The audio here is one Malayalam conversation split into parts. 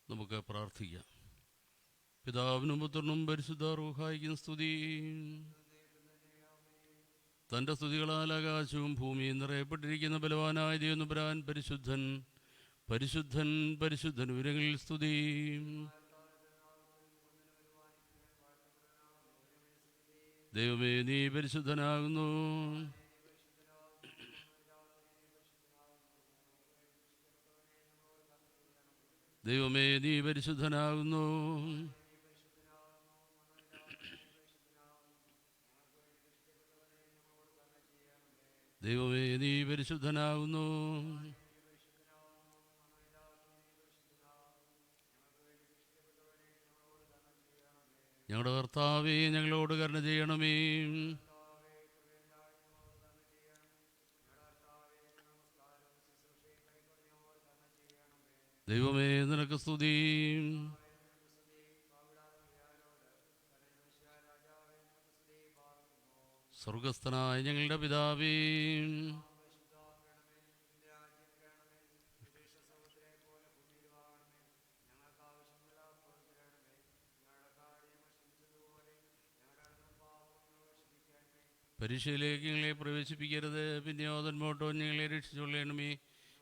നമുക്ക് പ്രാർത്ഥിക്കാം. പിതാവിനും പുത്രനും പരിശുദ്ധ റൂഹായിക്കും സ്തുതി. തൻ്റെ സ്തുതികളാൽ ആകാശവും ഭൂമിയും നിറയപ്പെട്ടിരിക്കുന്ന ബലവാനായ ദൈവനമ്പുരാൻ പരിശുദ്ധൻ പരിശുദ്ധൻ പരിശുദ്ധൻ ഉയരങ്ങളിൽ സ്തുതി. ദൈവമേ നീ പരിശുദ്ധനാകുന്നു. ദൈവമേ നീ പരിശുദ്ധനാകുന്നു. ദൈവമേ നീ പരിശുദ്ധനാകുന്നു. ഞങ്ങളുടെ കർത്താവേ ഞങ്ങളോട് കരുണ ചെയ്യണമേ. ദൈവമേ നിനക്ക് സ്തുതി. സ്വർഗസ്ഥനായ ഞങ്ങളുടെ പിതാവേ, പരീക്ഷയിലേക്ക് ഞങ്ങളെ പ്രവേശിപ്പിക്കരുത്, പിന്നെയോ തന്മോട്ടോ ഞങ്ങളെ രക്ഷിച്ചുകൊള്ളണമേ.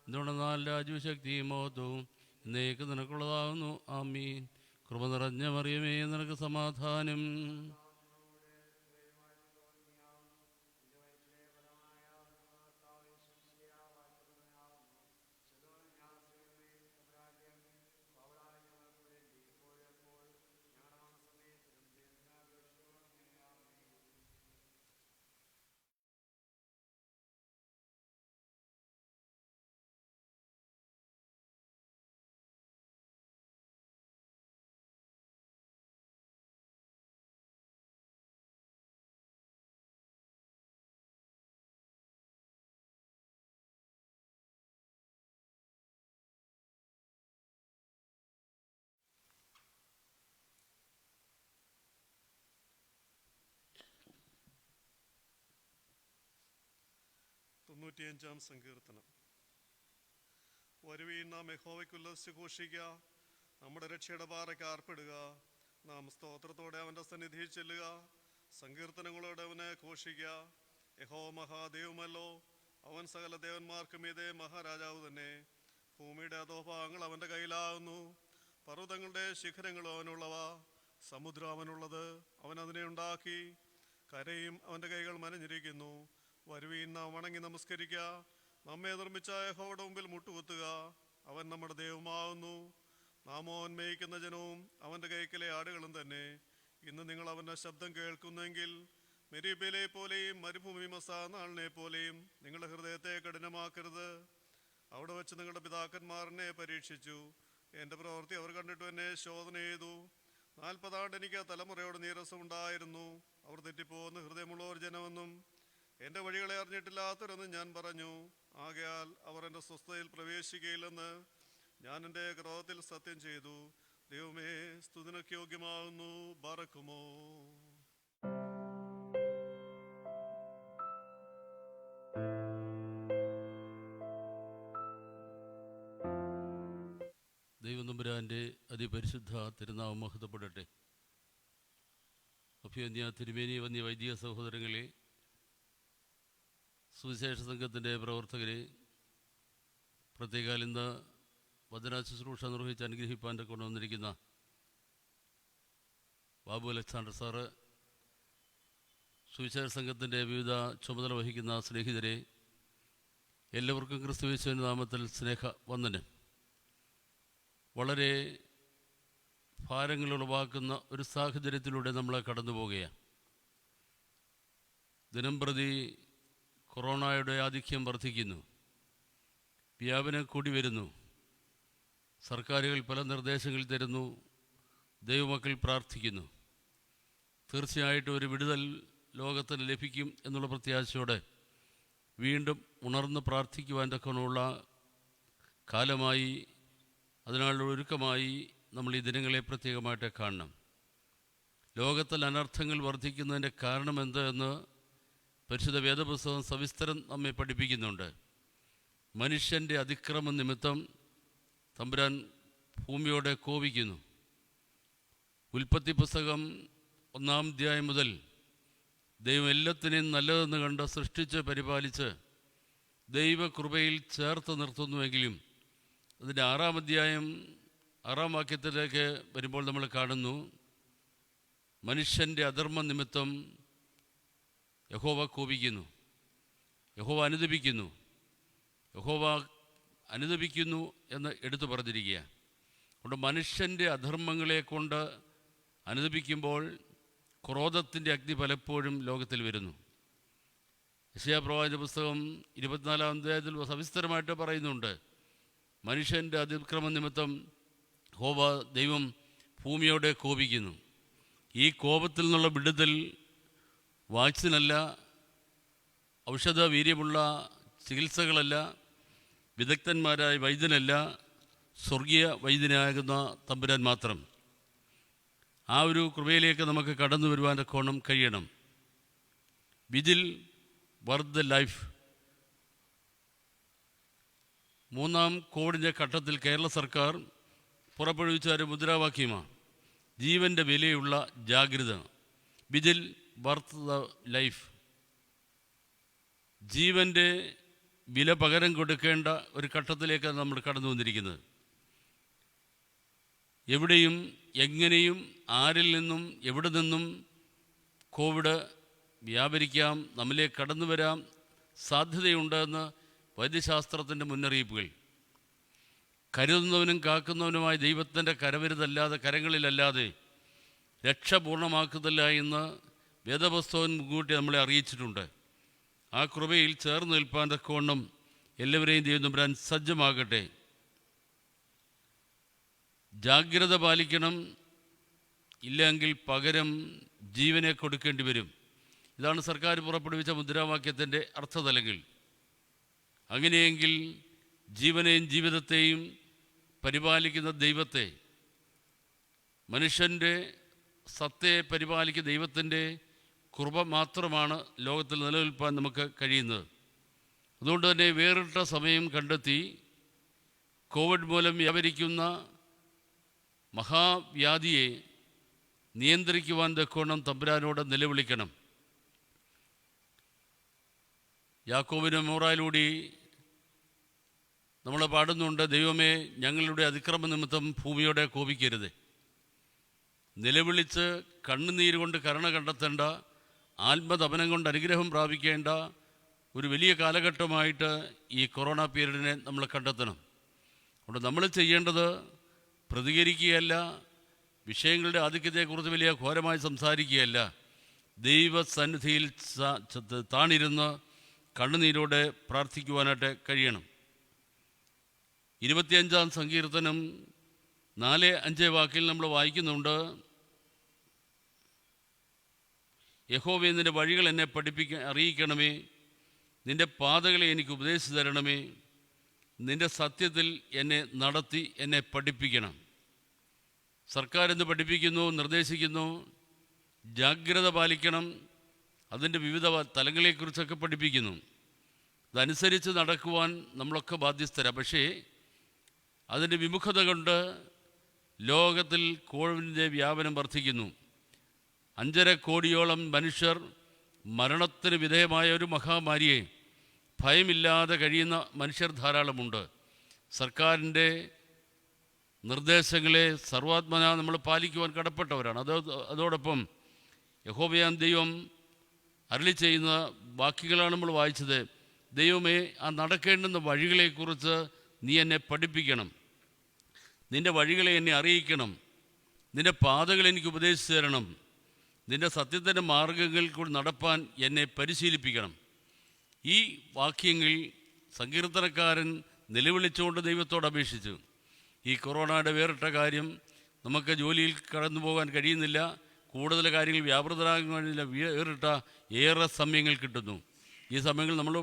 എന്തുകൊണ്ടെന്നാൽ രാജ്യവും ശക്തിയും മഹത്വവും എന്നേക്ക് നിനക്കുള്ളതാകുന്നു. ആമീൻ. കൃപ നിറഞ്ഞ മറിയമേ നിനക്ക് സമാധാനം. തൊണ്ണൂറ്റിയഞ്ചാം സങ്കീർത്തനം. വരുവീൻ നാം യഹോവയ്ക്ക് ഉല്ലസിച്ച് ഘോഷിക്കുക, നമ്മുടെ രക്ഷയുടെ പാറയ്ക്ക് ആർപ്പിടുക. നാം സ്തോത്രത്തോടെ അവൻ്റെ സന്നിധിയിൽ ചെല്ലുക, സങ്കീർത്തനങ്ങളോടെ അവനെ ഘോഷിക്കുക. യഹോവ മഹാദേവമല്ലോ, അവൻ സകല ദേവന്മാർക്കും മീതെ മഹാരാജാവ് തന്നെ. ഭൂമിയുടെ അധോഭാഗങ്ങൾ അവൻ്റെ കയ്യിലാകുന്നു, പർവ്വതങ്ങളുടെ ശിഖരങ്ങളും അവനുള്ളവ. സമുദ്രം അവനുള്ളത്, അവൻ അതിനെ ഉണ്ടാക്കി. കരയും അവൻ്റെ കൈകൾ മനഞ്ഞിരിക്കുന്നു. വരുവീൻ നാം വണങ്ങി നമസ്കരിക്കുക, നമ്മെ നിർമ്മിച്ച യഹോവയുടെ മുമ്പിൽ മുട്ടുകുത്തുക. അവൻ നമ്മുടെ ദൈവമാകുന്നു, നാമോ അവൻ മേയിക്കുന്ന ജനവും അവൻ്റെ കൈക്കലെ ആടുകളും തന്നെ. ഇന്ന് നിങ്ങൾ അവൻ്റെ ശബ്ദം കേൾക്കുന്നെങ്കിൽ മെരീബയിലെ പോലെയും മരുഭൂമി മസാ നാളിനെ പോലെയും നിങ്ങളുടെ ഹൃദയത്തെ കഠിനമാക്കരുത്. അവിടെ വെച്ച് നിങ്ങളുടെ പിതാക്കന്മാരനെ പരീക്ഷിച്ചു, എൻ്റെ പ്രവൃത്തി അവർ കണ്ടിട്ട് എന്നെ ശോധന ചെയ്തു. 40 ആണ്ട് എനിക്ക് തലമുറയോട് നീരസമുണ്ടായിരുന്നു. അവർ തെറ്റിപ്പോകുന്ന ഹൃദയമുള്ള ഒരു ജനമെന്നും എൻ്റെ വഴികളെ അറിഞ്ഞിട്ടില്ലാത്തവരെന്നും ഞാൻ പറഞ്ഞു. ആകയാൽ അവർ എൻ്റെ സ്വസ്ഥതയിൽ പ്രവേശിക്കുകയില്ലെന്ന് ഞാൻ എൻ്റെ ക്രോധത്തിൽ സത്യം ചെയ്തു. ദൈവമേ സ്തുതിനക്ക് യോഗ്യമാകുന്നു. ബാറക്കുമോ. ദൈവം തമ്പുരാൻ്റെ അതിപരിശുദ്ധ തിരുനാമം മഹത്വപ്പെടട്ടെ. അഭ്യന്യ തിരുമേനി വന്യ വൈദിക സഹോദരങ്ങളെ, സുവിശേഷ സംഘത്തിൻ്റെ പ്രവർത്തകരെ, പ്രത്യേകാൽ ഇന്ന് വചന ശുശ്രൂഷ നിർവഹിച്ച് അനുഗ്രഹിപ്പാൻ്റെ കൊണ്ടുവന്നിരിക്കുന്ന ബാബു അലക്സാണ്ടർ സാറ്, സുവിശേഷ സംഘത്തിൻ്റെ വിവിധ ചുമതല വഹിക്കുന്ന സ്നേഹിതരെ, എല്ലാവർക്കും ക്രിസ്തുയേശുവിൻ്റെ നാമത്തിൽ സ്നേഹ വന്ദനം. വളരെ ഭാരങ്ങൾ ഉളവാക്കുന്ന ഒരു സാഹചര്യത്തിലൂടെ നമ്മൾ കടന്നു പോവുകയാണ്. ദിനംപ്രതി കൊറോണയുടെ ആധിക്യം വർദ്ധിക്കുന്നു, വ്യാപനം കൂടി വരുന്നു. സർക്കാരുകൾ പല നിർദ്ദേശങ്ങൾ തരുന്നു, ദൈവമക്കൾ പ്രാർത്ഥിക്കുന്നു. തീർച്ചയായിട്ടും ഒരു വിടുതൽ ലോകത്തിന് ലഭിക്കും എന്നുള്ള പ്രത്യാശയോടെ വീണ്ടും ഉണർന്ന് പ്രാർത്ഥിക്കുവാൻ തക്കമുള്ള കാലമായി, അതിനുള്ള ഒരുക്കമായി നമ്മൾ ഈ ദിനങ്ങളെ പ്രത്യേകമായിട്ട് കാണണം. ലോകത്തിൽ അനർത്ഥങ്ങൾ വർദ്ധിക്കുന്നതിൻ്റെ കാരണം എന്ത് എന്ന് പരിശുദ്ധ വേദപുസ്തകം സവിസ്തരം നമ്മെ പഠിപ്പിക്കുന്നുണ്ട്. മനുഷ്യൻ്റെ അതിക്രമ നിമിത്തം തമ്പുരാൻ ഭൂമിയോടെ കോപിക്കുന്നു. ഉൽപ്പത്തി പുസ്തകം 1-ാം അധ്യായം മുതൽ ദൈവം എല്ലാത്തിനെയും നല്ലതെന്ന് കണ്ട് സൃഷ്ടിച്ച് പരിപാലിച്ച് ദൈവകൃപയിൽ ചേർത്ത് നിർത്തുന്നുവെങ്കിലും അതിൻ്റെ 6-ാം അധ്യായം 6-ാം വാക്യത്തിലേക്ക് വരുമ്പോൾ നമ്മൾ കാണുന്നു, മനുഷ്യൻ്റെ അധർമ്മ നിമിത്തം യഹോവ കോപിക്കുന്നു, യഹോവ അനുതപിക്കുന്നു. യഹോവ അനുതപിക്കുന്നു എന്ന് എടുത്തു പറഞ്ഞിരിക്കുക. അതുകൊണ്ട് മനുഷ്യൻ്റെ അധർമ്മങ്ങളെ കൊണ്ട് അനുതപിക്കുമ്പോൾ ക്രോധത്തിൻ്റെ അഗ്നി പലപ്പോഴും ലോകത്തിൽ വരുന്നു. യെശയ്യാ പ്രവാചകന്റെ പുസ്തകം 24-ാം അധ്യായത്തിൽ സവിസ്തരമായിട്ട് പറയുന്നുണ്ട്, മനുഷ്യൻ്റെ അതിക്രമ നിമിത്തം ദൈവം ഭൂമിയോടെ കോപിക്കുന്നു. ഈ കോപത്തിൽ നിന്നുള്ള വിടുതൽ വാക്സിനല്ല, ഔഷധ വീര്യമുള്ള ചികിത്സകളല്ല, വിദഗ്ധന്മാരായ വൈദ്യനല്ല, സ്വർഗീയ വൈദ്യനാകുന്ന തമ്പുരാൻ മാത്രം. ആ ഒരു കൃപയിലേക്ക് നമുക്ക് കടന്നു വരുവാൻ കോണം കഴിയണം. Vigil worth the life. 3-ാം കോവിഡിൻ്റെ ഘട്ടത്തിൽ കേരള സർക്കാർ പുറപ്പെടുവിച്ച ഒരു മുദ്രാവാക്യമാണ് ജീവൻ്റെ വിലയുള്ള ജാഗ്രത. Vigil worth the life. ജീവൻ്റെ വില പകരം കൊടുക്കേണ്ട ഒരു ഘട്ടത്തിലേക്കാണ് നമ്മൾ കടന്നു വന്നിരിക്കുന്നത്. എവിടെയും എങ്ങനെയും ആരിൽ നിന്നും എവിടെ നിന്നും കോവിഡ് വ്യാപരിക്കാം, നമ്മിലേക്ക് കടന്നു വരാൻ സാധ്യതയുണ്ടെന്ന് വൈദ്യശാസ്ത്രത്തിൻ്റെ മുന്നറിയിപ്പുകൾ. കരുതുന്നവനും കാക്കുന്നവനുമായ ദൈവത്തിൻ്റെ കരങ്ങളിലല്ലാതെ രക്ഷ പൂർണ്ണമാക്കുന്നില്ല എന്ന് വേദപുസ്തകം മുൻകൂട്ടി നമ്മളെ അറിയിച്ചിട്ടുണ്ട്. ആ കൃപയിൽ ചേർന്ന് നിൽപ്പാൻ തക്കവണ്ണം എല്ലാവരെയും ദൈവം തമ്പുരാൻ സജ്ജമാകട്ടെ. ജാഗ്രത പാലിക്കണം, ഇല്ലെങ്കിൽ പകരം ജീവനെ കൊടുക്കേണ്ടി വരും. ഇതാണ് സർക്കാർ പുറപ്പെടുവിച്ച മുദ്രാവാക്യത്തിൻ്റെ അർത്ഥതലങ്ങൾ. അങ്ങനെയെങ്കിൽ ജീവനെയും ജീവിതത്തെയും പരിപാലിക്കുന്ന ദൈവത്തെ, മനുഷ്യൻ്റെ സത്തയെ പരിപാലിക്കുന്ന ദൈവത്തിൻ്റെ കൃപ മാത്രമാണ് ലോകത്തിൽ നിലനിൽപ്പാൻ നമുക്ക് കഴിയുന്നത്. അതുകൊണ്ട് തന്നെ വേറിട്ട സമയം കണ്ടെത്തി കോവിഡ് മൂലം വ്യാപരിക്കുന്ന മഹാവ്യാധിയെ നിയന്ത്രിക്കുവാൻ തക്കവണ്ണം തമ്പുരാനോട് നിലവിളിക്കണം. യാക്കോബിന് മൂറായിലൂടെ നമ്മൾ പാടുന്നുണ്ട്, ദൈവമേ ഞങ്ങളുടെ അതിക്രമ നിമിത്തം ഭൂമിയോടെ കോപിക്കരുത്. നിലവിളിച്ച് കണ്ണുനീര് കൊണ്ട് കരുണ കണ്ടെത്തേണ്ട, ആത്മതപനം കൊണ്ട് അനുഗ്രഹം പ്രാപിക്കേണ്ട ഒരു വലിയ കാലഘട്ടമായിട്ട് ഈ കൊറോണ പീരീഡിനെ നമ്മൾ കണ്ടെത്തണം. അതുകൊണ്ട് നമ്മൾ ചെയ്യേണ്ടത് പ്രതികരിക്കുകയല്ല, വിഷയങ്ങളുടെ ആധിക്യത്തെക്കുറിച്ച് വലിയ ഘോരമായി സംസാരിക്കുകയല്ല, ദൈവസന്നിധിയിൽ താണിരുന്ന് കണ്ണുനീരോടെ പ്രാർത്ഥിക്കുവാനായിട്ട് കഴിയണം. 25-ാം സങ്കീർത്തനം 4-5 വാക്കിൽ നമ്മൾ വായിക്കുന്നുണ്ട്, യഹോവേ നിൻ്റെ വഴികൾ എന്നെ അറിയിക്കണമേ, നിൻ്റെ പാതകളെ എനിക്ക് ഉപദേശിച്ചു തരണമേ, നിൻ്റെ സത്യത്തിൽ എന്നെ നടത്തി എന്നെ പഠിപ്പിക്കണം. സർക്കാർ എന്ന് പഠിപ്പിക്കുന്നു, നിർദ്ദേശിക്കുന്നു, ജാഗ്രത പാലിക്കണം, അതിൻ്റെ വിവിധ തലങ്ങളെക്കുറിച്ചൊക്കെ പഠിപ്പിക്കുന്നു. അതനുസരിച്ച് നടക്കുവാൻ നമ്മളൊക്കെ ബാധ്യസ്ഥരാണ്. പക്ഷേ അതിൻ്റെ വിമുഖത കൊണ്ട് ലോകത്തിൽ കോവിഡിൻ്റെ വ്യാപനം വർദ്ധിക്കുന്നു. 5.5 കോടിയോളം മനുഷ്യർ മരണത്തിന് വിധേയമായ ഒരു മഹാമാരിയെ ഭയമില്ലാതെ കഴിയുന്ന മനുഷ്യർ ധാരാളമുണ്ട്. സർക്കാരിൻ്റെ നിർദ്ദേശങ്ങളെ സർവാത്മന നമ്മൾ പാലിക്കുവാൻ കടപ്പെട്ടവരാണ്. അതോടൊപ്പം യഹോവയാം ദൈവം അരുളി ചെയ്യുന്ന വാക്യങ്ങളാണ് നമ്മൾ വായിച്ചത്. ദൈവമേ, ആ നടക്കേണ്ടുന്ന വഴികളെക്കുറിച്ച് നീ എന്നെ പഠിപ്പിക്കണം, നിൻ്റെ വഴികളെ എന്നെ അറിയിക്കണം, നിൻ്റെ പാതകൾ എനിക്ക് ഉപദേശിച്ചു തരണം, നിൻ്റെ സത്യത്തിൻ്റെ മാർഗങ്ങളിൽ കൂടി നടപ്പാൻ എന്നെ പരിശീലിപ്പിക്കണം. ഈ വാക്യങ്ങൾ സങ്കീർത്തനക്കാരൻ നിലവിളിച്ചുകൊണ്ട് ദൈവത്തോട് അപേക്ഷിച്ചു. ഈ കൊറോണയുടെ വേറിട്ട കാര്യം, നമുക്ക് ജോലിയിൽ കടന്നു പോകാൻ കഴിയുന്നില്ല, കൂടുതൽ കാര്യങ്ങൾ വ്യാപൃതരാകാൻ കഴിയുന്നില്ല, വേറിട്ട ഏറെ സമയങ്ങൾ കിട്ടുന്നു. ഈ സമയങ്ങളിൽ നമ്മൾ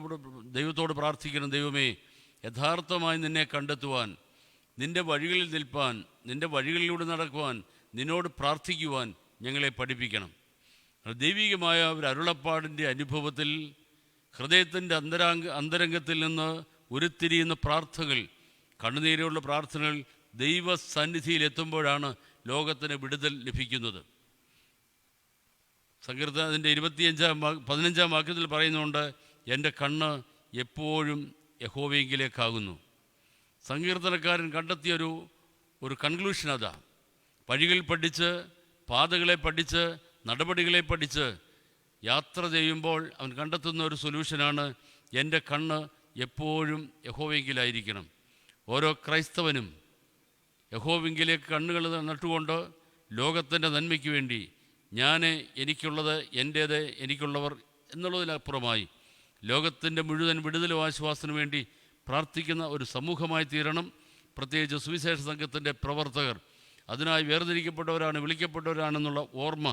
ദൈവത്തോട് പ്രാർത്ഥിക്കണം. ദൈവമേ, യഥാർത്ഥമായി നിന്നെ കണ്ടെത്തുവാൻ, നിൻ്റെ വഴികളിൽ നിൽപ്പാൻ, നിൻ്റെ വഴികളിലൂടെ നടക്കുവാൻ, നിന്നോട് പ്രാർത്ഥിക്കുവാൻ ഞങ്ങളെ പഠിപ്പിക്കണം. ദൈവികമായ ഒരു അരുളപ്പാടിൻ്റെ അനുഭവത്തിൽ ഹൃദയത്തിൻ്റെ അന്തരംഗത്തിൽ നിന്ന് ഉരുത്തിരിയുന്ന പ്രാർത്ഥനകൾ, കണ്ണുനീരുള്ള പ്രാർത്ഥനകൾ ദൈവസന്നിധിയിൽ എത്തുമ്പോഴാണ് ലോകത്തിന് വിടുതൽ ലഭിക്കുന്നത്. സങ്കീർത്തനത്തിൻ്റെ 15-ാം വാക്യത്തിൽ പറയുന്നുണ്ട്, എൻ്റെ കണ്ണ് എപ്പോഴും യഹോവയെങ്കിലേക്കാകുന്നു. സങ്കീർത്തനക്കാരൻ കണ്ടെത്തിയ ഒരു കൺക്ലൂഷൻ അതാ. വഴികൾ പഠിച്ച്, പാതകളെ പഠിച്ച്, നടപടികളെ പഠിച്ച് യാത്ര ചെയ്യുമ്പോൾ അവൻ കണ്ടെത്തുന്ന ഒരു സൊല്യൂഷനാണ്, എൻ്റെ കണ്ണ് എപ്പോഴും യഹോവയെങ്കിലായിരിക്കണം. ഓരോ ക്രൈസ്തവനും യഹോവയെങ്കിലേക്ക് കണ്ണുകൾ നട്ടുകൊണ്ട് ലോകത്തിൻ്റെ നന്മയ്ക്ക് വേണ്ടി എനിക്കുള്ളത് എൻ്റേത്, എനിക്കുള്ളവർ എന്നുള്ളതിനപ്പുറമായി ലോകത്തിൻ്റെ മുഴുവൻ വിടുതലും ആശ്വാസത്തിനു വേണ്ടി പ്രാർത്ഥിക്കുന്ന ഒരു സമൂഹമായി തീരണം. പ്രത്യേകിച്ച് സുവിശേഷ സംഘത്തിൻ്റെ പ്രവർത്തകർ അതിനായി വേർതിരിക്കപ്പെട്ടവരാണ്, വിളിക്കപ്പെട്ടവരാണെന്നുള്ള ഓർമ്മ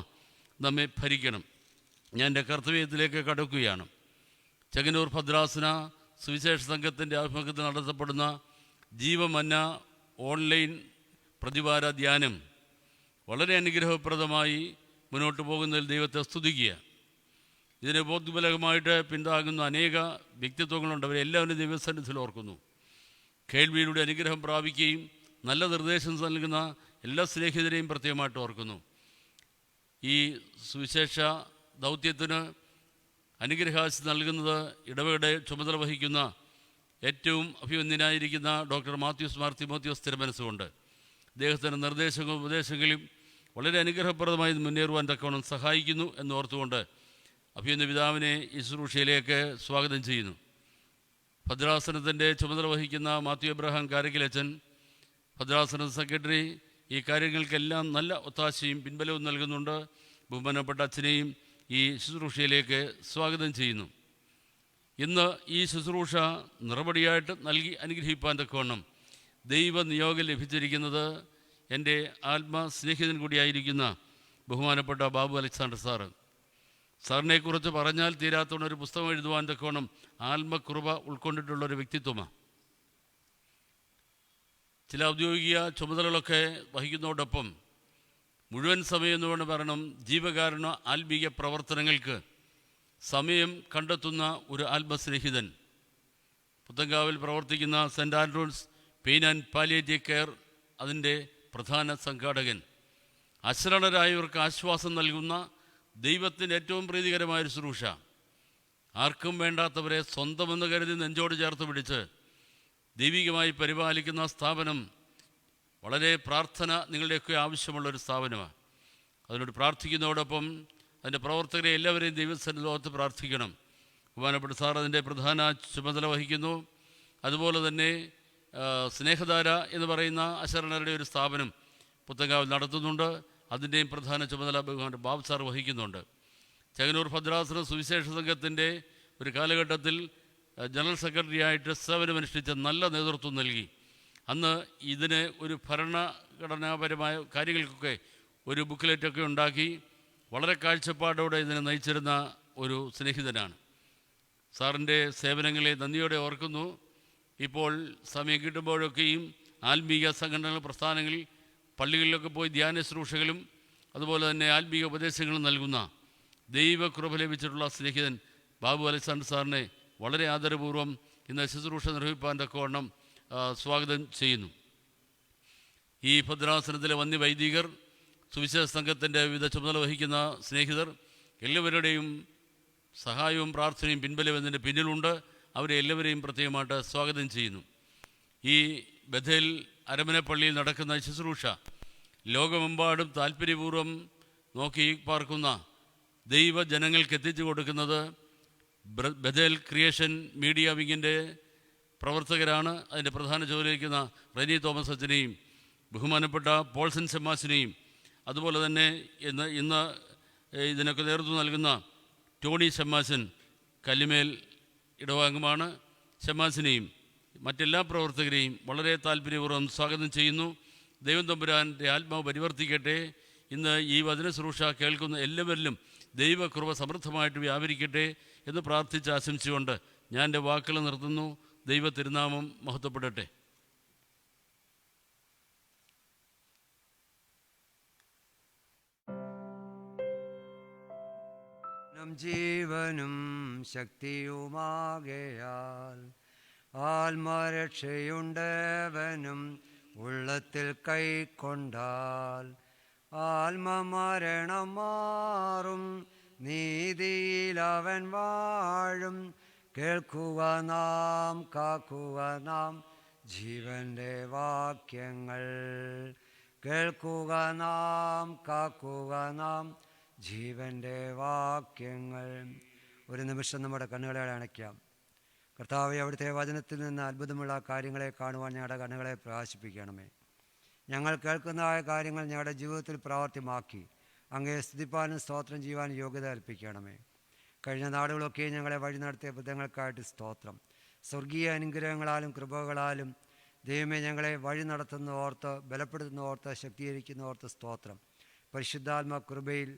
നമ്മെ ഭരിക്കണം. ഞാൻ എൻ്റെ കർത്തവ്യത്തിലേക്ക് കടക്കുകയാണ്. ചെങ്ങന്നൂർ ഭദ്രാസന സുവിശേഷ സംഘത്തിൻ്റെ ആഭിമുഖ്യത്തിൽ നടത്തപ്പെടുന്ന ജീവമന്ന ഓൺലൈൻ പ്രതിവാര ധ്യാനം വളരെ അനുഗ്രഹപ്രദമായി മുന്നോട്ട് പോകുന്നതിൽ ദൈവത്തെ സ്തുതിക്കുക. ഇതിന് ബോധബലമായിട്ട് പിന്താകുന്ന അനേക വ്യക്തിത്വങ്ങളുണ്ട്. അവരെല്ലാവരും ദൈവസന്നിധിയിൽ ഓർക്കുന്നു. കേൾവിയിലൂടെ അനുഗ്രഹം പ്രാപിക്കുകയും നല്ല നിർദ്ദേശം നൽകുന്ന എല്ലാ സ്നേഹിതരെയും പ്രത്യേകമായിട്ട് ഓർക്കുന്നു. ഈ സുവിശേഷ ദൗത്യത്തിന് അനുഗ്രഹാശി നൽകുന്നത് ഇടവകയുടെ ചുമതല വഹിക്കുന്ന ഏറ്റവും അഭിമന്യനായിരിക്കുന്ന ഡോക്ടർ മാത്യൂസ് മാർ തിമോത്തിയോസ് തിരുമനസ്സുകൊണ്ട് അദ്ദേഹത്തിൻ്റെ നിർദ്ദേശങ്ങളും ഉപദേശങ്ങളും വളരെ അനുഗ്രഹപ്രദമായി മുന്നേറുവാൻ തക്കവണ്ണം സഹായിക്കുന്നു എന്നോർത്തുകൊണ്ട് അഭിമന്യ പിതാവിനെ ഈ ശുശ്രൂഷയിലേക്ക് സ്വാഗതം ചെയ്യുന്നു. ഭദ്രാസനത്തിൻ്റെ ചുമതല വഹിക്കുന്ന മാത്യു എബ്രഹാം കാരക്കിലച്ചൻ, ഭദ്രാസന സെക്രട്ടറി, ഈ കാര്യങ്ങൾക്കെല്ലാം നല്ല ഒത്താശയും പിൻബലവും നൽകുന്നുണ്ട്. ബഹുമാനപ്പെട്ട അച്ഛനെയും ഈ ശുശ്രൂഷയിലേക്ക് സ്വാഗതം ചെയ്യുന്നു. ഇന്ന് ഈ ശുശ്രൂഷ നിറപടിയായിട്ട് നൽകി അനുഗ്രഹിപ്പാൻ തക്കവണ്ണം ദൈവനിയോഗം ലഭിച്ചിരിക്കുന്നത് എൻ്റെ ആത്മസ്നേഹിതൻ കൂടിയായിരിക്കുന്ന ബഹുമാനപ്പെട്ട ബാബു അലക്സാണ്ടർ സാറിനെക്കുറിച്ച് പറഞ്ഞാൽ തീരാത്തോണ്ട് ഒരു പുസ്തകം എഴുതുവാൻ തക്കവണ്ണം ആത്മകൃപ ഉൾക്കൊണ്ടിട്ടുള്ളൊരു വ്യക്തിത്വമാണ്. ചില ഔദ്യോഗിക ചുമതലകളൊക്കെ വഹിക്കുന്നതോടൊപ്പം മുഴുവൻ സമയം എന്ന് വേണം പറയണം ജീവകാരുണ്യ ആത്മീയ പ്രവർത്തനങ്ങൾക്ക് സമയം കണ്ടെത്തുന്ന ഒരു ആത്മസ്നേഹിതൻ. പുത്തങ്കാവിൽ പ്രവർത്തിക്കുന്ന saint Andrews pain and palliative care അതിൻ്റെ പ്രധാന സംഘാടകൻ. അശരണരായവർക്ക് ആശ്വാസം നൽകുന്ന ദൈവത്തിൻ്റെ ഏറ്റവും പ്രീതികരമായൊരു ശുശ്രൂഷ. ആർക്കും വേണ്ടാത്തവരെ സ്വന്തമെന്ന് കരുതി നെഞ്ചോട് ചേർത്ത് പിടിച്ച് ദൈവികമായി പരിപാലിക്കുന്ന സ്ഥാപനം വളരെ പ്രാർത്ഥന നിങ്ങളുടെയൊക്കെ ആവശ്യമുള്ളൊരു സ്ഥാപനമാണ്. അതിനോട് പ്രാർത്ഥിക്കുന്നതോടൊപ്പം അതിൻ്റെ പ്രവർത്തകരെ എല്ലാവരെയും ദൈവസന്നിധിയിൽ പ്രാർത്ഥിക്കണം. ബഹുമാനപ്പെട്ട സാർ അതിൻ്റെ പ്രധാന ചുമതല വഹിക്കുന്നു. അതുപോലെ തന്നെ സ്നേഹധാര എന്ന് പറയുന്ന അശരണരുടെ ഒരു സ്ഥാപനം പുത്തങ്കാവിൽ നടത്തുന്നുണ്ട്. അതിൻ്റെയും പ്രധാന ചുമതല ബഹുമാനപ്പെട്ട ബാബു സാർ വഹിക്കുന്നുണ്ട്. ചെങ്ങന്നൂർ ഭദ്രാസന സുവിശേഷ സംഘത്തിൻ്റെ ഒരു കാലഘട്ടത്തിൽ ജനറൽ സെക്രട്ടറിയായിട്ട് സേവനമനുഷ്ഠിച്ച നല്ല നേതൃത്വം നൽകി. അന്ന് ഇതിന് ഒരു ഭരണഘടനാപരമായ കാര്യങ്ങൾക്കൊക്കെ ഒരു ബുക്ക്ലെറ്റൊക്കെ ഉണ്ടാക്കി വളരെ കാഴ്ചപ്പാടോടെ ഇതിനെ നയിച്ചിരുന്ന ഒരു സ്നേഹിതനാണ്. സാറിൻ്റെ സേവനങ്ങളെ നന്ദിയോടെ ഓർക്കുന്നു. ഇപ്പോൾ സമയം കിട്ടുമ്പോഴൊക്കെയും ആത്മീയ സംഘടനകൾ, പ്രസ്ഥാനങ്ങളിൽ, പള്ളികളിലൊക്കെ പോയി ധ്യാന ശുശ്രൂഷകളും അതുപോലെ തന്നെ ആത്മീയ ഉപദേശങ്ങളും നൽകുന്ന ദൈവകൃപ ലഭിച്ചിട്ടുള്ള സ്നേഹിതൻ ബാബു അലക്സാണ്ടർ സാറിനെ വളരെ ആദരപൂർവ്വം ഇന്ന് ശുശ്രൂഷ നിർവഹിപ്പാൻ തക്കവണ്ണം സ്വാഗതം ചെയ്യുന്നു. ഈ ഭദ്രാസനത്തിലെ വന്യവൈദികർ, സുവിശേഷ സംഘത്തിൻ്റെ വിവിധ ചുമതല വഹിക്കുന്ന സ്നേഹിതർ, എല്ലാവരുടെയും സഹായവും പ്രാർത്ഥനയും പിൻബലം എന്നതിൻ്റെ പിന്നിലുണ്ട്. അവരെ എല്ലാവരെയും പ്രത്യേകമായിട്ട് സ്വാഗതം ചെയ്യുന്നു. ഈ ബഥേൽ അരമനപ്പള്ളിയിൽ നടക്കുന്ന ശുശ്രൂഷ ലോകമെമ്പാടും താല്പര്യപൂർവ്വം നോക്കി പാർക്കുന്ന ദൈവജനങ്ങൾക്ക് എത്തിച്ചു കൊടുക്കുന്നത് ബഥേൽ ക്രിയേഷൻ മീഡിയ വിങ്ങിൻ്റെ പ്രവർത്തകരാണ്. അതിൻ്റെ പ്രധാന ചുമതലയിരിക്കുന്ന റെനി തോമസ് അച്ഛനെയും ബഹുമാനപ്പെട്ട പോൾസൺ ഷമ്മാസിനെയും അതുപോലെ തന്നെ ഇന്ന് ഇതിനൊക്കെ നേതൃത്വം നൽകുന്ന ടോണി ഷമ്മാസൻ കല്ലിമേൽ ഇടവാംഗമാണ്. ഷമ്മാസിനെയും മറ്റെല്ലാ പ്രവർത്തകരെയും വളരെ താല്പര്യപൂർവ്വം സ്വാഗതം ചെയ്യുന്നു. ദൈവം തമ്പുരാൻ്റെ ആത്മാവ് പരിവർത്തിക്കട്ടെ. ഇന്ന് ഈ വചന ശുശ്രൂഷ കേൾക്കുന്ന എല്ലാവരിലും ദൈവകൃപ സമൃദ്ധമായിട്ട് വ്യാപരിക്കട്ടെ എന്ന് പ്രാർത്ഥിച്ച് ആശംസിച്ചുകൊണ്ട് ഞാൻ എൻ്റെ വാക്കുകൾ നിർത്തുന്നു. ദൈവ തിരുനാമം മഹത്വപ്പെടട്ടെ. ജീവനും ശക്തിയുമാകയാൽ ആത്മരക്ഷയുണ്ടവനും ഉള്ളത്തിൽ കൈക്കൊണ്ടാൽ ആത്മമരണം മാറും, നീതിയിൽ അവൻ വാഴും. കേൾക്കുക നാം, കാക്കുക നാം ജീവൻ്റെ വാക്യങ്ങൾ. കേൾക്കുക നാം, കാക്കുക നാം ജീവൻ്റെ വാക്യങ്ങൾ. ഒരു നിമിഷം നമ്മുടെ കണ്ണുകളെ അണയ്ക്കാം. കർത്താവേ, അവിടുത്തെ വചനത്തിൽ നിന്ന് അത്ഭുതമുള്ള കാര്യങ്ങളെ കാണുവാൻ ഞങ്ങളുടെ കണ്ണുകളെ പ്രകാശിപ്പിക്കണമേ. ഞങ്ങൾ കേൾക്കുന്നതായ കാര്യങ്ങൾ ഞങ്ങളുടെ ജീവിതത്തിൽ പ്രാവർത്തികമാക്കി അങ്ങേ സ്തുതിപ്പാനും സ്തോത്രം ചെയ്യുവാനും യോഗ്യത കൽപ്പിക്കണമേ. കഴിഞ്ഞ നാടുകളൊക്കെ ഞങ്ങളെ വഴി നടത്തിയ ബുദ്ധങ്ങൾക്കായിട്ട് സ്തോത്രം. സ്വർഗീയ അനുഗ്രഹങ്ങളാലും കൃപകളാലും ദൈവമേ ഞങ്ങളെ വഴി നടത്തുന്ന ഓർത്ത്, ബലപ്പെടുത്തുന്ന ഓർത്ത്, ശക്തീകരിക്കുന്ന ഓർത്ത് സ്തോത്രം. പരിശുദ്ധാത്മ കൃപയിൽ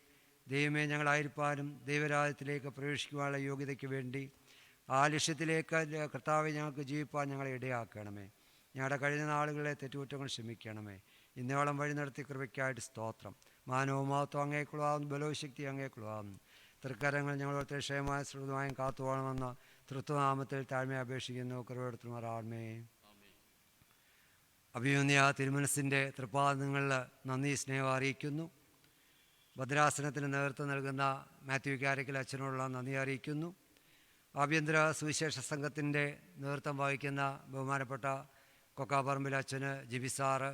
ദൈവമേ ഞങ്ങളായിരിക്കാനും ദൈവരാജ്യത്തിലേക്ക് പ്രവേശിക്കുവാനുള്ള യോഗ്യതയ്ക്ക് വേണ്ടി ആ ലക്ഷ്യത്തിലേക്ക് കർത്താവെ ഞങ്ങൾക്ക് ജീവിപ്പാൻ ഞങ്ങളെ ഇടയാക്കണമേ. ഞങ്ങളുടെ കഴിഞ്ഞ നാളുകളിലെ തെറ്റുകുറ്റങ്ങൾ ക്ഷമിക്കണമേ. ഇന്നോളം വഴി നടത്തി കൃപയ്ക്കായിട്ട് സ്തോത്രം. മാനവും മഹത്വം അങ്ങേക്കുള്ളതാകുന്നു, ബലവും ശക്തി അങ്ങേക്കുള്ളതാകുന്നു. തൃക്കരങ്ങൾ ഞങ്ങളോടത്തെ ക്ഷേമമായ ശ്രുതമായും കാത്തുപോകണമെന്ന തൃത്വനാമത്തിൽ താഴ്മയെ അപേക്ഷിക്കുന്നു. കൃപയെടുത്തുമാറാമേ. അഭിമന്യ തിരുമനസിൻ്റെ തൃപ്പാദങ്ങളിൽ നന്ദി സ്നേഹം അറിയിക്കുന്നു. ഭദ്രാസനത്തിന് നേതൃത്വം നൽകുന്ന മാത്യു കാരക്കൽ അച്ഛനോടുള്ള നന്ദി അറിയിക്കുന്നു. ആഭ്യന്തര സുവിശേഷ സംഘത്തിൻ്റെ നേതൃത്വം വഹിക്കുന്ന ബഹുമാനപ്പെട്ട കൊക്കാപ്പറമ്പിൽ അച്ഛന്, ജിബി സാറ്,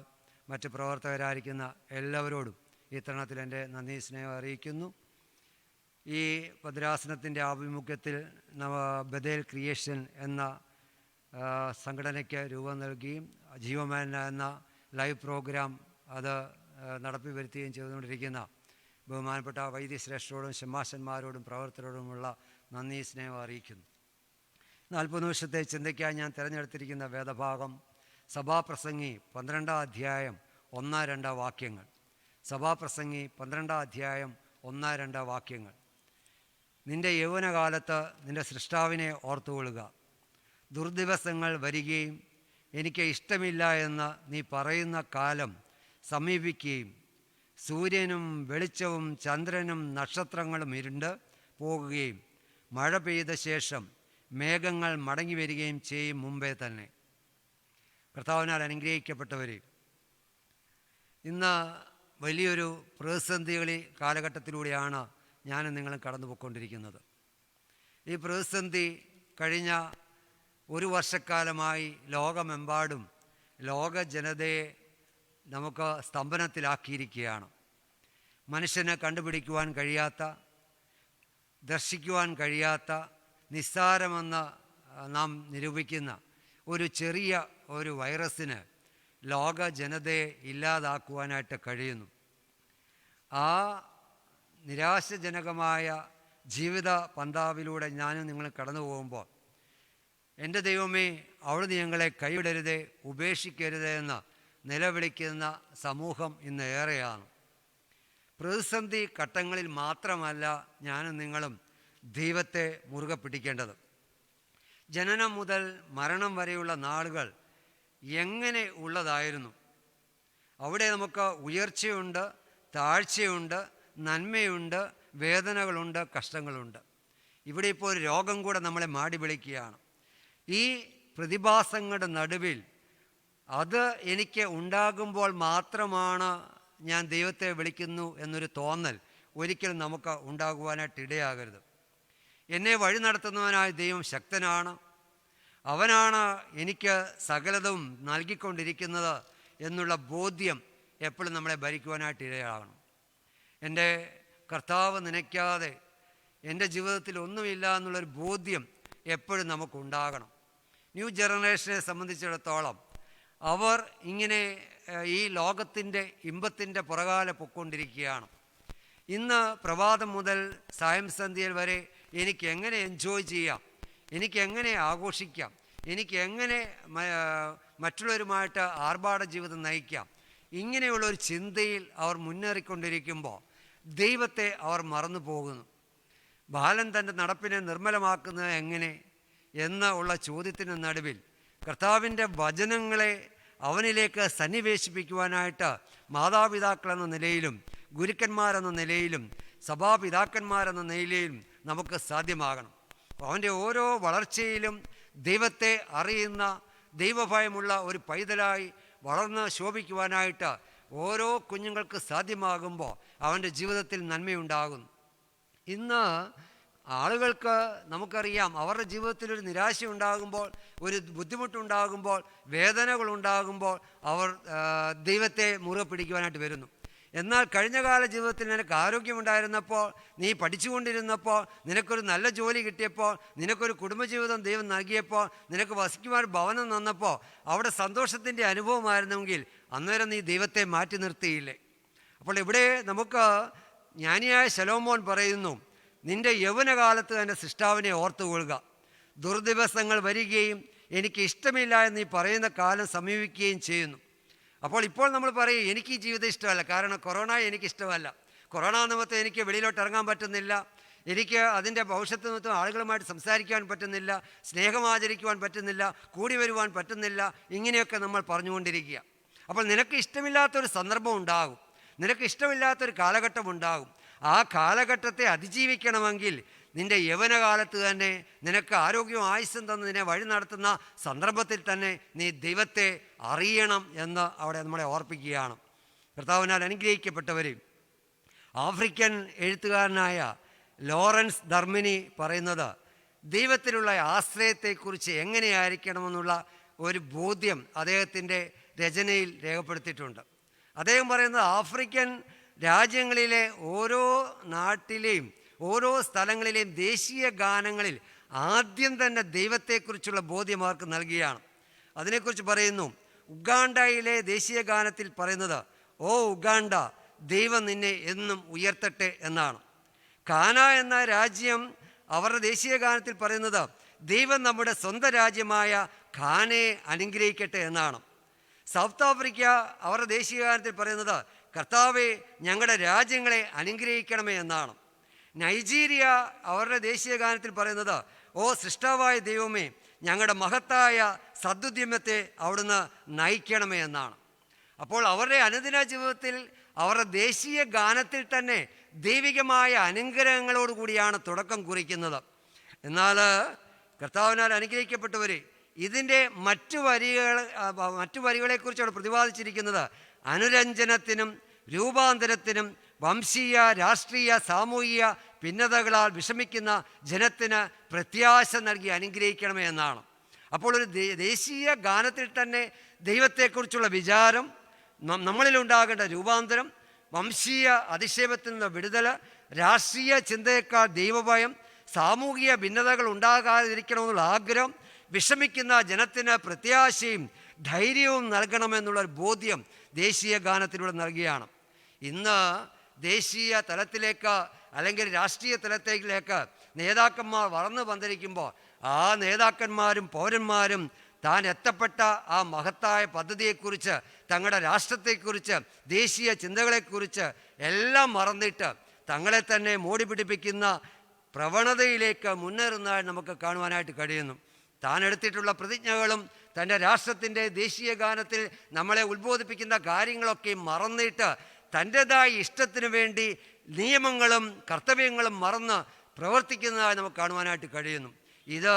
മറ്റ് പ്രവർത്തകരായിരിക്കുന്ന എല്ലാവരോടും ഈ തരുണത്തിൽ എൻ്റെ നന്ദി സ്നേഹം അറിയിക്കുന്നു. ഈ ഭദ്രാസനത്തിൻ്റെ ആഭിമുഖ്യത്തിൽ ബഥേൽ ക്രിയേഷൻ എന്ന സംഘടനയ്ക്ക് രൂപം നൽകുകയും ജീവമാൻ എന്ന ലൈവ് പ്രോഗ്രാം അത് നടപ്പി വരുത്തുകയും ചെയ്തുകൊണ്ടിരിക്കുന്ന ബഹുമാനപ്പെട്ട വൈദ്യശ്രേഷ്ഠരോടും ഷമ്മാശന്മാരോടും പ്രവർത്തകരോടുമുള്ള നന്ദി സ്നേഹം അറിയിക്കുന്നു. 40 നിമിഷത്തെ ചിന്തയ്ക്കായി ഞാൻ തിരഞ്ഞെടുത്തിരിക്കുന്ന വേദഭാഗം സഭാപ്രസംഗി 12-ാം അധ്യായം 1-2 വാക്യങ്ങൾ. സഭാപ്രസംഗി 12-ാം അധ്യായം 1-2 വാക്യങ്ങൾ. നിന്റെ യൗവനകാലത്ത് നിന്റെ സൃഷ്ടാവിനെ ഓർത്തുകൊള്ളുക. ദുർദിവസങ്ങൾ വരികയും എനിക്ക് ഇഷ്ടമില്ല എന്ന് നീ പറയുന്ന കാലം സമീപിക്കുകയും സൂര്യനും വെളിച്ചവും ചന്ദ്രനും നക്ഷത്രങ്ങളും ഇരുണ്ട് പോകുകയും മഴ പെയ്ത ശേഷം മേഘങ്ങൾ മടങ്ങി വരികയും ചെയ്യും മുമ്പേ തന്നെ. കർത്താവിനാൽ അനുഗ്രഹിക്കപ്പെട്ടവർ, ഇന്ന് വലിയൊരു പ്രതിസന്ധികളി കാലഘട്ടത്തിലൂടെയാണ് ഞാനും നിങ്ങളും കടന്നു പോയിക്കൊണ്ടിരിക്കുന്നത്. ഈ പ്രതിസന്ധി കഴിഞ്ഞ 1 വർഷക്കാലമായി ലോകമെമ്പാടും ലോക ജനതയെ നമുക്ക് സ്തംഭനത്തിലാക്കിയിരിക്കുകയാണ്. മനുഷ്യന് കണ്ടുപിടിക്കുവാൻ കഴിയാത്ത, ദർശിക്കുവാൻ കഴിയാത്ത, നിസ്സാരമെന്ന് നാം നിരൂപിക്കുന്ന ഒരു ചെറിയ ഒരു വൈറസിന് ലോക ജനതയെ ഇല്ലാതാക്കുവാനായിട്ട് കഴിയുന്നു. ആ നിരാശജനകമായ ജീവിത പന്താവിലൂടെ ഞാനും നിങ്ങൾ കടന്നു പോകുമ്പോൾ, എൻ്റെ ദൈവമേ, അവിടുന്ന് ഞങ്ങളെ കൈവിടരുതേ, ഉപേക്ഷിക്കരുതേ എന്ന് നിലവിളിക്കുന്ന സമൂഹം ഇന്ന് ഏറെയാണ്. പ്രതിസന്ധി ഘട്ടങ്ങളിൽ മാത്രമല്ല ഞാനും നിങ്ങളും ദൈവത്തെ മുറുകെ പിടിക്കേണ്ടത്. ജനനം മുതൽ മരണം വരെയുള്ള നാളുകൾ എങ്ങനെ ഉള്ളതായിരുന്നു? അവിടെ നമുക്ക് ഉയർച്ചയുണ്ട്, താഴ്ചയുണ്ട്, നന്മയുണ്ട്, വേദനകളുണ്ട്, കഷ്ടങ്ങളുണ്ട്. ഇവിടെ ഇപ്പോൾ ഒരു രോഗം കൂടെ നമ്മളെ മാടി വിളിക്കുകയാണ്. ഈ പ്രതിഭാസങ്ങളുടെ നടുവിൽ അത് എനിക്ക് ഉണ്ടാകുമ്പോൾ മാത്രമാണ് ഞാൻ ദൈവത്തെ വിളിക്കുന്നു എന്നൊരു തോന്നൽ ഒരിക്കലും നമുക്ക് ഉണ്ടാകുവാനായിട്ട് ഇടയാകരുത്. എന്നെ വഴി നടത്തുന്നവനായ ദൈവം ശക്തനാണ്. അവനാണ് എനിക്ക് സകലതും നൽകിക്കൊണ്ടിരിക്കുന്നത് എന്നുള്ള ബോധ്യം എപ്പോഴും നമ്മളെ ഭരിക്കുവാനായിട്ട് ഇടയാകണം. എൻ്റെ കർത്താവ് നനയ്ക്കാതെ എൻ്റെ ജീവിതത്തിൽ ഒന്നുമില്ല എന്നുള്ളൊരു ബോധ്യം എപ്പോഴും നമുക്കുണ്ടാകണം. ന്യൂ ജനറേഷനെ സംബന്ധിച്ചിടത്തോളം അവർ ഇങ്ങനെ ഈ ലോകത്തിൻ്റെ ഇമ്പത്തിൻ്റെ പുറകാലെ പൊയ്ക്കൊണ്ടിരിക്കുകയാണ്. ഇന്ന് പ്രഭാതം മുതൽ സായം സന്ധ്യയിൽ വരെ എനിക്ക് എങ്ങനെ എൻജോയ് ചെയ്യാം, എനിക്ക് എങ്ങനെ ആഘോഷിക്കാം, എനിക്ക് എങ്ങനെ മറ്റുള്ളവരുമായിട്ട് ആർഭാട ജീവിതം നയിക്കാം, ഇങ്ങനെയുള്ളൊരു ചിന്തയിൽ അവർ മുന്നേറിക്കൊണ്ടിരിക്കുമ്പോൾ ദൈവത്തെ അവർ മറന്നു പോകുന്നു. ബാലൻ തൻ്റെ നടപ്പിനെ നിർമ്മലമാക്കുന്നത് എങ്ങനെ ഉള്ള ചോദ്യത്തിന് നടുവിൽ കർത്താവിൻ്റെ വചനങ്ങളെ അവനിലേക്ക് സന്നിവേശിപ്പിക്കുവാനായിട്ട് മാതാപിതാക്കളെന്ന നിലയിലും ഗുരുക്കന്മാരെന്ന നിലയിലും സഭാപിതാക്കന്മാരെന്ന നിലയിലും നമുക്ക് സാധ്യമാകണം. അവൻ്റെ ഓരോ വളർച്ചയിലും ദൈവത്തെ അറിയുന്ന ദൈവഭയമുള്ള ഒരു പൈതലായി വളർന്ന് ശോഭിക്കുവാനായിട്ട് ഓരോ കുഞ്ഞുങ്ങൾക്ക് സാധ്യമാകുമ്പോൾ അവൻ്റെ ജീവിതത്തിൽ നന്മയുണ്ടാകുന്നു. ഇന്ന് ആളുകൾക്ക് നമുക്കറിയാം, അവരുടെ ജീവിതത്തിൽ ഒരു നിരാശ ഉണ്ടാകുമ്പോൾ, ഒരു ബുദ്ധിമുട്ടുണ്ടാകുമ്പോൾ, വേദനകളുണ്ടാകുമ്പോൾ അവർ ദൈവത്തെ മുറുകെ പിടിക്കുവാനായിട്ട് വരുന്നു. എന്നാൽ കഴിഞ്ഞകാല ജീവിതത്തിൽ നിനക്ക് ആരോഗ്യമുണ്ടായിരുന്നപ്പോൾ, നീ പഠിച്ചുകൊണ്ടിരുന്നപ്പോൾ, നിനക്കൊരു നല്ല ജോലി കിട്ടിയപ്പോൾ, നിനക്കൊരു കുടുംബജീവിതം ദൈവം നൽകിയപ്പോൾ, നിനക്ക് വസിക്കുവാൻ ഭവനം തന്നപ്പോൾ അവിടെ സന്തോഷത്തിൻ്റെ അനുഭവമായിരുന്നെങ്കിൽ അന്നേരം നീ ദൈവത്തെ മാറ്റി നിർത്തിയില്ലേ? അപ്പോൾ ഇവിടെ നമുക്ക് ജ്ഞാനിയായ ശലോമോൻ പറയുന്നു, നിൻ്റെ യൗവനകാലത്ത് തന്നെ സൃഷ്ടാവിനെ ഓർത്തുകൊള്ളുക. ദുർദിവസങ്ങൾ വരികയും എനിക്ക് ഇഷ്ടമില്ല എന്ന് നീ പറയുന്ന കാലം സമീപിക്കുകയും ചെയ്യുന്നു. അപ്പോൾ ഇപ്പോൾ നമ്മൾ പറയും, എനിക്ക് ഈ ജീവിതം ഇഷ്ടമല്ല, കാരണം കൊറോണ എനിക്കിഷ്ടമല്ല, കൊറോണ നിമിത്തം എനിക്ക് വെളിയിലോട്ട് ഇറങ്ങാൻ പറ്റുന്നില്ല, എനിക്ക് അതിൻ്റെ ഭവിഷ്യത്ത് നിമിത്തം ആളുകളുമായിട്ട് സംസാരിക്കുവാൻ പറ്റുന്നില്ല, സ്നേഹം ആചരിക്കുവാൻ പറ്റുന്നില്ല, കൂടി വരുവാൻ പറ്റുന്നില്ല, ഇങ്ങനെയൊക്കെ നമ്മൾ പറഞ്ഞുകൊണ്ടിരിക്കുക. അപ്പോൾ നിനക്ക് ഇഷ്ടമില്ലാത്തൊരു സന്ദർഭം ഉണ്ടാകും, നിനക്ക് ഇഷ്ടമില്ലാത്തൊരു കാലഘട്ടം ഉണ്ടാകും. ആ കാലഘട്ടത്തെ അതിജീവിക്കണമെങ്കിൽ നിൻ്റെ യൗവനകാലത്ത് തന്നെ നിനക്ക് ആരോഗ്യവും ആയുസ്സും തന്ന് നിന്നെ വഴി നടത്തുന്ന സന്ദർഭത്തിൽ തന്നെ നീ ദൈവത്തെ അറിയണം എന്ന് അവിടെ നമ്മളെ ഓർപ്പിക്കുകയാണ്. കർത്താവിനാൽ അനുഗ്രഹിക്കപ്പെട്ടവർ, ആഫ്രിക്കൻ എഴുത്തുകാരനായ ലോറൻസ് ധർമ്മിനി പറയുന്നത് ദൈവത്തിലുള്ള ആശ്രയത്തെക്കുറിച്ച് എങ്ങനെയായിരിക്കണമെന്നുള്ള ഒരു ബോധ്യം അദ്ദേഹത്തിൻ്റെ രചനയിൽ രേഖപ്പെടുത്തിയിട്ടുണ്ട്. അദ്ദേഹം പറയുന്നത്, ആഫ്രിക്കൻ രാജ്യങ്ങളിലെ ഓരോ നാട്ടിലെയും ഓരോ സ്ഥലങ്ങളിലെയും ദേശീയ ഗാനങ്ങളിൽ ആദ്യം തന്നെ ദൈവത്തെക്കുറിച്ചുള്ള ബോധ്യം അവർക്ക് നൽകുകയാണ്. അതിനെക്കുറിച്ച് പറയുന്നു, ഉഗാണ്ടയിലെ ദേശീയ ഗാനത്തിൽ പറയുന്നത്, ഓ ഉഗാണ്ട, ദൈവം നിന്നെ എന്നും ഉയർത്തട്ടെ എന്നാണ്. കാന എന്ന രാജ്യം അവരുടെ ദേശീയ ഗാനത്തിൽ പറയുന്നത്, ദൈവം നമ്മുടെ സ്വന്തം രാജ്യമായ ഖാനയെ അനുഗ്രഹിക്കട്ടെ എന്നാണ്. സൗത്ത് ആഫ്രിക്ക അവരുടെ ദേശീയ ഗാനത്തിൽ പറയുന്നത്, കർത്താവെ ഞങ്ങളുടെ രാജ്യങ്ങളെ അനുഗ്രഹിക്കണമേ എന്നാണ്. നൈജീരിയ അവരുടെ ദേശീയ ഗാനത്തിൽ പറയുന്നത്, ഓ സൃഷ്ടാവായ ദൈവമേ, ഞങ്ങളുടെ മഹത്തായ സദ്യുദ്യമത്തെ അവിടുന്ന് നയിക്കണമേ എന്നാണ്. അപ്പോൾ അവരുടെ അനുദിന ജീവിതത്തിൽ അവരുടെ ദേശീയ ഗാനത്തിൽ തന്നെ ദൈവികമായ അനുഗ്രഹങ്ങളോടുകൂടിയാണ് തുടക്കം കുറിക്കുന്നത്. എന്നാൽ കർത്താവിനാൽ അനുഗ്രഹിക്കപ്പെട്ടവർ ഇതിൻ്റെ മറ്റു വരികളെക്കുറിച്ചാണ് പ്രതിപാദിച്ചിരിക്കുന്നത്. അനുരഞ്ജനത്തിനും രൂപാന്തരത്തിനും വംശീയ, രാഷ്ട്രീയ, സാമൂഹിക ഭിന്നതകളാൽ വിഷമിക്കുന്ന ജനത്തിന് പ്രത്യാശ നൽകി അനുഗ്രഹിക്കണമേ എന്നാണ്. അപ്പോൾ ഒരു ദേശീയ ഗാനത്തിൽ തന്നെ ദൈവത്തെക്കുറിച്ചുള്ള വിചാരം, നമ്മളിലുണ്ടാകേണ്ട രൂപാന്തരം, വംശീയ അധിക്ഷേപത്തിൽ നിന്ന് വിടുതൽ, രാഷ്ട്രീയ ചിന്തയേക്കാൾ ദൈവഭയം, സാമൂഹിക ഭിന്നതകൾ ഉണ്ടാകാതിരിക്കണമെന്നുള്ള ആഗ്രഹം, വിഷമിക്കുന്ന ജനത്തിന് പ്രത്യാശയും ധൈര്യവും നൽകണമെന്നുള്ളൊരു ബോധ്യം ദേശീയ ഗാനത്തിലൂടെ നൽകുകയാണ്. ഇന്ന് ദേശീയ തലത്തിലേക്ക് അല്ലെങ്കിൽ രാഷ്ട്രീയ തലത്തിലേക്ക് നേതാക്കന്മാർ വളർന്നു വന്നിരിക്കുമ്പോൾ ആ നേതാക്കന്മാരും പൗരന്മാരും താൻ എത്തപ്പെട്ട ആ മഹത്തായ പദ്ധതിയെക്കുറിച്ച്, തങ്ങളുടെ രാഷ്ട്രത്തെക്കുറിച്ച്, ദേശീയ ചിന്തകളെക്കുറിച്ച് എല്ലാം മറന്നിട്ട് തങ്ങളെ തന്നെ മോടി പിടിപ്പിക്കുന്ന പ്രവണതയിലേക്ക് മുന്നേറുന്നതായി നമുക്ക് കാണുവാനായിട്ട് കഴിയുന്നു. താൻ എടുത്തിട്ടുള്ള പ്രതിജ്ഞകളും തൻ്റെ രാഷ്ട്രത്തിൻ്റെ ദേശീയ ഗാനത്തിൽ നമ്മളെ ഉത്ബോധിപ്പിക്കുന്ന കാര്യങ്ങളൊക്കെ മറന്നിട്ട് തൻ്റെതായ ഇഷ്ടത്തിന് വേണ്ടി നിയമങ്ങളും കർത്തവ്യങ്ങളും മറന്ന് പ്രവർത്തിക്കുന്നതായി നമുക്ക് കാണുവാനായിട്ട് കഴിയുന്നു. ഇത്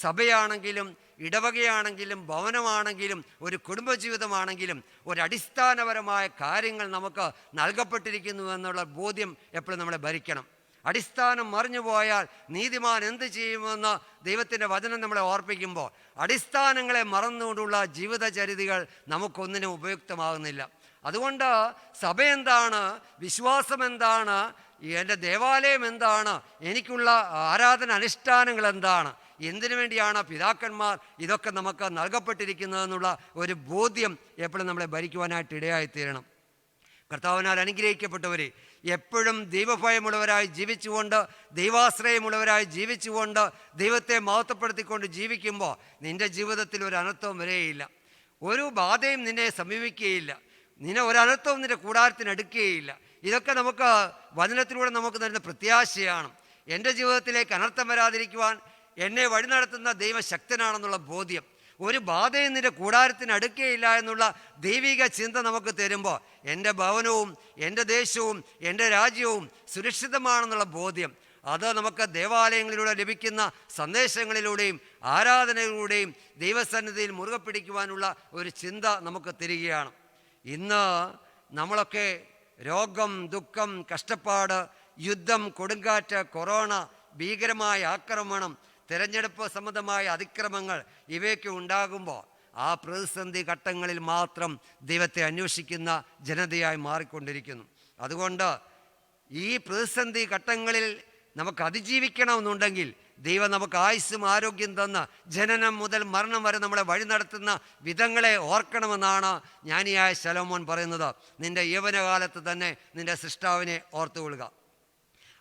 സഭയാണെങ്കിലും ഇടവകയാണെങ്കിലും ഭവനമാണെങ്കിലും ഒരു കുടുംബജീവിതമാണെങ്കിലും ഒരടിസ്ഥാനപരമായ കാര്യങ്ങൾ നമുക്ക് നൽകപ്പെട്ടിരിക്കുന്നു എന്നുള്ള ബോധ്യം എപ്പോഴും നമ്മളെ ഭരിക്കണം. അടിസ്ഥാനം മറിഞ്ഞു പോയാൽ നീതിമാൻ എന്ത് ചെയ്യുമെന്ന് ദൈവത്തിൻ്റെ വചനം നമ്മളെ ഓർപ്പിക്കുമ്പോൾ അടിസ്ഥാനങ്ങളെ മറന്നുകൊണ്ടുള്ള ജീവിതചര്യകൾ നമുക്കൊന്നിനും ഉപയുക്തമാകുന്നില്ല. അതുകൊണ്ട് സഭ എന്താണ്, വിശ്വാസം എന്താണ്, എൻ്റെ ദേവാലയം എന്താണ്, എനിക്കുള്ള ആരാധന അനുഷ്ഠാനങ്ങൾ എന്താണ്, എന്തിനു വേണ്ടിയാണ് പിതാക്കന്മാർ ഇതൊക്കെ നമുക്ക് നൽകപ്പെട്ടിരിക്കുന്നതെന്നുള്ള ഒരു ബോധ്യം എപ്പോഴും നമ്മളെ ഭരിക്കുവാനായിട്ട് ഇടയായിത്തീരണം. കർത്താവിനാൽ അനുഗ്രഹിക്കപ്പെട്ടവരെ, എപ്പോഴും ദൈവഭയമുള്ളവരായി ജീവിച്ചുകൊണ്ട് ദൈവാശ്രയമുള്ളവരായി ജീവിച്ചുകൊണ്ട് ദൈവത്തെ മഹത്വപ്പെടുത്തിക്കൊണ്ട് ജീവിക്കുമ്പോൾ നിൻ്റെ ജീവിതത്തിൽ ഒരു അനർത്ഥവും വരെയില്ല, ഒരു ബാധയും നിന്നെ സമീപിക്കുകയില്ല, നിന്നെ ഒരനർത്ഥവും നിൻ്റെ കൂടാരത്തിനടുക്കുകയില്ല. ഇതൊക്കെ നമുക്ക് വചനത്തിലൂടെ നമുക്ക് തരുന്ന പ്രത്യാശയാണ്. എൻ്റെ ജീവിതത്തിലേക്ക് അനർത്ഥം വരാതിരിക്കുവാൻ എന്നെ വഴി നടത്തുന്ന ദൈവശക്തനാണെന്നുള്ള ബോധ്യം, ഒരു ബാധയും നിൻ്റെ കൂടാരത്തിന് അടുക്കുകയില്ല എന്നുള്ള ദൈവിക ചിന്ത നമുക്ക് തരുമ്പോൾ എൻ്റെ ഭവനവും എൻ്റെ ദേശവും എൻ്റെ രാജ്യവും സുരക്ഷിതമാണെന്നുള്ള ബോധ്യം, അത് നമുക്ക് ദേവാലയങ്ങളിലൂടെ ലഭിക്കുന്ന സന്ദേശങ്ങളിലൂടെയും ആരാധനകളിലൂടെയും ദൈവസന്നിധിയിൽ മുറുകെ പിടിക്കുവാനുള്ള ഒരു ചിന്ത നമുക്ക് തരികയാണ്. ഇന്ന് നമ്മളൊക്കെ രോഗം, ദുഃഖം, കഷ്ടപ്പാട്, യുദ്ധം, കൊടുങ്കാറ്റ്, കൊറോണ, ഭീകരമായ ആക്രമണം, തിരഞ്ഞെടുപ്പ് സംബന്ധമായ അതിക്രമങ്ങൾ ഇവയൊക്കെ ഉണ്ടാകുമ്പോൾ ആ പ്രതിസന്ധി ഘട്ടങ്ങളിൽ മാത്രം ദൈവത്തെ അന്വേഷിക്കുന്ന ജനതയായി മാറിക്കൊണ്ടിരിക്കുന്നു. അതുകൊണ്ട് ഈ പ്രതിസന്ധി ഘട്ടങ്ങളിൽ നമുക്ക് അതിജീവിക്കണമെന്നുണ്ടെങ്കിൽ ദൈവം നമുക്ക് ആയുസ്സും ആരോഗ്യം തന്ന് ജനനം മുതൽ മരണം വരെ നമ്മളെ വഴി നടത്തുന്ന വിധങ്ങളെ ഓർക്കണമെന്നാണ് ജ്ഞാനിയായ ശലോമോൻ പറയുന്നത്. നിൻ്റെ യൗവനകാലത്ത് തന്നെ നിൻ്റെ സൃഷ്ടാവിനെ ഓർത്തുകൊള്ളുക.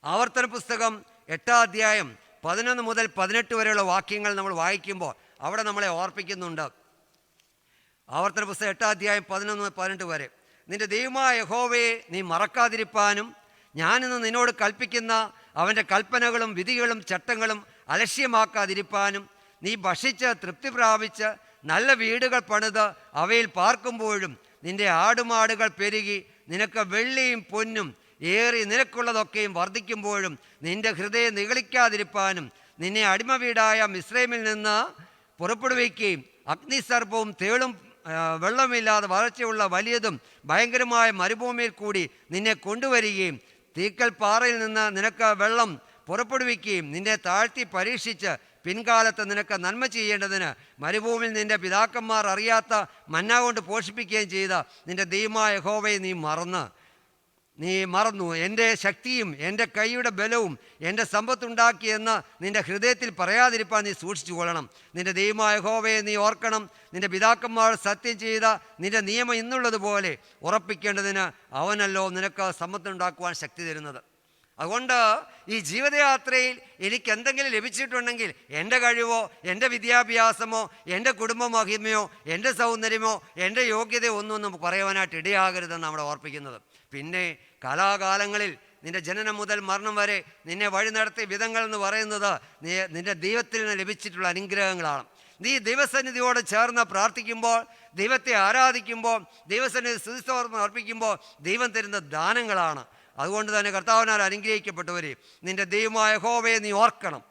ആവർത്തന പുസ്തകം 8-ാം അധ്യായം 11 മുതൽ 18 വരെയുള്ള വാക്യങ്ങൾ നമ്മൾ വായിക്കുമ്പോൾ അവിടെ നമ്മളെ ഓർപ്പിക്കുന്നുണ്ട്. ആവർത്തന പുസ്തകം 8-ാം അധ്യായം 11 മുതൽ 18 വരെ, നിൻ്റെ ദൈവമായ യഹോവയെ നീ മറക്കാതിരിപ്പാനും ഞാനിന്ന് നിന്നോട് കൽപ്പിക്കുന്ന അവൻ്റെ കൽപ്പനകളും വിധികളും ചട്ടങ്ങളും അലക്ഷ്യമാക്കാതിരിപ്പാനും നീ ഭക്ഷിച്ച് തൃപ്തി പ്രാപിച്ച് നല്ല വീടുകൾ പണിത് അവയിൽ പാർക്കുമ്പോഴും നിൻ്റെ ആടുമാടുകൾ പെരുകി നിനക്ക് വെള്ളിയും പൊന്നും ഏറി നിനക്കുള്ളതൊക്കെയും വർദ്ധിക്കുമ്പോഴും നിൻ്റെ ഹൃദയം നിഗളിക്കാതിരിപ്പാനും നിന്നെ അടിമ വീടായ മിസ്രൈമിൽ നിന്ന് പുറപ്പെടുവിക്കുകയും അഗ്നിസർപ്പവും തേളും വെള്ളമില്ലാതെ വരൾച്ചയുള്ള വലിയതും ഭയങ്കരമായ മരുഭൂമിയിൽ കൂടി നിന്നെ കൊണ്ടുവരികയും തീക്കൽ പാറയിൽ നിന്ന് നിനക്ക് വെള്ളം പുറപ്പെടുവിക്കുകയും നിന്നെ താഴ്ത്തി പരീക്ഷിച്ച് പിൻകാലത്ത് നിനക്ക് നന്മ ചെയ്യേണ്ടതിന് മരുഭൂമിയിൽ നിൻ്റെ പിതാക്കന്മാർ അറിയാത്ത മന്ന കൊണ്ട് പോഷിപ്പിക്കുകയും ചെയ്ത നിൻ്റെ ദൈവമായ യഹോവയെ നീ മറന്നു. എൻ്റെ ശക്തിയും എൻ്റെ കൈയുടെ ബലവും എൻ്റെ സമ്പത്തുണ്ടാക്കിയെന്ന് നിൻ്റെ ഹൃദയത്തിൽ പറയാതിരിപ്പാൻ നീ സൂക്ഷിച്ചു കൊള്ളണം. നിൻ്റെ ദൈവമായ യഹോവയെ നീ ഓർക്കണം. നിൻ്റെ പിതാക്കന്മാർ സത്യം ചെയ്ത നിൻ്റെ നിയമം ഇന്നുള്ളതുപോലെ ഉറപ്പിക്കേണ്ടതിന് അവനല്ലോ നിനക്ക് സമ്പത്തുണ്ടാക്കുവാൻ ശക്തി തരുന്നത്. അതുകൊണ്ട് ഈ ജീവിതയാത്രയിൽ എനിക്ക് എന്തെങ്കിലും ലഭിച്ചിട്ടുണ്ടെങ്കിൽ എൻ്റെ കഴിവോ എൻ്റെ വിദ്യാഭ്യാസമോ എൻ്റെ കുടുംബ മഹിമയോ എൻ്റെ സൗന്ദര്യമോ എൻ്റെ യോഗ്യതയോ ഒന്നും നമുക്ക് പറയുവാനായിട്ട് ഇടയാകരുതെന്ന് നമ്മളെ ഓർപ്പിക്കുന്നത്. പിന്നെ കാലാകാലങ്ങളിൽ നിൻ്റെ ജനനം മുതൽ മരണം വരെ നിന്നെ വഴി നടത്തിയ വിധങ്ങൾ എന്ന് പറയുന്നത് നിൻ്റെ ദൈവത്തിൽ നിന്ന് ലഭിച്ചിട്ടുള്ള അനുഗ്രഹങ്ങളാണ്. നീ ദൈവസന്നിധിയോട് ചേർന്ന് പ്രാർത്ഥിക്കുമ്പോൾ, ദൈവത്തെ ആരാധിക്കുമ്പോൾ, ദൈവസന്നിധി സ്തുതിസ്തോത്രം അർപ്പിക്കുമ്പോൾ ദൈവം തരുന്ന ദാനങ്ങളാണ്. അതുകൊണ്ട് തന്നെ കർത്താവിനാൽ അനുഗ്രഹിക്കപ്പെട്ടവരെ, നിൻ്റെ ദൈവമായ യഹോവയെ നീ ഓർക്കണം.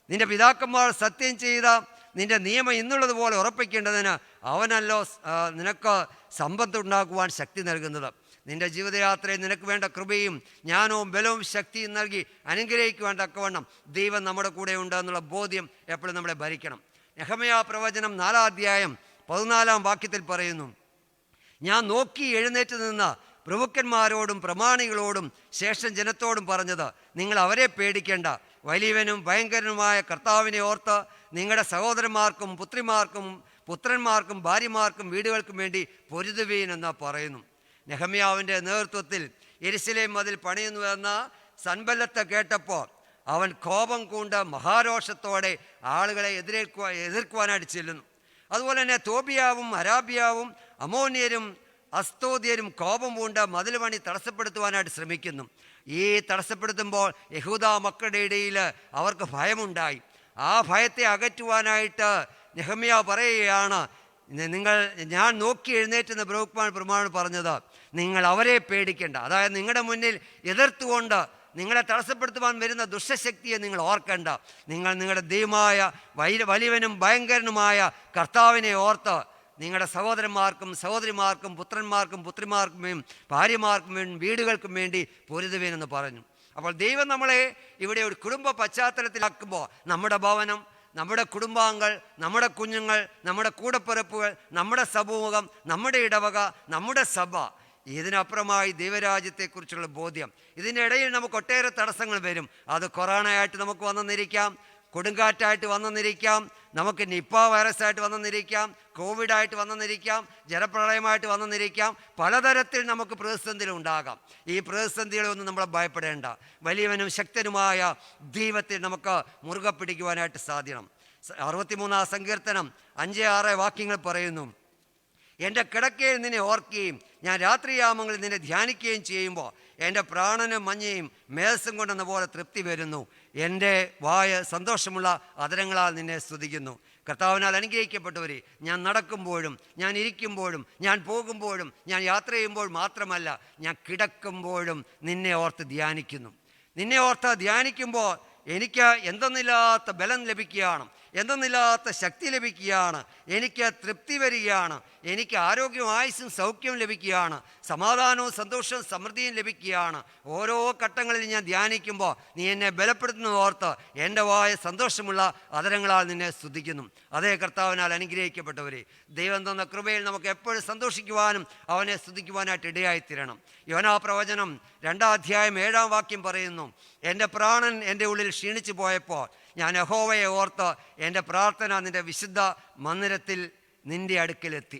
നിൻ്റെ പിതാക്കന്മാർ സത്യം ചെയ്ത നിൻ്റെ നിയമം ഇന്നുള്ളതുപോലെ ഉറപ്പിക്കേണ്ടതിന് അവനല്ലോ നിനക്ക് സമ്പത്തുണ്ടാക്കുവാൻ ശക്തി നൽകുന്നത്. നിൻ്റെ ജീവിതയാത്രയിൽ നിനക്ക് വേണ്ട കൃപയും ജ്ഞാനവും ബലവും ശക്തിയും നൽകി അനുഗ്രഹിക്കുവാൻ തക്കവണ്ണം ദൈവം നമ്മുടെ കൂടെ ഉണ്ട് എന്നുള്ള ബോധ്യം എപ്പോഴും നമ്മളെ ഭരിക്കണം. നെഹെമ്യാ പ്രവചനം 4-ാം അധ്യായം 14-ാം വാക്യത്തിൽ പറയുന്നു, ഞാൻ നോക്കി എഴുന്നേറ്റ് നിന്ന് പ്രഭുക്കന്മാരോടും പ്രമാണികളോടും ശേഷം ജനത്തോടും പറഞ്ഞത്, നിങ്ങൾ അവരെ പേടിക്കേണ്ട, വലിയവനും ഭയങ്കരനുമായ കർത്താവിനെ ഓർത്ത് നിങ്ങളുടെ സഹോദരന്മാർക്കും പുത്രന്മാർക്കും ഭാര്യമാർക്കും വീടുകൾക്കും വേണ്ടി പൊരുതുവീൻ എന്ന് പറയുന്നു. നെഹെമ്യാവിൻ്റെ നേതൃത്വത്തിൽ യെരൂശലേം മതിൽ പണിയുന്നുവെന്ന സൻബല്ലത്ത് കേട്ടപ്പോൾ അവൻ കോപം കൊണ്ട് മഹാരോഷത്തോടെ ആളുകളെ എതിർക്കുവാനായിട്ട് ചെല്ലുന്നു. അതുപോലെ തന്നെ തോബിയാവും അരാബിയാവും അമോന്യരും അസ്തോദ്യരും കോപം പൂണ്ട് മതിൽ പണി തടസ്സപ്പെടുത്തുവാനായിട്ട് ശ്രമിക്കുന്നു. ഈ തടസ്സപ്പെടുത്തുമ്പോൾ യഹൂദ മക്കളുടെ ഇടയിൽ അവർക്ക് ഭയമുണ്ടായി. ആ ഭയത്തെ അകറ്റുവാനായിട്ട് നെഹെമ്യാ പറയുകയാണ്, ഞാൻ നോക്കി എഴുന്നേറ്റെന്ന് പ്രമാണം പറഞ്ഞത്, നിങ്ങൾ അവരെ പേടിക്കേണ്ട. അതായത് നിങ്ങളുടെ മുന്നിൽ എതിർത്തുകൊണ്ട് നിങ്ങളെ തടസ്സപ്പെടുത്തുവാൻ വരുന്ന ദുഷ്ടശക്തിയെ നിങ്ങൾ ഓർക്കണ്ട. നിങ്ങൾ നിങ്ങളുടെ ദൈവമായ വലിയവനും ഭയങ്കരനുമായ കർത്താവിനെ ഓർത്ത് നിങ്ങളുടെ സഹോദരന്മാർക്കും സഹോദരിമാർക്കും പുത്രന്മാർക്കും പുത്രിമാർക്കും ഭാര്യമാർക്കും വേണ്ടി വീടുകൾക്കും വേണ്ടി പൊരുതുവേനെന്ന് പറഞ്ഞു. അപ്പോൾ ദൈവം നമ്മളെ ഇവിടെ ഒരു കുടുംബ പശ്ചാത്തലത്തിലാക്കുമ്പോൾ നമ്മുടെ ഭവനം, നമ്മുടെ കുടുംബാംഗങ്ങൾ, നമ്മുടെ കുഞ്ഞുങ്ങൾ, നമ്മുടെ കൂടപ്പിറപ്പുകൾ, നമ്മുടെ സമൂഹം, നമ്മുടെ ഇടവക, നമ്മുടെ സഭ, ഇതിനപ്പുറമായി ദൈവരാജ്യത്തെക്കുറിച്ചുള്ള ബോധ്യം. ഇതിനിടയിൽ നമുക്ക് ഒട്ടേറെ തടസ്സങ്ങൾ വരും. അത് കൊറോണയായിട്ട് നമുക്ക് വന്നെന്നിരിക്കാം, കൊടുങ്കാറ്റായിട്ട് വന്നെന്നിരിക്കാം, നമുക്ക് നിപ്പ വൈറസായിട്ട് വന്നെന്നിരിക്കാം, കോവിഡായിട്ട് വന്നെന്നിരിക്കാം, ജലപ്രളയമായിട്ട് വന്നെന്നിരിക്കാം. പലതരത്തിൽ നമുക്ക് പ്രതിസന്ധികൾ ഉണ്ടാകാം. ഈ പ്രതിസന്ധികളൊന്നും നമ്മൾ ഭയപ്പെടേണ്ട. വലിയവനും ശക്തനുമായ ദൈവത്തിൽ നമുക്ക് മുറുകെ പിടിക്കുവാനായിട്ട് സാധിക്കണം. 63 സങ്കീർത്തനം 5-6 വാക്യങ്ങൾ പറയുന്നു, എൻ്റെ കിടക്കയിൽ നിന്നെ ഓർക്കുകയും ഞാൻ രാത്രിയാമങ്ങളിൽ നിന്നെ ധ്യാനിക്കുകയും ചെയ്യുമ്പോൾ എൻ്റെ പ്രാണനും മഞ്ഞയും മേൽസം കൊണ്ടെന്ന പോലെ തൃപ്തി വരുന്നു. എൻ്റെ വായ സന്തോഷമുള്ള അതരങ്ങളാൽ നിന്നെ സ്തുതിക്കുന്നു. കർത്താവിനാൽ അനുഗ്രഹിക്കപ്പെട്ടവരെ, ഞാൻ നടക്കുമ്പോഴും ഞാൻ ഇരിക്കുമ്പോഴും ഞാൻ പോകുമ്പോഴും ഞാൻ യാത്ര ചെയ്യുമ്പോൾ മാത്രമല്ല, ഞാൻ കിടക്കുമ്പോഴും നിന്നെ ഓർത്ത് ധ്യാനിക്കുന്നു. നിന്നെ ഓർത്ത് ധ്യാനിക്കുമ്പോൾ എനിക്ക് എന്തെന്നില്ലാത്ത ബലം ലഭിക്കുകയാണ്, എന്തെന്നില്ലാത്ത ശക്തി ലഭിക്കുകയാണ്, എനിക്ക് തൃപ്തി വരികയാണ്, എനിക്ക് ആരോഗ്യവും ആയുസ്സും സൗഖ്യവും ലഭിക്കുകയാണ്, സമാധാനവും സന്തോഷവും സമൃദ്ധിയും ലഭിക്കുകയാണ്. ഓരോ ഘട്ടങ്ങളിൽ ഞാൻ ധ്യാനിക്കുമ്പോൾ നീ എന്നെ ബലപ്പെടുത്തുന്നത് ഓർത്ത് എൻ്റെ വായ സന്തോഷമുള്ള അതരങ്ങളാൽ നിന്നെ സ്തുതിക്കുന്നു. അതേ കർത്താവിനാൽ അനുഗ്രഹിക്കപ്പെട്ടവരെ, ദൈവം തന്ന കൃപയിൽ നമുക്ക് എപ്പോഴും സന്തോഷിക്കുവാനും അവനെ സ്തുതിക്കുവാനായിട്ട് ഇടയായിത്തീരണം. യോനാ പ്രവചനം 2-ാം അധ്യായം 7-ാം വാക്യം പറയുന്നു, എൻ്റെ പ്രാണൻ എൻ്റെ ഉള്ളിൽ ക്ഷീണിച്ചു പോയപ്പോൾ ഞാൻ യഹോവയെ ഓർത്ത് എൻ്റെ പ്രാർത്ഥന നിൻ്റെ വിശുദ്ധ മന്ദിരത്തിൽ നിൻ്റെ അടുക്കലെത്തി.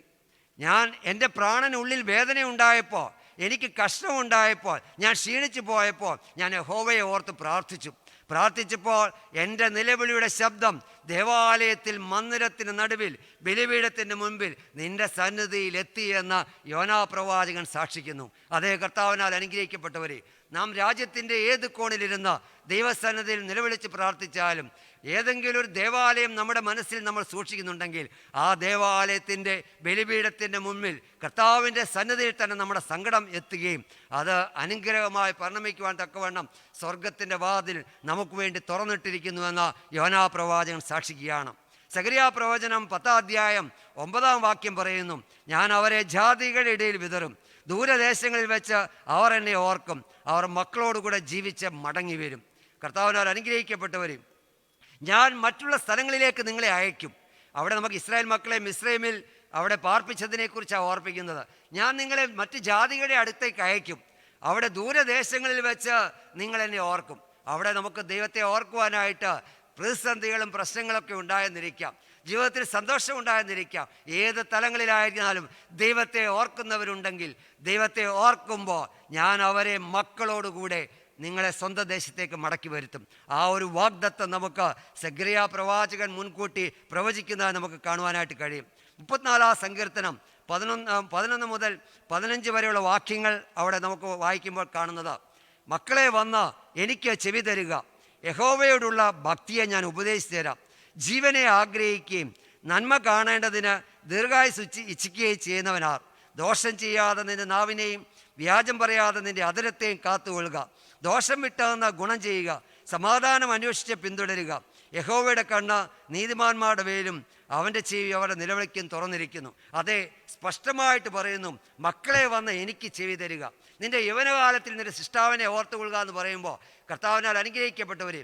എൻ്റെ പ്രാണനുള്ളിൽ വേദന ഉണ്ടായപ്പോൾ, എനിക്ക് കഷ്ടമുണ്ടായപ്പോൾ, ഞാൻ ക്ഷീണിച്ചു പോയപ്പോൾ ഞാൻ യഹോവയെ ഓർത്ത് പ്രാർത്ഥിച്ചപ്പോൾ എൻ്റെ നിലവിളിയുടെ ശബ്ദം ദേവാലയത്തിൽ മന്ദിരത്തിന് നടുവിൽ ബലിപീഠത്തിൻ്റെ മുൻപിൽ നിന്റെ സന്നിധിയിൽ എത്തിയെന്ന് യോനാ പ്രവാചകൻ സാക്ഷിക്കുന്നു. അതേ കർത്താവിനാൽ അനുഗ്രഹിക്കപ്പെട്ടവരെ, നാം രാജ്യത്തിൻ്റെ ഏത് കോണിലിരുന്ന് ദൈവസന്നിധിയിൽ നിലവിളിച്ച് പ്രാർത്ഥിച്ചാലും ഏതെങ്കിലും ഒരു ദേവാലയം നമ്മുടെ മനസ്സിൽ നമ്മൾ സൂക്ഷിക്കുന്നുണ്ടെങ്കിൽ ആ ദേവാലയത്തിൻ്റെ ബലിപീഠത്തിൻ്റെ മുൻപിൽ കർത്താവിൻ്റെ സന്നിധിയിൽ തന്നെ നമ്മുടെ സങ്കടം എത്തുകയും അത് അനുഗ്രഹമായി പരിണമിക്കുവാൻ തക്കവണ്ണം സ്വർഗത്തിൻ്റെ വാതിൽ നമുക്ക് വേണ്ടി തുറന്നിട്ടിരിക്കുന്നുവെന്ന് യോനാ പ്രവാചകൻ സാക്ഷിക്കുകയാണ്. സഖറിയാ പ്രവചനം 10-ാം അധ്യായം 9-ാം വാക്യം പറയുന്നു, ഞാൻ അവരെ ജാതികളുടെ ഇടയിൽ വിതറും, ദൂരദേശങ്ങളിൽ വെച്ച് അവർ എന്നെ ഓർക്കും, അവർ മക്കളോടുകൂടെ ജീവിച്ച് മടങ്ങി വരും. കർത്താവിനാൽ അനുഗ്രഹിക്കപ്പെട്ടവരും, ഞാൻ മറ്റുള്ള സ്ഥലങ്ങളിലേക്ക് നിങ്ങളെ അയക്കും. അവിടെ നമുക്ക് ഇസ്രായേൽ മക്കളെ മിസ്രൈമിൽ അവിടെ പാർപ്പിച്ചതിനെക്കുറിച്ചാണ് ഓർപ്പിക്കുന്നത്. ഞാൻ നിങ്ങളെ മറ്റ് ജാതികളുടെ അടുത്തേക്ക് അയക്കും, അവിടെ ദൂരദേശങ്ങളിൽ വെച്ച് നിങ്ങൾ എന്നെ ഓർക്കും. അവിടെ നമുക്ക് ദൈവത്തെ ഓർക്കുവാനായിട്ട് പ്രതിസന്ധികളും പ്രശ്നങ്ങളൊക്കെ ഉണ്ടായെന്നിരിക്കാം, ജീവിതത്തിൽ സന്തോഷം ഉണ്ടായെന്നിരിക്കാം. ഏത് തലങ്ങളിലായിരുന്നാലും ദൈവത്തെ ഓർക്കുന്നവരുണ്ടെങ്കിൽ, ദൈവത്തെ ഓർക്കുമ്പോൾ ഞാൻ അവരെ മക്കളോടുകൂടെ നിങ്ങളെ സ്വന്തം ദേശത്തേക്ക് മടക്കി വരുത്തും. ആ ഒരു വാഗ്ദത്തം നമുക്ക് സഖറിയാ പ്രവാചകൻ മുൻകൂട്ടി പ്രവചിക്കുന്നത് നമുക്ക് കാണുവാനായിട്ട് കഴിയും. 34-ാം സങ്കീർത്തനം 11 മുതൽ 15 വരെയുള്ള വാക്യങ്ങൾ അവിടെ നമുക്ക് വായിക്കുമ്പോൾ കാണുന്നത്, മക്കളെ വന്ന് എനിക്ക് ചെവി തരിക, യഹോവയോടുള്ള ഭക്തിയെ ഞാൻ ഉപദേശിച്ചു തരാം. ജീവനെ ആഗ്രഹിക്കുകയും നന്മ കാണേണ്ടതിന് ദീർഘായുസ് ഇച്ഛിക്കുകയും ചെയ്യുന്നവനാർ. ദോഷം ചെയ്യാതെ നിന്റെ നാവിനെയും വ്യാജം പറയാതെ നിന്റെ അധരത്തെയും കാത്തുകൊള്ളുക. ദോഷം വിട്ടാകുന്ന ഗുണം ചെയ്യുക, സമാധാനം അന്വേഷിച്ച് പിന്തുടരുക. യഹോവയുടെ കണ്ണ് നീതിമാന്മാരുടെ മേലും അവൻ്റെ ചെവി അവരുടെ നിലവിളിക്കും തുറന്നിരിക്കുന്നു. അതേ, സ്പഷ്ടമായിട്ട് പറയുന്നു, മക്കളെ വന്ന് എനിക്ക് ചെവി തരിക. നിന്റെ യൗവനകാലത്തിൽ നിന്റെ സൃഷ്ടാവിനെ ഓർത്തുകൊള്ളുക എന്ന് പറയുമ്പോൾ കർത്താവിനാൽ അനുഗ്രഹിക്കപ്പെട്ടവർ,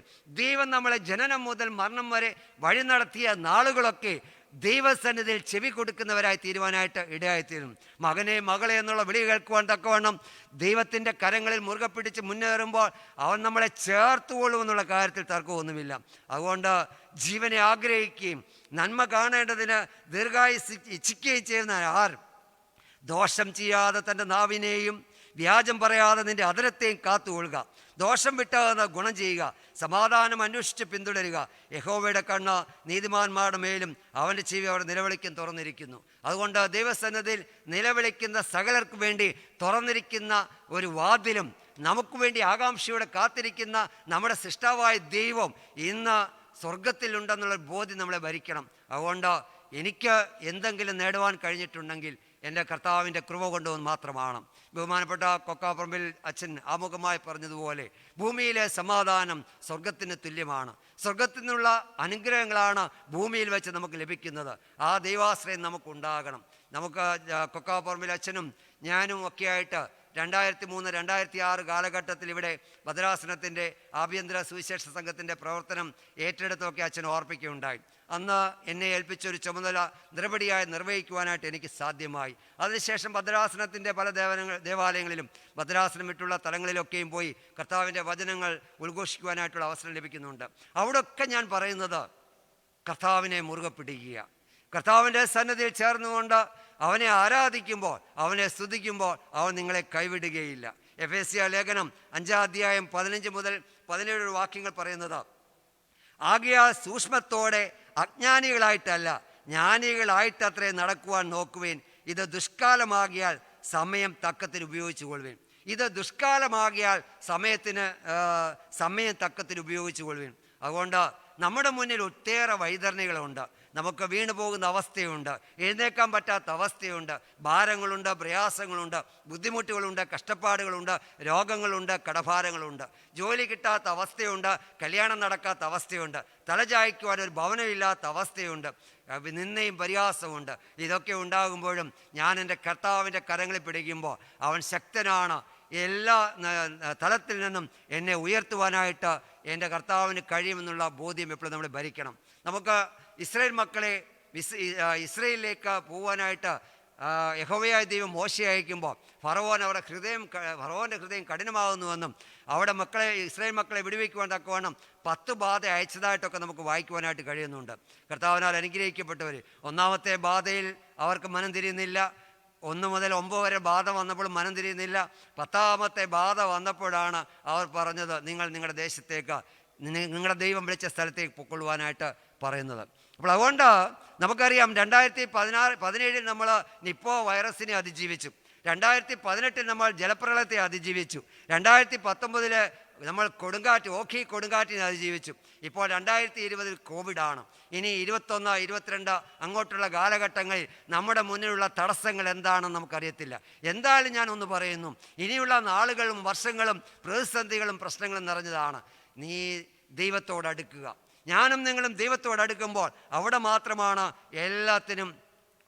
ദൈവം നമ്മളെ ജനനം മുതൽ മരണം വരെ വഴി നടത്തിയ നാളുകളൊക്കെ ദൈവസന്നിധിയിൽ ചെവി കൊടുക്കുന്നവരായി തീരുവാനായിട്ട് ഇടയായിത്തീരുന്നു. മകനെ മകളെ എന്നുള്ള വിളി കേൾക്കുവാൻ തക്കവണ്ണം ദൈവത്തിൻ്റെ കരങ്ങളിൽ മുറുകെ പിടിച്ച് മുന്നേറുമ്പോൾ അവൻ നമ്മളെ ചേർത്തുകൊള്ളുമെന്നുള്ള കാര്യത്തിൽ തർക്കമൊന്നുമില്ല. അതുകൊണ്ട് ജീവനെ ആഗ്രഹിക്കുകയും നന്മ കാണേണ്ടതിന് ദീർഘായുസ് ഇച്ഛിക്കുകയും ചെയ്യുന്ന ആർ ദോഷം ചെയ്യാതെ തൻ്റെ നാവിനെയും വ്യാജം പറയാതെ നിന്റെ അധരത്തെയും കാത്തുകൊള്ളുക. ദോഷം വിട്ടാകുന്ന ഗുണം ചെയ്യുക, സമാധാനം അന്വേഷിച്ച് പിന്തുടരുക. യഹോവയുടെ കണ്ണ് നീതിമാന്മാരുടെ മേലും അവൻ്റെ ചെവി അവരുടെ നിലവിളിക്കും തുറന്നിരിക്കുന്നു. അതുകൊണ്ട് ദൈവസന്നിധിയിൽ നിലവിളിക്കുന്ന സകലർക്ക് വേണ്ടി തുറന്നിരിക്കുന്ന ഒരു വാതിലും നമുക്ക് വേണ്ടി ആകാംക്ഷയോടെ കാത്തിരിക്കുന്ന നമ്മുടെ സൃഷ്ടാവായ ദൈവം ഇന്ന് സ്വർഗത്തിലുണ്ടെന്നുള്ള ബോധ്യം നമ്മളെ ഭരിക്കണം. അതുകൊണ്ട് എനിക്ക് എന്തെങ്കിലും നേടുവാൻ കഴിഞ്ഞിട്ടുണ്ടെങ്കിൽ എൻ്റെ കർത്താവിൻ്റെ കൃപ കൊണ്ടുവന്ന് മാത്രമാണ്. ബഹുമാനപ്പെട്ട കൊക്കാപ്പറമ്പിൽ അച്ഛൻ ആമുഖമായി പറഞ്ഞതുപോലെ ഭൂമിയിലെ സമാധാനം സ്വർഗത്തിന് തുല്യമാണ്. സ്വർഗത്തിൽ നിന്നുള്ള അനുഗ്രഹങ്ങളാണ് ഭൂമിയിൽ വെച്ച് നമുക്ക് ലഭിക്കുന്നത്. ആ ദൈവാശ്രയം നമുക്കുണ്ടാകണം. നമുക്ക് കൊക്കാപ്പറമ്പിൽ അച്ഛനും ഞാനും ഒക്കെയായിട്ട് 2003, 2006 കാലഘട്ടത്തിൽ ഇവിടെ ഭദ്രാസനത്തിൻ്റെ ആഭ്യന്തര സുവിശേഷ സംഘത്തിൻ്റെ പ്രവർത്തനം ഏറ്റെടുത്തൊക്കെ അച്ഛൻ ഓർപ്പിക്കുകയുണ്ടായി. അന്ന് എന്നെ ഏൽപ്പിച്ചൊരു ചുമതല നിറപടിയായി നിർവഹിക്കുവാനായിട്ട് എനിക്ക് സാധ്യമായി. അതിനുശേഷം ഭദ്രാസനത്തിൻ്റെ പല ദേവാലയങ്ങളിലും ഭദ്രാസനം വിട്ടുള്ള തലങ്ങളിലൊക്കെയും പോയി കർത്താവിൻ്റെ വചനങ്ങൾ ഉദ്ഘോഷിക്കുവാനായിട്ടുള്ള അവസരം ലഭിക്കുന്നുണ്ട്. അവിടെയൊക്കെ ഞാൻ പറയുന്നത് കർത്താവിനെ മുറുകെ പിടിക്കുക, കർത്താവിൻ്റെ സന്നിധിയിൽ ചേർന്നുകൊണ്ട് അവനെ ആരാധിക്കുമ്പോൾ, അവനെ സ്തുതിക്കുമ്പോൾ അവൻ നിങ്ങളെ കൈവിടുകയില്ല. എഫേസ്യ ലേഖനം 5-ാം അധ്യായം 15 മുതൽ 17 വാക്യങ്ങൾ പറയുന്നത്, ആകയാൽ സൂക്ഷ്മത്തോടെ അജ്ഞാനികളായിട്ടല്ല ജ്ഞാനികളായിട്ടത്രേ നടക്കുവാൻ നോക്കുവേൻ. ഇത് ദുഷ്കാലമാകിയാൽ സമയം തക്കത്തിന് ഉപയോഗിച്ചു കൊള്ളുവേൻ. ഇത് ദുഷ്കാലമാകിയാൽ സമയം തക്കത്തിന് ഉപയോഗിച്ചു കൊള്ളുവേൻ. അതുകൊണ്ട് നമ്മുടെ മുന്നിൽ ഒട്ടേറെ വൈതരണികളുണ്ട്. നമുക്ക് വീണു പോകുന്ന അവസ്ഥയുണ്ട്, എഴുന്നേക്കാൻ പറ്റാത്ത അവസ്ഥയുണ്ട്, ഭാരങ്ങളുണ്ട്, പ്രയാസങ്ങളുണ്ട്, ബുദ്ധിമുട്ടുകളുണ്ട്, കഷ്ടപ്പാടുകളുണ്ട്, രോഗങ്ങളുണ്ട്, കടഭാരങ്ങളുണ്ട്, ജോലി കിട്ടാത്ത അവസ്ഥയുണ്ട്, കല്യാണം നടക്കാത്ത അവസ്ഥയുണ്ട്, തലചായ്ക്കുവാൻ ഒരു ഭവനമില്ലാത്ത അവസ്ഥയുണ്ട്, നിന്നയും പരിഹാസമുണ്ട്. ഇതൊക്കെ ഉണ്ടാകുമ്പോഴും ഞാൻ എൻ്റെ കർത്താവിൻ്റെ കരങ്ങളിൽ പിടിക്കുമ്പോൾ അവൻ ശക്തനാണ്. എല്ലാ തലത്തിൽ നിന്നും എന്നെ ഉയർത്തുവാനായിട്ട് എൻ്റെ കർത്താവിന് കഴിയുമെന്നുള്ള ബോധ്യം എപ്പോഴും നമ്മൾ ഭരിക്കണം. നമുക്ക് ഇസ്രായേൽ മക്കളെ ഇസ്രായേലിലേക്ക് പോകാനായിട്ട് യഹോവയായ ദൈവം മോശയെ അയക്കുമ്പോൾ ഫറവോൻ്റെ ഹൃദയം കഠിനമാകുന്നുവെന്നും അവിടെ ഇസ്രായേൽ മക്കളെ വിടുവിക്കുവാൻ തക്കവണ്ണം 10 ബാധ അയച്ചതായിട്ടൊക്കെ നമുക്ക് വായിക്കുവാനായിട്ട് കഴിയുന്നുണ്ട്. കർത്താവിനാൽ അനുഗ്രഹിക്കപ്പെട്ടവർ ഒന്നാമത്തെ ബാധയിൽ അവർക്ക് മനം തിരിയുന്നില്ല. 1 മുതൽ 9 വരെ ബാധ വന്നപ്പോൾ മനം തിരിയുന്നില്ല. 10ാമത്തെ ബാധ വന്നപ്പോഴാണ് അവർ പറഞ്ഞത്, നിങ്ങൾ നിങ്ങളുടെ ദേശത്തേക്ക്, നിങ്ങളുടെ ദൈവം വിളിച്ച സ്ഥലത്തേക്ക് പൊക്കൊള്ളുവാനായിട്ട് പറയുന്നത്. അപ്പോൾ അതുകൊണ്ട് നമുക്കറിയാം 2017 നമ്മൾ നിപ്പോ വൈറസിനെ അതിജീവിച്ചു, 2018 നമ്മൾ ജലപ്രളയത്തെ അതിജീവിച്ചു, 2019 നമ്മൾ ഓഖി കൊടുങ്കാറ്റിനെ അതിജീവിച്ചു. ഇപ്പോൾ 2020 കോവിഡാണ്. ഇനി 21, 22 അങ്ങോട്ടുള്ള കാലഘട്ടങ്ങളിൽ നമ്മുടെ മുന്നിലുള്ള തടസ്സങ്ങൾ എന്താണെന്ന് നമുക്കറിയത്തില്ല. എന്തായാലും ഞാൻ ഒന്ന് പറയുന്നു, ഇനിയുള്ള നാളുകളും വർഷങ്ങളും പ്രതിസന്ധികളും പ്രശ്നങ്ങളും നിറഞ്ഞതാണ്. നീ ദൈവത്തോടടുക്കുക. ഞാനും നിങ്ങളും ദൈവത്തോടടുക്കുമ്പോൾ അവിടെ മാത്രമാണ് എല്ലാത്തിനും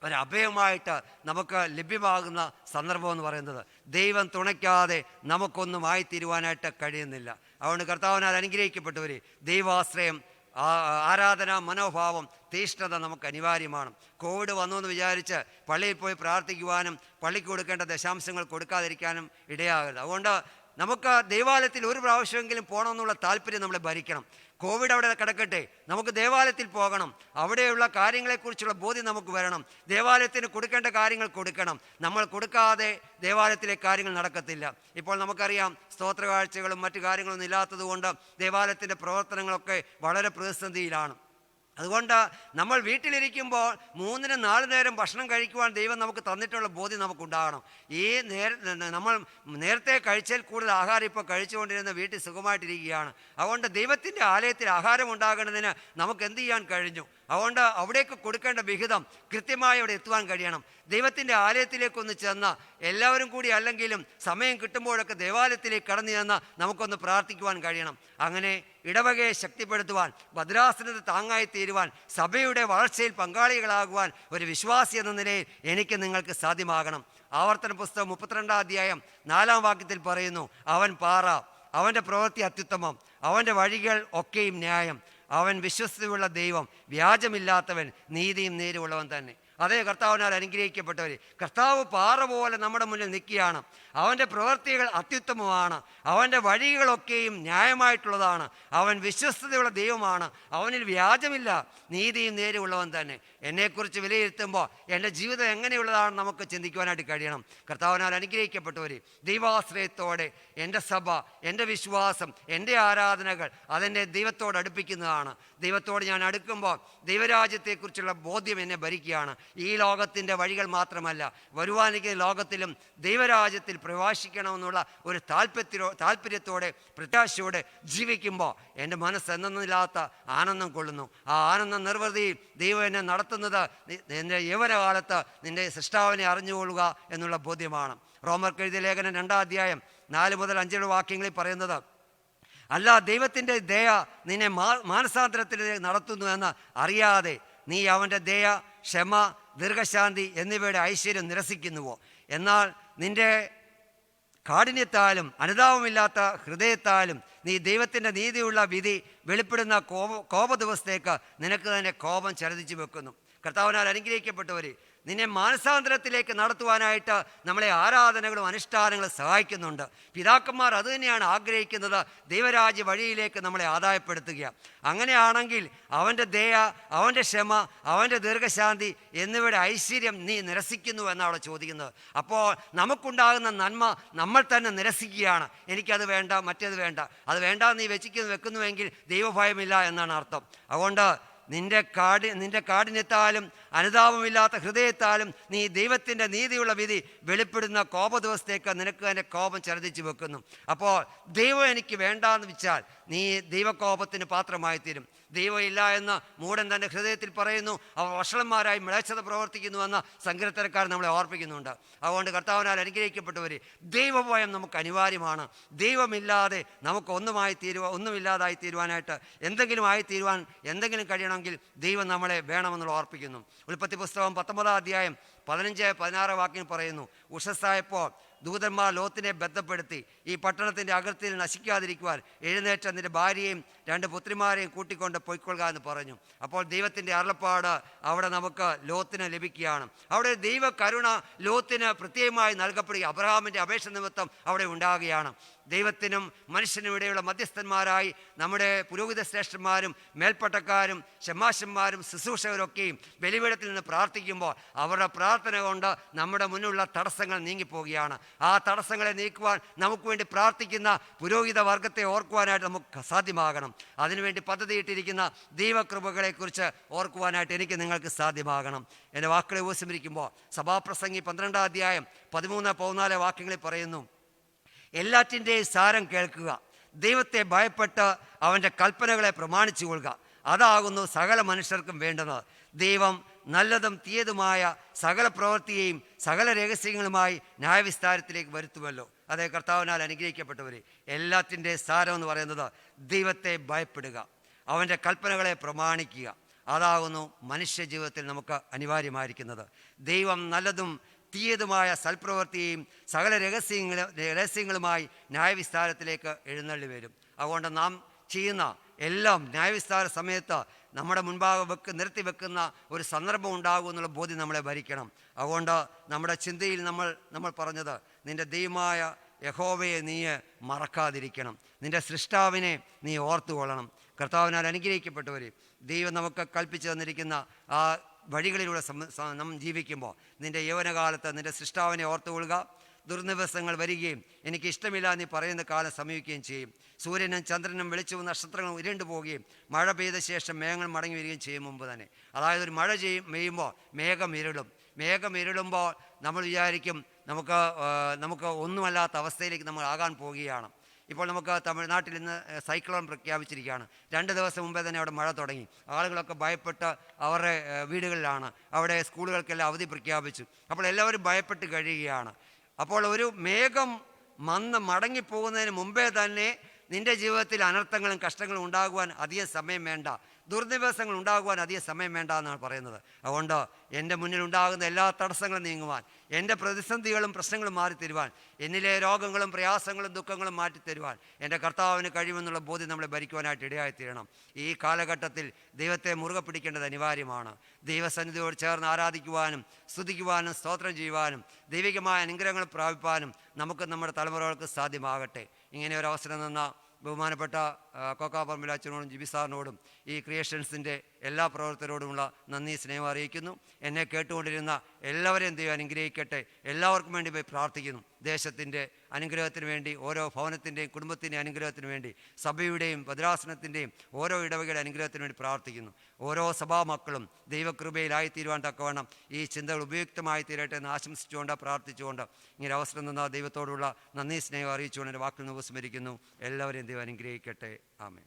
ഒരഭയമായിട്ട് നമുക്ക് ലഭ്യമാകുന്ന സന്ദർഭം എന്ന് പറയുന്നത്. ദൈവം തുണയ്ക്കാതെ നമുക്കൊന്നും ആയിത്തീരുവാനായിട്ട് കഴിയുന്നില്ല. അതുകൊണ്ട് കർത്താവിനാൽ അനുഗ്രഹിക്കപ്പെട്ടവർ, ദൈവാശ്രയം, ആരാധനാ മനോഭാവം, തീഷ്ണത നമുക്ക് അനിവാര്യമാണ്. കോവിഡ് വന്നു എന്ന് വിചാരിച്ച് പള്ളിയിൽ പോയി പ്രാർത്ഥിക്കുവാനും പള്ളിക്ക് കൊടുക്കേണ്ട ദശാംശങ്ങൾ കൊടുക്കാതിരിക്കാനും ഇടയാകരുത്. അതുകൊണ്ട് നമുക്ക് ദൈവാലയത്തിൽ ഒരു പ്രാവശ്യമെങ്കിലും പോകണമെന്നുള്ള താല്പര്യം നമ്മളെ ഭരിക്കണം. കോവിഡ് അവിടെ കിടക്കട്ടെ, നമുക്ക് ദേവാലയത്തിൽ പോകണം. അവിടെയുള്ള കാര്യങ്ങളെക്കുറിച്ചുള്ള ബോധ്യം നമുക്ക് വരണം. ദേവാലയത്തിന് കൊടുക്കേണ്ട കാര്യങ്ങൾ കൊടുക്കണം. നമ്മൾ കൊടുക്കാതെ ദേവാലയത്തിലെ കാര്യങ്ങൾ നടക്കത്തില്ല. ഇപ്പോൾ നമുക്കറിയാം, സ്തോത്ര കാഴ്ചകളും മറ്റു കാര്യങ്ങളൊന്നും ഇല്ലാത്തത് കൊണ്ട് ദേവാലയത്തിൻ്റെ പ്രവർത്തനങ്ങളൊക്കെ വളരെ പ്രതിസന്ധിയിലാണ്. അതുകൊണ്ട് നമ്മൾ വീട്ടിലിരിക്കുമ്പോൾ 3-4 നേരം ഭക്ഷണം കഴിക്കുവാൻ ദൈവം നമുക്ക് തന്നിട്ടുള്ള ബോധ്യം നമുക്കുണ്ടാകണം. നമ്മൾ നേരത്തെ കഴിച്ചാൽ കൂടുതൽ ആഹാരം ഇപ്പോൾ കഴിച്ചുകൊണ്ടിരുന്ന വീട്ടിൽ സുഖമായിട്ടിരിക്കുകയാണ്. അതുകൊണ്ട് ദൈവത്തിൻ്റെ ആലയത്തിൽ ആഹാരം ഉണ്ടാകേണ്ടതിന് നമുക്ക് എന്ത് ചെയ്യാൻ കഴിഞ്ഞു? അതുകൊണ്ട് അവിടേക്ക് കൊടുക്കേണ്ട വിഹിതം കൃത്യമായി അവിടെ എത്തുവാൻ കഴിയണം. ദൈവത്തിൻ്റെ ആലയത്തിലേക്കൊന്ന് ചെന്ന് എല്ലാവരും കൂടി അല്ലെങ്കിലും സമയം കിട്ടുമ്പോഴൊക്കെ ദേവാലയത്തിലേക്ക് കടന്നു ചെന്ന് നമുക്കൊന്ന് പ്രാർത്ഥിക്കുവാൻ കഴിയണം. അങ്ങനെ ഇടവകയെ ശക്തിപ്പെടുത്തുവാൻ, ഭദ്രാസനത്തെ താങ്ങായി തീരുവാൻ, സഭയുടെ വളർച്ചയിൽ പങ്കാളികളാകുവാൻ ഒരു വിശ്വാസി എന്ന നിലയിൽ എനിക്ക് നിങ്ങൾക്ക് സാധ്യമാകണം. ആവർത്തന പുസ്തകം 32-ാം അധ്യായം 4-ാം വാക്യത്തിൽ പറയുന്നു, അവൻ പാറ, അവൻ്റെ പ്രവൃത്തി അത്യുത്തമം, അവൻ്റെ വഴികൾ ഒക്കെയും ന്യായം, അവൻ വിശ്വസ്തയുള്ള ദൈവം, വ്യാജമില്ലാത്തവൻ, നീതിയും നേരുമുള്ളവൻ തന്നെ. അതേ കർത്താവിനാൽ അനുഗ്രഹിക്കപ്പെട്ടവർ, കർത്താവ് പാറ പോലെ നമ്മുടെ മുന്നിൽ നിൽക്കുകയാണ്. അവൻ്റെ പ്രവൃത്തികൾ അത്യുത്തമമാണ്, അവൻ്റെ വഴികളൊക്കെയും ന്യായമായിട്ടുള്ളതാണ്, അവൻ വിശ്വസ്തതയുള്ള ദൈവമാണ്, അവനിൽ വ്യാജമില്ല, നീതിയും നേരുമുള്ളവൻ തന്നെ. എന്നെക്കുറിച്ച് വിലയിരുത്തുമ്പോൾ എൻ്റെ ജീവിതം എങ്ങനെയുള്ളതാണെന്ന് നമുക്ക് ചിന്തിക്കുവാനായിട്ട് കഴിയണം. കർത്താവിനാൽ അനുഗ്രഹിക്കപ്പെട്ടവർ, ദൈവാശ്രയത്തോടെ എൻ്റെ സഭ, എൻ്റെ വിശ്വാസം, എൻ്റെ ആരാധനകൾ അതെന്നെ ദൈവത്തോട് അടുപ്പിക്കുന്നതാണ്. ദൈവത്തോട് ഞാൻ അടുക്കുമ്പോൾ ദൈവരാജ്യത്തെക്കുറിച്ചുള്ള ബോധ്യം എന്നെ ഭരിക്കുകയാണ്. ഈ ലോകത്തിൻ്റെ വഴികൾ മാത്രമല്ല, വരുവാനിരിക്കുന്ന ലോകത്തിലും ദൈവരാജ്യത്തിൽ പ്രവേശിക്കണമെന്നുള്ള ഒരു താല്പര്യത്തോടെ പ്രത്യാശയോടെ ജീവിക്കുമ്പോൾ എൻ്റെ മനസ്സ് എന്നൊന്നില്ലാത്ത ആനന്ദം കൊള്ളുന്നു. ആ ആനന്ദ നിർവൃതിയിൽ ദൈവം എന്നെ നടത്തുന്നത് എൻ്റെ യൗവനകാലത്ത് നിൻ്റെ സൃഷ്ടാവിനെ അറിഞ്ഞുകൊള്ളുക എന്നുള്ള ബോധ്യമാണ്. റോമർക്ക് എഴുതിയ ലേഖനം 2-ാം അധ്യായം 4 മുതൽ 5 വാക്യങ്ങളിൽ പറയുന്നത്, അല്ല, ദൈവത്തിൻ്റെ ദയ നിന്നെ മാനസാന്തരത്തിലേക്ക് നടത്തുന്നു എന്ന് അറിയാതെ നീ അവൻ്റെ ദയ, ക്ഷമ, ദീർഘശാന്തി എന്നിവയുടെ ഐശ്വര്യം നിരസിക്കുന്നുവോ? എന്നാൽ നിന്റെ കാഠിന്യത്താലും അനുതാപമില്ലാത്ത ഹൃദയത്താലും നീ ദൈവത്തിൻ്റെ നീതിയുള്ള വിധി വെളിപ്പെടുന്ന കോപ ദിവസത്തേക്ക് നിനക്ക് തന്നെ കോപം ചലതിച്ചു വെക്കുന്നു. കർത്താവിനാൽ അനുഗ്രഹിക്കപ്പെട്ടവർ, നിന്നെ മാനസാന്തരത്തിലേക്ക് നടത്തുവാനായിട്ട് നമ്മളെ ആരാധനകളും അനുഷ്ഠാനങ്ങളും സഹായിക്കുന്നുണ്ട്. പിതാക്കന്മാർ അതുതന്നെയാണ് ആഗ്രഹിക്കുന്നത്, ദൈവരാജ്യ വഴിയിലേക്ക് നമ്മളെ ആദായപ്പെടുത്തുക. അങ്ങനെയാണെങ്കിൽ അവൻ്റെ ദയ, അവൻ്റെ ക്ഷമ, അവൻ്റെ ദീർഘശാന്തി എന്നിവയുടെ ഐശ്വര്യം നീ നിരസിക്കുന്നു എന്നാണ് ചോദിക്കുന്നത്. അപ്പോൾ നമുക്കുണ്ടാകുന്ന നന്മ നമ്മൾ തന്നെ നിരസിക്കുകയാണ്. എനിക്കത് വേണ്ട, മറ്റേത് വേണ്ട, അത് വേണ്ട നീ വെക്കുന്നുവെങ്കിൽ ദൈവഭയമില്ല എന്നാണ് അർത്ഥം. അതുകൊണ്ട് നിന്റെ കാഠിന്യത്താലും അനുതാപമില്ലാത്ത ഹൃദയത്താലും നീ ദൈവത്തിൻ്റെ നീതിയുള്ള വിധി വെളിപ്പെടുന്ന കോപ ദിവസത്തേക്ക് നിനക്ക് തന്നെ കോപം ചലതിച്ചു വെക്കുന്നു. അപ്പോൾ ദൈവം എനിക്ക് വേണ്ടാന്ന് വെച്ചാൽ നീ ദൈവകോപത്തിന് പാത്രമായിത്തീരും. ദൈവം ഇല്ല എന്ന് മൂഢൻ തൻ്റെ ഹൃദയത്തിൽ പറയുന്നു, അവർ വഷളന്മാരായി മ്ലേച്ഛത പ്രവർത്തിക്കുന്നുവെന്ന് സങ്കീർത്തനക്കാരൻ നമ്മളെ ഓർപ്പിക്കുന്നുണ്ട്. അതുകൊണ്ട് കർത്താവിനാൽ അനുഗ്രഹിക്കപ്പെട്ടവർ, ദൈവഭയം നമുക്ക് അനിവാര്യമാണ്. ദൈവമില്ലാതെ നമുക്ക് ഒന്നുമില്ലാതായി തീരുവാനായിട്ട് എന്തെങ്കിലും കഴിയണമെങ്കിൽ ദൈവം നമ്മളെ വേണമെന്നുള്ള ഓർപ്പിക്കുന്നു. ഉൽപ്പത്തി പുസ്തകം 19-ാം അധ്യായം 15-16 വാക്യം പറയുന്നു, ഉഷസ്സായപ്പോൾ ദൂതന്മാർ ലോത്തിനെ ബന്ധപ്പെടുത്തി, ഈ പട്ടണത്തിൻ്റെ അകൃത്തിൽ നശിക്കാതിരിക്കുവാൻ എഴുന്നേറ്റ നിന്റെ ഭാര്യയും 2 പുത്രിമാരെയും കൂട്ടിക്കൊണ്ട് പൊയ്ക്കൊള്ളുക എന്ന് പറഞ്ഞു. അപ്പോൾ ദൈവത്തിൻ്റെ അരുളപ്പാട് അവിടെ നമുക്ക് ലോത്തിന് ലഭിക്കുകയാണ്. അവിടെ ദൈവ കരുണ ലോത്തിന് പ്രത്യേകമായി നൽകപ്പെടുക, അബ്രഹാമിൻ്റെ അപേക്ഷ നിമിത്തം അവിടെ ഉണ്ടാകുകയാണ്. ദൈവത്തിനും മനുഷ്യനും ഇടയുള്ള മധ്യസ്ഥന്മാരായി നമ്മുടെ പുരോഹിത ശ്രേഷ്ഠന്മാരും മേൽപ്പട്ടക്കാരും ശമാശന്മാരും ശുശ്രൂഷകരൊക്കെയും ബലിപീഠത്തിൽ നിന്ന് പ്രാർത്ഥിക്കുമ്പോൾ അവരുടെ പ്രാർത്ഥന കൊണ്ട് നമ്മുടെ മുന്നിലുള്ള തടസ്സങ്ങൾ നീങ്ങിപ്പോവുകയാണ്. ആ തടസ്സങ്ങളെ നീക്കുവാൻ നമുക്ക് വേണ്ടി പ്രാർത്ഥിക്കുന്ന പുരോഹിത വർഗത്തെ ഓർക്കുവാനായിട്ട് നമുക്ക് സാധ്യമാകണം. അതിനുവേണ്ടി പദ്ധതിയിട്ടിരിക്കുന്ന ദൈവകൃപകളെക്കുറിച്ച് ഓർക്കുവാനായിട്ട് എനിക്ക് നിങ്ങൾക്ക് സാധ്യമാകണം. എൻ്റെ വാക്കുകളെ ഉപസംഹരിക്കുമ്പോൾ സഭാപ്രസംഗി 12-ാം അധ്യായം 13-14 വാക്യങ്ങളിൽ പറയുന്നു, എല്ലാറ്റിൻ്റെയും സാരം കേൾക്കുക, ദൈവത്തെ ഭയപ്പെട്ട് അവൻ്റെ കൽപ്പനകളെ പ്രമാണിച്ചു കൊള്ളുക, അതാകുന്നു സകല മനുഷ്യർക്കും വേണ്ടത്. ദൈവം നല്ലതും തീയതുമായ സകല പ്രവൃത്തിയെയും സകല രഹസ്യങ്ങളുമായി ന്യായവിസ്താരത്തിലേക്ക് വരുത്തുമല്ലോ. അതേ കർത്താവിനാൽ അനുഗ്രഹിക്കപ്പെട്ടവർ, എല്ലാത്തിൻ്റെ സാരം എന്ന് പറയുന്നത് ദൈവത്തെ ഭയപ്പെടുക, അവൻ്റെ കൽപ്പനകളെ പ്രമാണിക്കുക, അതാകുന്നു മനുഷ്യ ജീവിതത്തിൽ നമുക്ക് അനിവാര്യമായിരിക്കുന്നത്. ദൈവം നല്ലതും തീയതുമായ സൽപ്രവൃത്തിയെയും സകല രഹസ്യങ്ങളുമായി ന്യായവിസ്താരത്തിലേക്ക് എഴുന്നള്ളി വരും. അതുകൊണ്ട് നാം ചെയ്യുന്ന എല്ലാം ന്യായവിസ്താര സമയത്ത് നമ്മുടെ മുൻപാകെ നിർത്തി വെക്കുന്ന ഒരു സന്ദർഭം ഉണ്ടാകും എന്നുള്ള ബോധ്യം നമ്മളെ ഭരിക്കണം. അതുകൊണ്ട് നമ്മുടെ ചിന്തയിൽ നമ്മൾ പറഞ്ഞത്, നിൻ്റെ ദൈവമായ യഹോവയെ നീ മറക്കാതിരിക്കണം, നിൻ്റെ സൃഷ്ടാവിനെ നീ ഓർത്തുകൊള്ളണം. കർത്താവിനാൽ അനുഗ്രഹിക്കപ്പെട്ടവർ, ദൈവം നമുക്ക് കൽപ്പിച്ചു തന്നിരിക്കുന്ന ആ വഴികളിലൂടെ നാം ജീവിക്കുമ്പോൾ നിൻ്റെ യൗവനകാലത്ത് നിൻ്റെ സൃഷ്ടാവിനെ ഓർത്തുകൊള്ളുക. ദുർനിവസങ്ങൾ വരികയും എനിക്ക് ഇഷ്ടമില്ല നീ പറയുന്ന കാലം സമീപിക്കുകയും ചെയ്യും. സൂര്യനും ചന്ദ്രനും വെളിച്ചവും നക്ഷത്രങ്ങളും ഇരുണ്ടു പോവുകയും മഴ പെയ്ത ശേഷം മേഘങ്ങൾ മടങ്ങി വരികയും ചെയ്യും മുമ്പ് തന്നെ. അതായത് ഒരു മഴ പെയ്യുമ്പോൾ മേഘം ഇരുളുമ്പോൾ നമ്മൾ വിചാരിക്കും നമുക്ക് ഒന്നുമല്ലാത്ത അവസ്ഥയിലേക്ക് നമ്മൾ ആകാൻ പോവുകയാണ്. ഇപ്പോൾ നമുക്ക് തമിഴ്നാട്ടിൽ ഇന്ന് സൈക്ലോൺ പ്രഖ്യാപിച്ചിരിക്കുകയാണ്. 2 ദിവസം മുമ്പേ തന്നെ അവിടെ മഴ തുടങ്ങി. ആളുകളൊക്കെ ഭയപ്പെട്ട് അവരുടെ വീടുകളിലാണ്. അവിടെ സ്കൂളുകൾക്കെല്ലാം അവധി പ്രഖ്യാപിച്ചു. അപ്പോൾ എല്ലാവരും ഭയപ്പെട്ട് കഴിയുകയാണ്. അപ്പോൾ ഒരു മേഘം മടങ്ങിപ്പോകുന്നതിന് മുമ്പേ തന്നെ നിൻ്റെ ജീവിതത്തിൽ അനർത്ഥങ്ങളും കഷ്ടങ്ങളും ഉണ്ടാകുവാൻ അധികം സമയം വേണ്ട, ദുർദിവസങ്ങൾ ഉണ്ടാകുവാൻ അധികം സമയം വേണ്ട എന്നാണ് പറയുന്നത്. അതുകൊണ്ട് എൻ്റെ മുന്നിൽ ഉണ്ടാകുന്ന എല്ലാ തടസ്സങ്ങളും നീങ്ങുവാൻ, എൻ്റെ പ്രതിസന്ധികളും പ്രശ്നങ്ങളും മാറിത്തരുവാൻ, എന്നിലെ രോഗങ്ങളും പ്രയാസങ്ങളും ദുഃഖങ്ങളും മാറ്റിത്തരുവാൻ എൻ്റെ കർത്താവിന് കഴിയുമെന്നുള്ള ബോധ്യം നമ്മളെ ഭരിക്കുവാനായിട്ട് ഇടയായിത്തീരണം. ഈ കാലഘട്ടത്തിൽ ദൈവത്തെ മുറുകെ പിടിക്കേണ്ടത് അനിവാര്യമാണ്. ദൈവസന്നിധിയോട് ചേർന്ന് ആരാധിക്കുവാനും സ്തുതിക്കുവാനും സ്തോത്രം ചെയ്യുവാനും ദൈവികമായ അനുഗ്രഹങ്ങൾ പ്രാപിപ്പാനും നമുക്ക് നമ്മുടെ തലമുറകൾക്ക് സാധ്യമാകട്ടെ. ഇങ്ങനെ ഒരു അവസരം നിന്ന ബഹുമാനപ്പെട്ട കോക്കാപ്പറമ്പിൽ അച്ഛനോടും ജിബി സാറിനോടും ഈ ക്രിയേഷൻസിൻ്റെ എല്ലാ പ്രവർത്തകരോടുമുള്ള നന്ദി സ്നേഹം അറിയിക്കുന്നു. എന്നെ കേട്ടുകൊണ്ടിരുന്ന എല്ലാവരെയും ദൈവം അനുഗ്രഹിക്കട്ടെ. എല്ലാവർക്കും വേണ്ടി പോയി പ്രാർത്ഥിക്കുന്നു. ദേശത്തിൻ്റെ അനുഗ്രഹത്തിന് വേണ്ടി, ഓരോ ഭവനത്തിൻ്റെയും കുടുംബത്തിൻ്റെയും അനുഗ്രഹത്തിന് വേണ്ടി, സഭയുടെയും ഭദ്രാസനത്തിൻ്റെയും ഓരോ ഇടവകയുടെ അനുഗ്രഹത്തിന് വേണ്ടി പ്രാർത്ഥിക്കുന്നു. ഓരോ സഭാമക്കളും ദൈവകൃപയിലായിത്തീരുവാൻ തക്കവണ്ണം ഈ ചിന്തകൾ ഉപയുക്തമായി തീരട്ടെ എന്ന് ആശംസിച്ചുകൊണ്ട് പ്രാർത്ഥിച്ചുകൊണ്ട് ഇങ്ങനെ അവസരം തന്ന ദൈവത്തോടുള്ള നന്ദി സ്നേഹം അറിയിച്ചുകൊണ്ട് എൻ്റെ വാക്കിൽ നിന്ന് ഉപസ്മരിക്കുന്നു. എല്ലാവരെയും ദൈവം അനുഗ്രഹിക്കട്ടെ. ആമേൻ.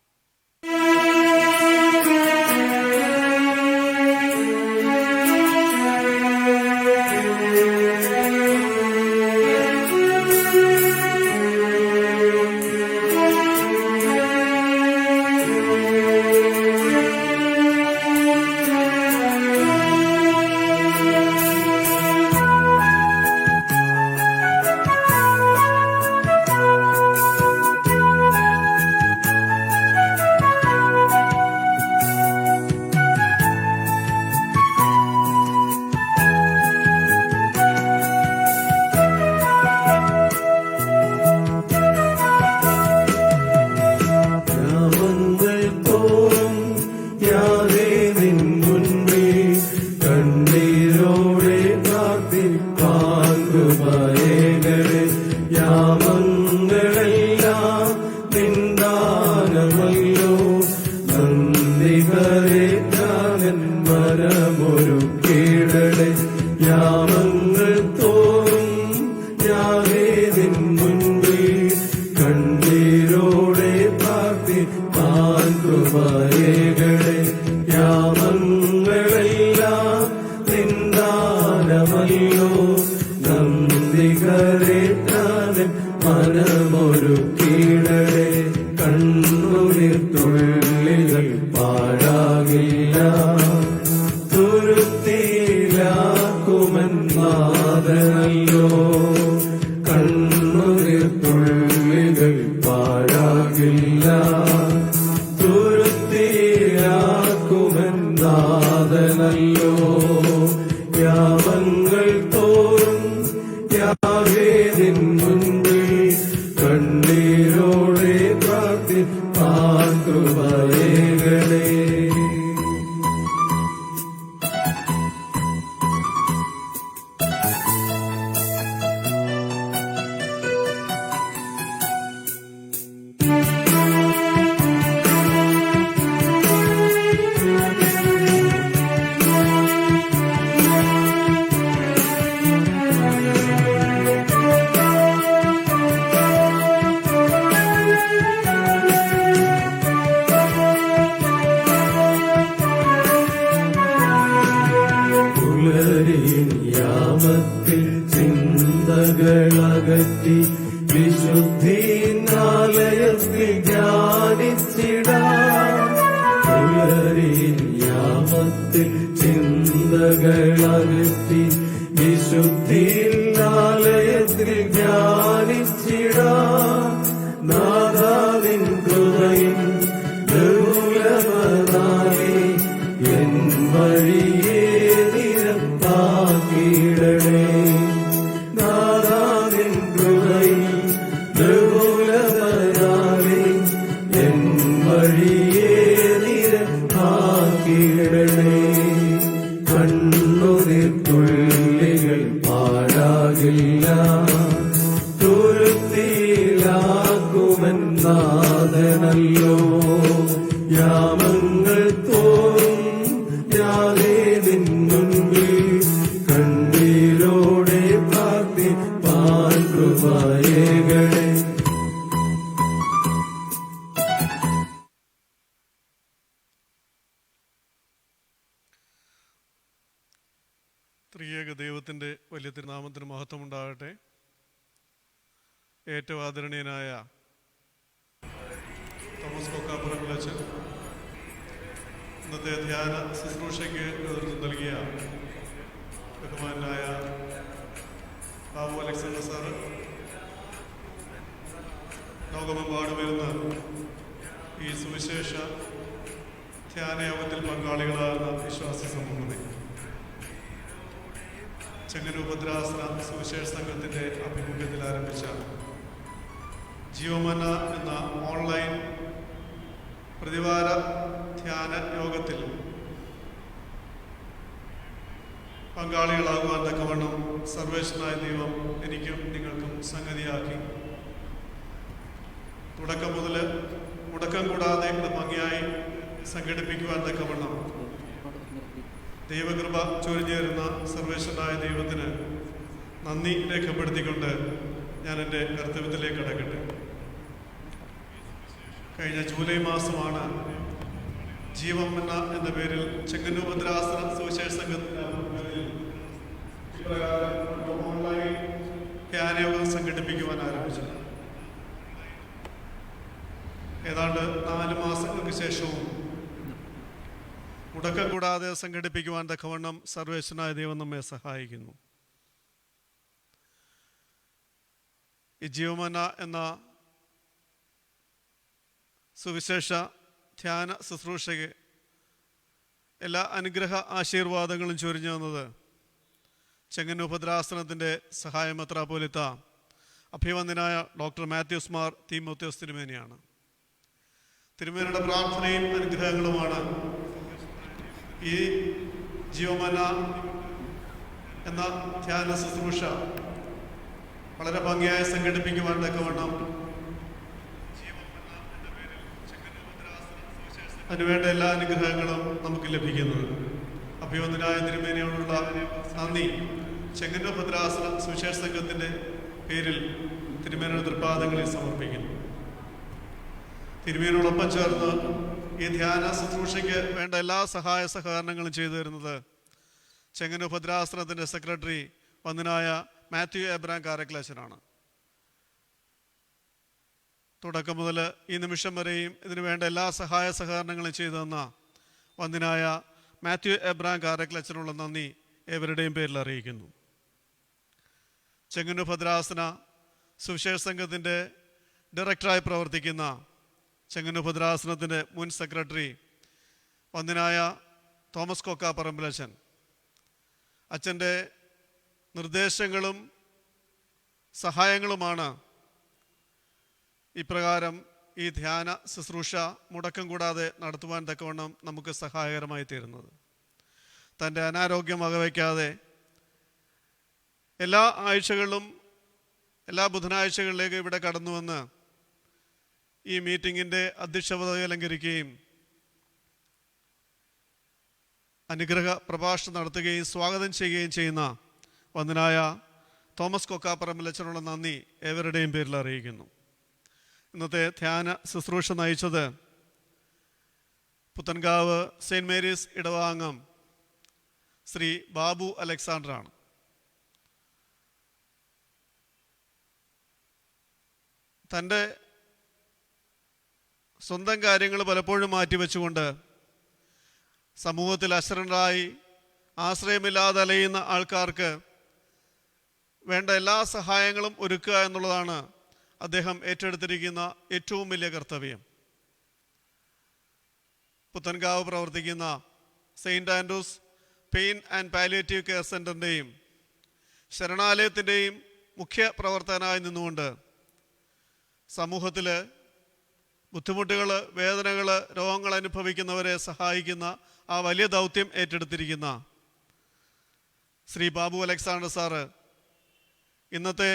ത്രിയേക ദൈവത്തിൻ്റെ വലിയ തിരുനാമത്തിന് മഹത്വമുണ്ടാകട്ടെ. ഏറ്റവും ആദരണീയനായ തോമസ് കൊക്കാപ്പുറമ്പിലച്ചൻ, ഇന്നത്തെ ധ്യാന ശുശ്രൂഷയ്ക്ക് നേതൃത്വം നൽകിയ ബഹുമാനായ ബാബു അലക്സാണ്ടർ സാറ്, ലോകമെമ്പാടും വരുന്ന ഈ സുവിശേഷ ധ്യാനയോഗത്തിൽ പങ്കാളികളാകുന്ന വിശ്വാസി സമൂഹത്തെ, ചെങ്ങന്നൂർ ഭദ്രാസന സുവിശേഷ സംഘത്തിൻ്റെ ആഭിമുഖ്യത്തിൽ ആരംഭിച്ച ജീവമന്ന എന്ന ഓൺലൈൻ പ്രതിവാര ധ്യാന യോഗത്തിൽ പങ്കാളികളാകുവാൻ തക്കവണ്ണം സർവേശ്വരനായ ദൈവം എനിക്കും നിങ്ങൾക്കും സംഗതിയാക്കി. തുടക്കം മുതൽ മുടക്കം കൂടാതെ ഇത് ഭംഗിയായി സംഘടിപ്പിക്കുവാൻ തക്കവണ്ണം ദൈവകൃപ ചൊരിഞ്ഞേരുന്ന സർവേശ്വരനായ ദൈവത്തിന് നന്ദി രേഖപ്പെടുത്തിക്കൊണ്ട് ഞാൻ എൻ്റെ കർത്തവ്യത്തിലേക്ക് കടക്കട്ടെ. കഴിഞ്ഞ ജൂലൈ മാസമാണ് ജീവമന്ന എന്ന പേരിൽ ചെങ്ങന്നൂർ ഭദ്രാസന സുവിശേഷ സംഘത്തിൻ്റെ ഇപ്രകാരം ഓൺലൈൻ ധ്യാനയോഗം സംഘടിപ്പിക്കുവാൻ ആരംഭിച്ചത്. ഏതാണ്ട് 4 മാസങ്ങൾക്ക് ശേഷവും മുടക്കം കൂടാതെ സംഘടിപ്പിക്കുവാൻ തക്കവണ്ണം സർവേശ്വരനായ ദൈവം നമ്മെ സഹായിക്കുന്നു. ഈ ജീവമന്ന എന്ന സുവിശേഷ ധ്യാന ശുശ്രൂഷയ്ക്ക് എല്ലാ അനുഗ്രഹ ആശീർവാദങ്ങളും ചൊരിഞ്ഞു വന്നത് ചെങ്ങന്നൂർ ഭദ്രാസനത്തിൻ്റെ സഹായ മെത്രാപ്പോലീത്ത അഭിവന്ദനായ ഡോക്ടർ മാത്യൂസ് മാർ തീമോത്തിയോസ് തിരുമേനിയാണ്. തിരുമേനിയുടെ പ്രാർത്ഥനയും അനുഗ്രഹങ്ങളുമാണ് ഈ ജീവമന്ന എന്ന ധ്യാന ശുശ്രൂഷ വളരെ ഭംഗിയായി സംഘടിപ്പിക്കുവാൻ തക്കവണ്ണം അതിനുവേണ്ട എല്ലാ അനുഗ്രഹങ്ങളും നമുക്ക് ലഭിക്കുന്നത്. അഭിവന്ദനായ തിരുമേനിയോടുള്ള നന്ദി ചെങ്ങന്നൂർ ഭദ്രാസന സുവിശേഷ സംഘത്തിൻ്റെ പേരിൽ തിരുമേനിയുടെ തൃപ്പാദങ്ങളിൽ സമർപ്പിക്കുന്നു. തിരുമേനിയോടൊപ്പം ചേർന്ന് ഈ ധ്യാന ശുശ്രൂഷയ്ക്ക് വേണ്ട എല്ലാ സഹായ സഹകരണങ്ങളും ചെയ്തു തരുന്നത് ചെങ്ങന്നൂർ ഭദ്രാസനത്തിൻ്റെ സെക്രട്ടറി വന്ദനായ മാത്യു എബ്രാം കാരക്ലാച്ചനാണ്. തുടക്കം മുതൽ ഈ നിമിഷം വരെയും ഇതിനു വേണ്ട എല്ലാ സഹായ സഹകരണങ്ങളും ചെയ്തു തന്ന വന്ദനായ മാത്യു എബ്രാം കാരക്ലച്ചനുള്ള നന്ദി ഏവരുടെയും പേരിൽ അറിയിക്കുന്നു. ചെങ്ങന്നൂർ ഭദ്രാസന സുവിശേഷ സംഘത്തിൻ്റെ ഡയറക്ടറായി പ്രവർത്തിക്കുന്ന ചെങ്ങന്നൂർ ഭദ്രാസനത്തിൻ്റെ മുൻ സെക്രട്ടറി വന്ദനായ തോമസ് കൊക്ക പറമ്പിലച്ചൻ, അച്ഛൻ്റെ നിർദ്ദേശങ്ങളും സഹായങ്ങളുമാണ് ഇപ്രകാരം ഈ ധ്യാന ശുശ്രൂഷ മുടക്കം കൂടാതെ നടത്തുവാൻ തക്കവണ്ണം നമുക്ക് സഹായകരമായി തീരുന്നത്. തൻ്റെ അനാരോഗ്യം വകവയ്ക്കാതെ എല്ലാ ആഴ്ചകളിലും എല്ലാ ബുധനാഴ്ചകളിലേക്ക് ഇവിടെ കടന്നു വന്ന് ഈ മീറ്റിങ്ങിൻ്റെ അധ്യക്ഷത അലങ്കരിക്കുകയും അനുഗ്രഹ പ്രഭാഷണം നടത്തുകയും സ്വാഗതം ചെയ്യുകയും ചെയ്യുന്ന വന്ദനായ തോമസ് കൊക്ക പറമ്പിലച്ചനുള്ള നന്ദി ഏവരുടെയും പേരിൽ അറിയിക്കുന്നു. ഇന്നത്തെ ധ്യാന ശുശ്രൂഷ നയിച്ചത് പുത്തൻകാവ് സെയിൻറ്റ് മേരീസ് ഇടവാംഗം ശ്രീ ബാബു അലക്സാണ്ടറാണ്. തൻ്റെ സ്വന്തം കാര്യങ്ങൾ പലപ്പോഴും മാറ്റിവെച്ചുകൊണ്ട് സമൂഹത്തിൽ അശരണരായി ആശ്രയമില്ലാതെ അലയുന്ന ആൾക്കാർക്ക് വേണ്ട എല്ലാ സഹായങ്ങളും ഒരുക്കുക എന്നുള്ളതാണ് അദ്ദേഹം ഏറ്റെടുത്തിരിക്കുന്ന ഏറ്റവും വലിയ കർത്തവ്യം. പുത്തൻകാവ് പ്രവർത്തിക്കുന്ന saint Andrews pain and palliative care സെൻ്ററിൻ്റെയും ശരണാലയത്തിൻ്റെയും മുഖ്യ പ്രവർത്തകനായി നിന്നുകൊണ്ട് സമൂഹത്തിൽ ബുദ്ധിമുട്ടുകൾ, വേദനകൾ, രോഗങ്ങൾ അനുഭവിക്കുന്നവരെ സഹായിക്കുന്ന ആ വലിയ ദൗത്യം ഏറ്റെടുത്തിരിക്കുന്ന ശ്രീ ബാബു അലക്സാണ്ടർ സാറ് ഇന്നത്തെ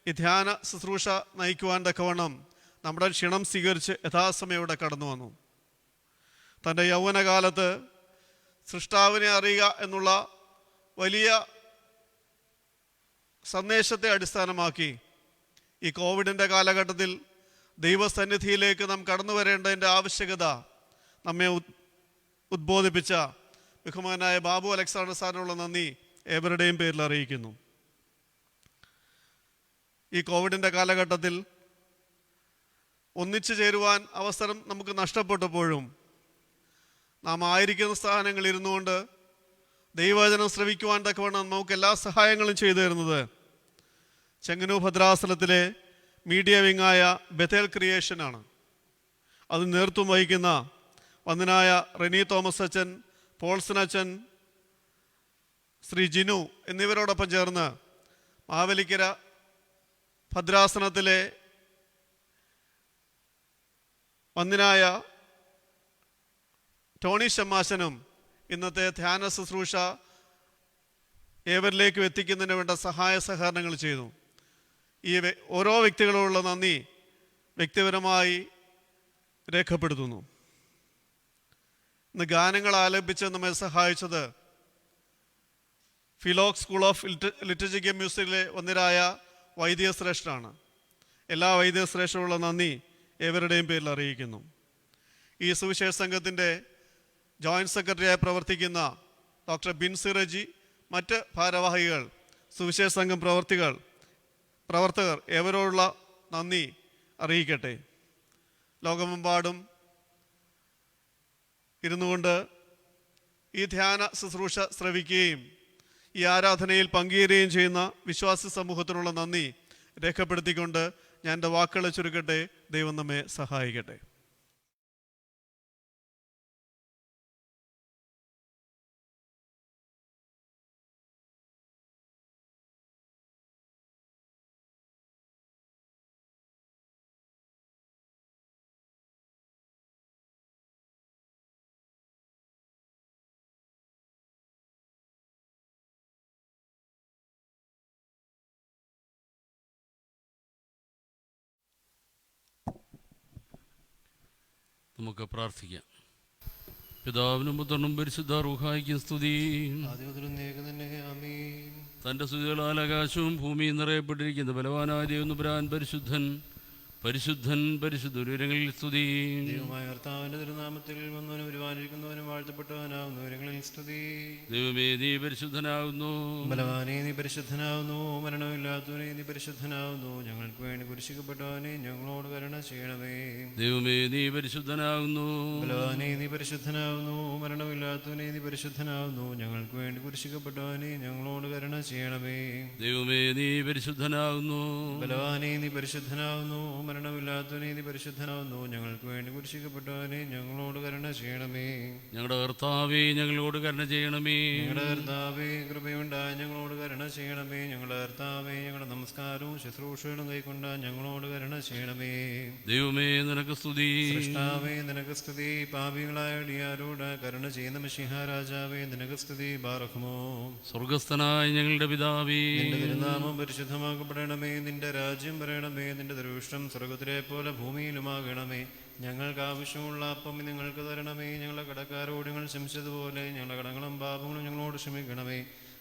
ഈ ധ്യാന ശുശ്രൂഷ നയിക്കുവാൻ തക്കവണ്ണം നമ്മുടെ ക്ഷണം സ്വീകരിച്ച് യഥാസമയം ഇവിടെ കടന്നു വന്നു. തൻ്റെ യൗവനകാലത്ത് സൃഷ്ടാവിനെ അറിയുക എന്നുള്ള വലിയ സന്ദേശത്തെ അടിസ്ഥാനമാക്കി ഈ കോവിഡിൻ്റെ കാലഘട്ടത്തിൽ ദൈവസന്നിധിയിലേക്ക് നാം കടന്നു വരേണ്ടതിൻ്റെ ആവശ്യകത നമ്മെ ഉദ്ബോധിപ്പിച്ച ബഹുമാനായ ബാബു അലക്സാണ്ടർ സാറിനുള്ള നന്ദി ഏവരുടെയും പേരിൽ അറിയിക്കുന്നു. ഈ കോവിഡിൻ്റെ കാലഘട്ടത്തിൽ ഒന്നിച്ചു ചേരുവാൻ അവസരം നമുക്ക് നഷ്ടപ്പെട്ടപ്പോഴും നാം ആയിരിക്കുന്ന സ്ഥാനങ്ങളിൽ ഇരുന്നുകൊണ്ട് ദൈവവചനം ശ്രവിക്കുവാൻ തക്കവണ്ണം നമുക്ക് എല്ലാ സഹായങ്ങളും ചെയ്തു തരുന്നത് ചെങ്ങന്നൂർ ഭദ്രാസനത്തിലെ മീഡിയ വിങ്ങായ ബഥേൽ ക്രിയേഷനാണ്. അത് നേതൃത്വം വഹിക്കുന്ന വന്ദനായ റെനി തോമസ് അച്ഛൻ, പോൾസൺ അച്ഛൻ, ശ്രീ ജിനു എന്നിവരോടൊപ്പം ചേർന്ന് മാവേലിക്കര ഭദ്രാസനത്തിലെ വന്ദനായ ടോണി ഷമ്മാശനും ഇന്നത്തെ ധ്യാന ശുശ്രൂഷ ഏവരിലേക്കും എത്തിക്കുന്നതിന് വേണ്ട സഹായ സഹകരണങ്ങൾ ചെയ്തു. ഈ ഓരോ വ്യക്തികളോടുള്ള നന്ദി വ്യക്തിപരമായി രേഖപ്പെടുത്തുന്നു. ഇന്ന് ഗാനങ്ങൾ ആലപിച്ച് നമ്മെ സഹായിച്ചത് ഫിലോക്സ് സ്കൂൾ ഓഫ് ലിറ്ററേച്ചർ മ്യൂസിക്കിലെ ഒന്നിരായ വൈദിക ശ്രേഷ്ഠനാണ്. എല്ലാ വൈദിക ശ്രേഷ്ഠനുള്ള നന്ദി ഏവരുടെയും പേരിൽ അറിയിക്കുന്നു. ഈ സുവിശേഷ സംഘത്തിൻ്റെ ജോയിൻറ്റ് സെക്രട്ടറിയായി പ്രവർത്തിക്കുന്ന ഡോക്ടർ ബിൻസി റജി, മറ്റ് ഭാരവാഹികൾ, സുവിശേഷ സംഘം പ്രവർത്തകർ ഏവരോടുള്ള നന്ദി അറിയിക്കട്ടെ. ലോകമെമ്പാടും ഇരുന്നുകൊണ്ട് ഈ ധ്യാന ശുശ്രൂഷ ശ്രവിക്കുകയും ഈ ആരാധനയിൽ പങ്കുചേരുകയും ചെയ്യുന്ന വിശ്വാസി സമൂഹത്തിനുള്ള നന്ദി രേഖപ്പെടുത്തിക്കൊണ്ട് ഞാൻ എൻ്റെ വാക്കുകളെ ചുരുക്കട്ടെ. ദൈവം നമ്മെ സഹായിക്കട്ടെ. നമുക്ക് പ്രാർത്ഥിക്കാം. പിതാവിനും പുത്രനും പരിശുദ്ധ റൂഹായിക്കും സ്തുതി. തൻ്റെ സ്തുതികളാൽ ആകാശവും ഭൂമിയും നിറയപ്പെട്ടിരിക്കുന്ന ബലവാനായ ദൈവം തമ്പുരാൻ പരിശുദ്ധൻ പരിശുദ്ധൻ പരിശുദ്ധ ഉയരങ്ങളിൽ സ്തുതി. ദൈവമായ കർത്താവിന്റെ തിരുനാമത്തിൽ വന്നവനും ഒരുവാനിരിക്കുന്നവനും വാഴ്ത്തപ്പെട്ടവനാവുന്നു. ഉയരങ്ങളിൽ സ്തുതി. ദൈവമേ നീ പരിശുദ്ധനാകുന്നു. ബലവാനെ നീ പരിശുദ്ധനാവുന്നു. മരണമില്ലാത്തവനെ നീ പരിശുദ്ധനാവുന്നു. ഞങ്ങൾക്ക് വേണ്ടി കുരിശിക്കപ്പെട്ടവനെ ഞങ്ങളോട് കരുണ ചെയ്യണമേ. ദൈവമേ നീ പരിശുദ്ധനാകുന്നു. ബലവാനെ നീ പരിശുദ്ധനാവുന്നു. മരണമില്ലാത്തവനെ നീ പരിശുദ്ധനാവുന്നു. ഞങ്ങൾക്ക് വേണ്ടി കുരിശിക്കപ്പെട്ടവനെ ഞങ്ങളോട് കരുണ ചെയ്യണമേ. ദൈവമേ നീ പരിശുദ്ധനാകുന്നു. ബലവാനെ നീ പരിശുദ്ധനാവുന്നു. മരണമില്ലാത്തവനെ നീ പരിശുദ്ധനാവുന്നു. ഞങ്ങൾക്ക് വേണ്ടി കുരിശിക്കപ്പെട്ടവനെ ഞങ്ങളോട് കരുണ ചെയ്യണമേ. ഞങ്ങളുടെ കർത്താവേ ഞങ്ങളോട് കരുണ ചെയ്യണമേ. ഞങ്ങളുടെ കർത്താവേ കൃപയുണ്ടായി ഞങ്ങളോട് കരുണ ചെയ്യണമേ. ഞങ്ങളുടെ കർത്താവേ ഞങ്ങളുടെ നമസ്കാരവും ശുശ്രൂഷകളും കൈക്കൊണ്ട ഞങ്ങളോട് കരുണ ചെയ്യണമേ. ദൈവമേ നിനക്ക് സ്തുതി. സൃഷ്ടാവേ നിനക്ക് സ്തുതി. പാപികളായ അടിയാരോട് കരുണ ചെയ്യുന്ന മിശിഹ രാജാവേ നിനക്ക് സ്തുതി. ബാറഖ്മോ. സ്വർഗസ്ഥനായ ഞങ്ങളുടെ പിതാവേ, നിന്റെ തിരുനാമം പരിശുദ്ധമാക്കപ്പെടണമേ. നിന്റെ രാജ്യം വരണമേ. നിന്റെ ദൃഷ്ടം സ്വർഗത്തിലെ പോലെ ഭൂമിയിലുമാകണമേ. ഞങ്ങൾക്ക് ആവശ്യമുള്ള അപ്പം നിങ്ങൾക്ക് തരണമേ. ഞങ്ങളുടെ കടക്കാരോട് ഞങ്ങൾ ക്ഷമിച്ചതുപോലെ ഞങ്ങളുടെ കടങ്ങളും പാപങ്ങളും ഞങ്ങളോട് ക്ഷമിക്കണമേ.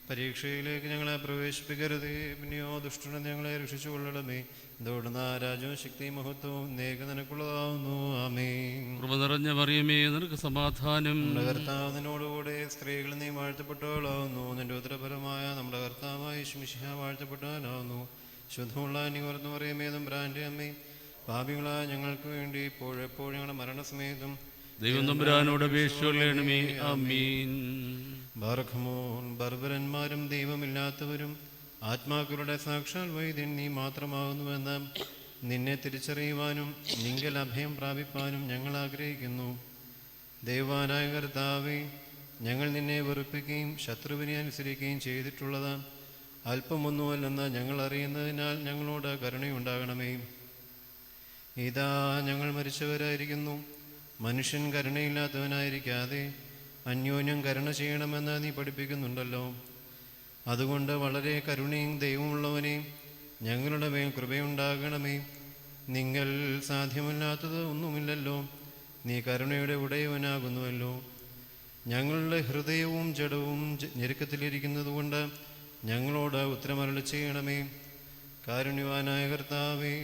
പരീക്ഷയിലേക്ക് ഞങ്ങളെ പ്രവേശിപ്പിക്കരുതേ. പിന്നെയോ ദുഷ്ടനെ ഞങ്ങളെ രക്ഷിച്ചു കൊള്ളണമേ. ഇതോടുന്ന രാജ്യവും ശക്തി മഹത്വവും നേക്ക് നിനക്കുള്ളതാവുന്നു. ആമേൻ. കൃപ നിറഞ്ഞ മറിയമേ നിനക്ക് സമാധാനം. നമ്മുടെ കർത്താവ് നിന്നോടുകൂടെ സ്ത്രീകൾ നീ വാഴ്ത്തപ്പെട്ടവളാവുന്നു. നിന്റെ ഉത്തരഫലമായ നമ്മുടെ കർത്താവായ യേശുമിശിഹ വാഴ്ത്തപ്പെട്ടവനാവുന്നു. ശുദ്ധമുള്ള നിവർന്നു പറയുമേതും ബ്രാൻഡ് അമ്മേ, പാപികളായ ഞങ്ങൾക്ക് വേണ്ടി ഇപ്പോഴെപ്പോഴും ഞങ്ങളുടെ മരണസമയത്തും ദൈവം തമ്പുരാനോട് അപേക്ഷിച്ചുകൊള്ളണമേ. ആമീൻ. ബാറഖ്മോൻ. ബർബരന്മാരും ദൈവമില്ലാത്തവരും ആത്മാക്കളുടെ സാക്ഷാൽ വൈദ്യൻ നീ മാത്രമാകുന്നുവെന്ന് നിന്നെ തിരിച്ചറിയുവാനും നിങ്കൽ അഭയം പ്രാപിപ്പാനും ഞങ്ങൾ ആഗ്രഹിക്കുന്നു. ദൈവവാനായ കർത്താവേ, ഞങ്ങൾ നിന്നെ വെറുപ്പിക്കുകയും ശത്രുവിനെ അനുസരിക്കുകയും ചെയ്തിട്ടുള്ളത് അല്പമൊന്നുമല്ലെന്ന് ഞങ്ങൾ അറിയുന്നതിനാൽ ഞങ്ങളോട് കരുണയുണ്ടാകണമേ. ഇതാ ഞങ്ങൾ മരിച്ചവരായിരിക്കുന്നു. മനുഷ്യൻ കരുണയില്ലാത്തവനായിരിക്കാതെ അന്യോന്യം കരുണ ചെയ്യണമെന്ന് നീ പഠിപ്പിക്കുന്നുണ്ടല്ലോ. അതുകൊണ്ട് വളരെ കരുണയും ദൈവമുള്ളവനെ ഞങ്ങളുടെ മേൽ കൃപയുണ്ടാകണമേ. നിങ്ങൾ സാധ്യമല്ലാത്തത് ഒന്നുമില്ലല്ലോ. നീ കരുണയുടെ ഉടയവനാകുന്നുവല്ലോ. ഞങ്ങളുടെ ഹൃദയവും ജഡവും ഞെരുക്കത്തിലിരിക്കുന്നതുകൊണ്ട് ഞങ്ങളോട് ഉത്തരമരുളി ചെയ്യണമേ. കാരുണ്യവാനായ കർത്താവേ,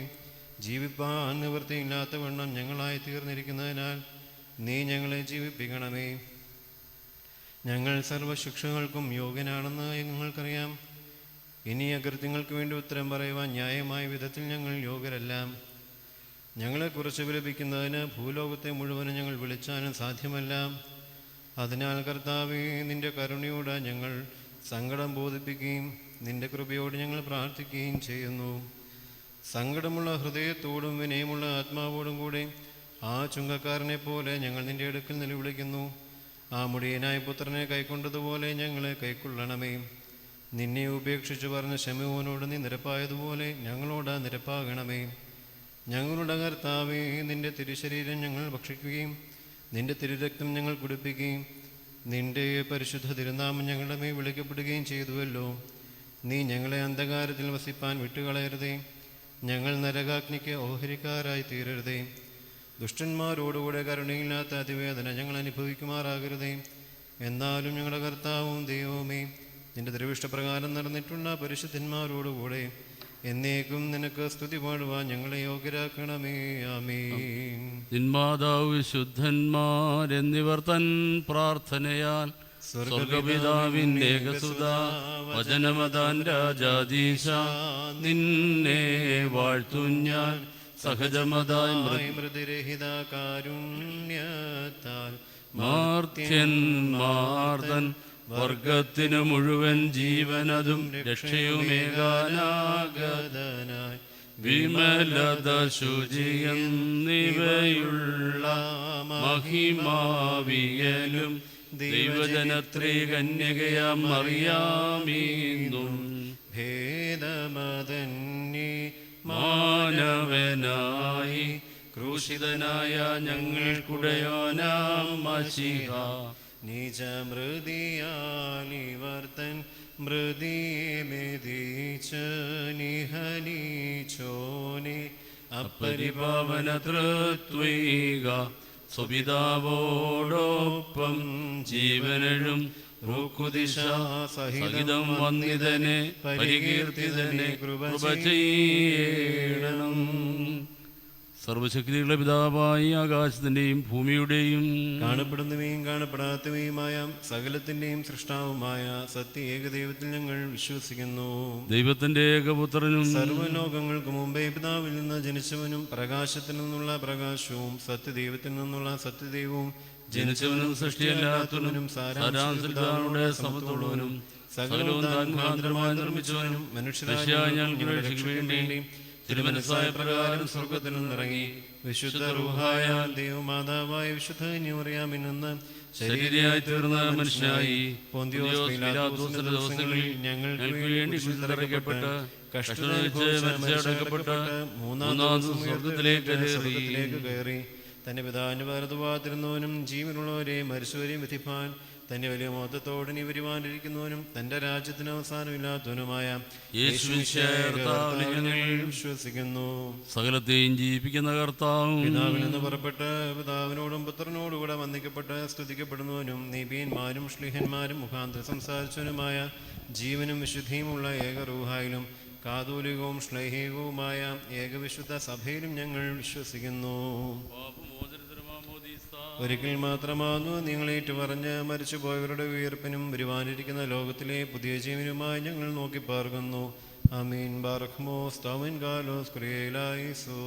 ജീവിപ്പാൻ നിവൃത്തിയില്ലാത്ത വണ്ണം ഞങ്ങളായി തീർന്നിരിക്കുന്നതിനാൽ നീ ഞങ്ങളെ ജീവിപ്പിക്കണമേ. ഞങ്ങൾ സർവശിക്ഷകൾക്കും യോഗ്യനാണെന്ന് ഞങ്ങൾക്കറിയാം. ഇനി അകൃത്യങ്ങൾക്ക് വേണ്ടി ഉത്തരം പറയുവാൻ ന്യായമായ വിധത്തിൽ ഞങ്ങൾ യോഗ്യരല്ല. ഞങ്ങളെക്കുറിച്ച് വിലപിക്കുന്നതിന് ഭൂലോകത്തെ മുഴുവനും ഞങ്ങൾ വിളിച്ചാലും സാധ്യമല്ല. അതിനാൽ കർത്താവേ, നിന്റെ കരുണയോട് ഞങ്ങൾ സങ്കടം ബോധിപ്പിക്കുകയും നിന്റെ കൃപയോട് ഞങ്ങൾ പ്രാർത്ഥിക്കുകയും ചെയ്യുന്നു. സങ്കടമുള്ള ഹൃദയത്തോടും വിനയമുള്ള ആത്മാവോടും കൂടെ ആ ചുങ്കക്കാരനെ പോലെ ഞങ്ങൾ നിന്റെ അടുക്കൽ നിലവിളിക്കുന്നു. ആ മുടിയനായ പുത്രനെ കൈക്കൊണ്ടതുപോലെ ഞങ്ങളെ കൈക്കൊള്ളണമേ. നിന്നെ ഉപേക്ഷിച്ചു പറഞ്ഞ ശമൂനോട് നീ നിരപ്പായതുപോലെ ഞങ്ങളോട് നിരപ്പാകണമേ. ഞങ്ങളുടെ കർത്താവേ, നിന്റെ തിരുശരീരം ഞങ്ങൾ ഭക്ഷിക്കുകയും നിന്റെ തിരുരക്തം ഞങ്ങൾ കുടിപ്പിക്കുകയും നിന്റെ പരിശുദ്ധ തിരുനാമം ഞങ്ങളുടെ മേൽ വിളിക്കപ്പെടുകയും ചെയ്തുവല്ലോ. നീ ഞങ്ങളെ അന്ധകാരത്തിൽ വസിപ്പാൻ വിട്ടുകളയരുതേ. ഞങ്ങൾ നരകാഗ്നിക്ക് ഓഹരിക്കാരായി തീരരുതേ. ദുഷ്ടന്മാരോടുകൂടെ കരുണയില്ലാത്ത അതിവേദന ഞങ്ങൾ അനുഭവിക്കുമാറാകരുതേ. എന്നാലും ഞങ്ങളുടെ കർത്താവും ദൈവവുമേ, നിന്റെ തിരുവിഷ്ടപ്രകാരം നടന്നിട്ടുള്ള പരിശുദ്ധന്മാരോടുകൂടെ എന്നേക്കും നിനക്ക് സ്തുതി പാടുവാൻ ഞങ്ങളെ യോഗ്യരാക്കണമേ. ആമേൻ. നിന്മാതാവ് വിശുദ്ധന്മാരെന്നിവർ തൻ പ്രാർത്ഥനയാൽ സ്വർഗപിതാവിൻ്റെ ഏകസുത വചനമതാൻ രാജാധീശ നിന്നെ വാഴ്ത്തും ഞാൻ. സഹജമതായി മൃതിരഹിത കാരുണ്യത്താൽ മാർത്യന്മാർതൻ വർഗത്തിനു മുഴുവൻ ജീവനതും രക്ഷയുമേകാനാഗതനായി വിമലത ശുചിയെന്നിവയുള്ള മഹിമാവിയലും ദൈവജനത്രീ കന്യകയാം മറിയാമീന്നും ഭേദമതന്യേ മാനവനായി ക്രൂശിതനായ ഞങ്ങൾക്കുടയോനാം മശീഹ നിജമൃതിയാലിവർത്തൻ മൃതിമെതിച്ച നിഹനിച്ചോനെ അപരിപാവന തൃത്വൈക സുപിതാവോടൊപ്പം ജീവനും റൂക്കുദിശ സഹിതം വന്നിതനെ പരികീർത്തിതനെ കൃപ ചെയ്യണം. സർവശക്തിയുള്ള പിതാവായി ആകാശത്തിൻ്റെയും ഭൂമിയുടെയും കാണപ്പെടുന്നവയും കാണപ്പെടാത്തവയുമായ സകലത്തിൻ്റെയും സൃഷ്ടാവുമായ സത്യ ഏകദൈവത്തിൽ ഞങ്ങൾ വിശ്വസിക്കുന്നു. ദൈവത്തിൻ്റെ ഏകപുത്രനും സർവ്വലോകങ്ങൾക്ക് മുമ്പേ പിതാവിൽ നിന്ന് ജനിച്ചവനും പ്രകാശത്തിൽ നിന്നുള്ള പ്രകാശവും സത്യദൈവത്തിൽ നിന്നുള്ള സത്യദൈവവും ജനിച്ചവനും സൃഷ്ടിയല്ലാത്തവനും സാരാംശയുടെ സമത്തുള്ളവനും സകലവും താൻ മുഖാന്തരമായി നിർമ്മിച്ചവനും മനുഷ്യരായ ഞങ്ങൾക്ക് രക്ഷയ്ക്ക് വേണ്ടി തിരുമനസ്സായ പ്രകാരം സ്വർഗത്തിൽ നിന്നിറങ്ങി വിശുദ്ധ റൂഹായാൽ ദൈവമാതാവായ വിശുദ്ധ കന്യമറിയാമിൽ നിന്ന് ശരീരയായി തീർന്ന മനുഷ്യനായി പൊന്തിയോസ് പീലാത്തോസിന്റെ ദിവസങ്ങളിൽ ഞങ്ങൾക്ക് വേണ്ടി കുരിശിലറയ്ക്കപ്പെട്ട് കഷ്ടമനുഭവിച്ച് മരിച്ചടക്കപ്പെട്ട് മൂന്നാം ദിവസം സ്വർഗത്തിലേക്ക് കയറി തന്റെ പിതാവിന്റെ വലതുഭാഗത്തിരുന്നവനും ജീവനുള്ളവരെയും മരിച്ചവരെയും വിധിപ്പാൻ തന്റെ വലിയ മഹത്വത്തോടെ നീ വരുവാനിരിക്കുന്നവനും തന്റെ രാജ്യത്തിന് അവസാനമില്ലാത്തവനുമായ വിശ്വസിക്കുന്നു. സകലത്തെയും ജീവിപ്പിക്കുന്ന കർത്താവും പിതാവിൽ നിന്ന് പുറപ്പെട്ട് പിതാവിനോടും പുത്രനോടും കൂടെ വന്ദിക്കപ്പെട്ട് സ്തുതിക്കപ്പെടുന്നവനും നീതിയന്മാരും ശ്ലീഹന്മാരും മുഖാന്തരം സംസാരിച്ചവനുമായ ജീവനും വിശുദ്ധിയുമുള്ള ഏക റൂഹായിലും കാതോലികവും ശ്ലൈഹികവുമായ ഏകവിശുദ്ധ സഭയിലും ഞങ്ങൾ വിശ്വസിക്കുന്നു. ഒരിക്കൽ മാത്രമാകുന്നു നിങ്ങളേറ്റു പറഞ്ഞ് മരിച്ചുപോയവരുടെ ഉയർപ്പിനും വരുവാനിരിക്കുന്ന ലോകത്തിലെ പുതിയ ജീവനുമായി ഞങ്ങൾ നോക്കി പാർക്കുന്നു. ആമീൻ. ബാറഖ്മോസ് തവൻ കാലോസ് ക്രിയലായിസോ.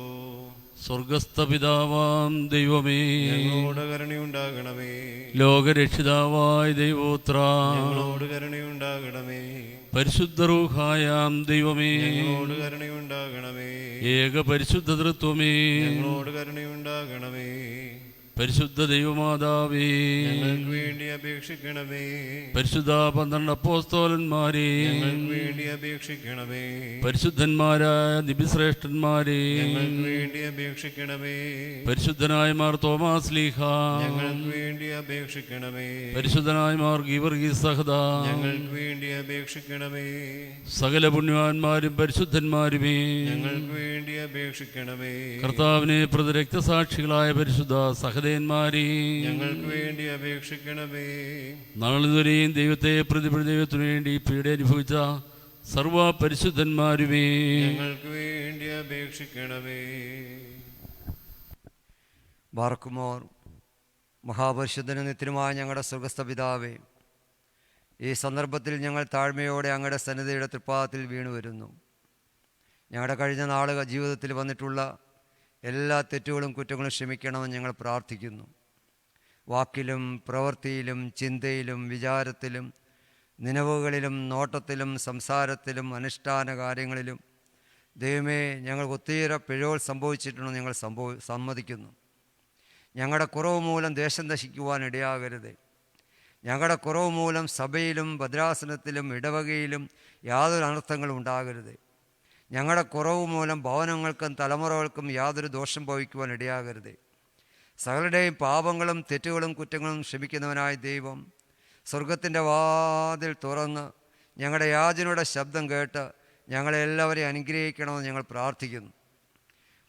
സ്വർഗസ്ഥ പിതാവാം ദൈവമേ, ഞങ്ങളോട് കരുണയുണ്ടാകണമേ. ലോകരക്ഷിതാവായ ദൈവോത്ര, ഞങ്ങളോട് കരുണയുണ്ടാകണമേ. പരിശുദ്ധ റൂഹായാം ദൈവമേ, ഞങ്ങളോട് കരുണയുണ്ടാകണമേ. ഏക പരിശുദ്ധ തൃത്വമേ, ഞങ്ങളോട് കരുണയുണ്ടാകണമേ. പരിശുദ്ധ ദൈവമാതാവേ, ഞങ്ങൾക്ക് വേണ്ടി അപേക്ഷിക്കണമേ. പരിശുദ്ധ 12 അപ്പോസ്തലന്മാരെ, ഞങ്ങൾക്ക് വേണ്ടി അപേക്ഷിക്കണമേ. പരിശുദ്ധന്മാരായ ദിബിശ്രേഷ്ഠന്മാരെ, ഞങ്ങൾക്ക് വേണ്ടി അപേക്ഷിക്കണമേ. പരിശുദ്ധനായ മാർ തോമാസ് ലീഹ, ഞങ്ങൾക്ക് വേണ്ടി അപേക്ഷിക്കണമേ. പരിശുദ്ധനായ മാർ ഗീവർഗീസ് സഹദ, ഞങ്ങൾക്ക് വേണ്ടി അപേക്ഷിക്കണമേ. സകല പുണ്യവാന്മാരും പരിശുദ്ധന്മാരുമേ, ഞങ്ങൾക്ക് വേണ്ടി അപേക്ഷിക്കണമേ. കർത്താവിനെ പ്രതി രക്തസാക്ഷികളായ പരിശുദ്ധ സഹദേന്മാരെ, ഞങ്ങൾക്ക് വേണ്ടി അപേക്ഷിക്കണമേ. നാളിതുവരെയും ദൈവത്തെ പ്രതി ദൈവത്തിനു വേണ്ടി പീഡ അനുഭവിച്ച സർവ പരിശുദ്ധന്മാരുമേ, ഞങ്ങൾക്ക് വേണ്ടി അപേക്ഷിക്കണമേ. ബാർക്കുമോർ മഹാപരിശുദ്ധനും നിത്യനുമായ ഞങ്ങളുടെ സ്വർഗസ്ഥ പിതാവേ, ഈ സന്ദർഭത്തിൽ ഞങ്ങൾ താഴ്മയോടെ അങ്ങയുടെ സന്നിധിയുടെ തൃപ്പാദത്തിൽ വീണു വരുന്നു. ഞങ്ങളുടെ കഴിഞ്ഞ നാളുകൾ ജീവിതത്തിൽ വന്നിട്ടുള്ള എല്ലാ തെറ്റുകളും കുറ്റങ്ങളും ക്ഷമിക്കണമെന്ന് ഞങ്ങൾ പ്രാർത്ഥിക്കുന്നു. വാക്കിലും പ്രവൃത്തിയിലും ചിന്തയിലും വിചാരത്തിലും നിലവുകളിലും നോട്ടത്തിലും സംസാരത്തിലും അനുഷ്ഠാന കാര്യങ്ങളിലും ദൈവമേ, ഞങ്ങൾക്ക് ഒത്തിരി പിഴവുകൾ സംഭവിച്ചിട്ടുണ്ടെന്ന് ഞങ്ങൾ സമ്മതിക്കുന്നു. ഞങ്ങളുടെ കുറവ് മൂലം ദേശം നശിക്കുവാൻ ഇടയാകരുത്. ഞങ്ങളുടെ കുറവ് മൂലം സഭയിലും ഭദ്രാസനത്തിലും ഇടവകയിലും യാതൊരു അനർത്ഥങ്ങളും ഉണ്ടാകരുത്. ഞങ്ങളുടെ കുറവ് മൂലം ഭവനങ്ങൾക്കും തലമുറകൾക്കും യാതൊരു ദോഷം ഭവിക്കുവാൻ ഇടയാകരുത്. സകലരുടെയും പാപങ്ങളും തെറ്റുകളും കുറ്റങ്ങളും ക്ഷമിക്കുന്നവനായ ദൈവം, സ്വർഗത്തിൻ്റെ വാതിൽ തുറന്ന് ഞങ്ങളുടെ യാചനയുടെ ശബ്ദം കേട്ട് ഞങ്ങളെല്ലാവരെയും അനുഗ്രഹിക്കണമെന്ന് ഞങ്ങൾ പ്രാർത്ഥിക്കുന്നു.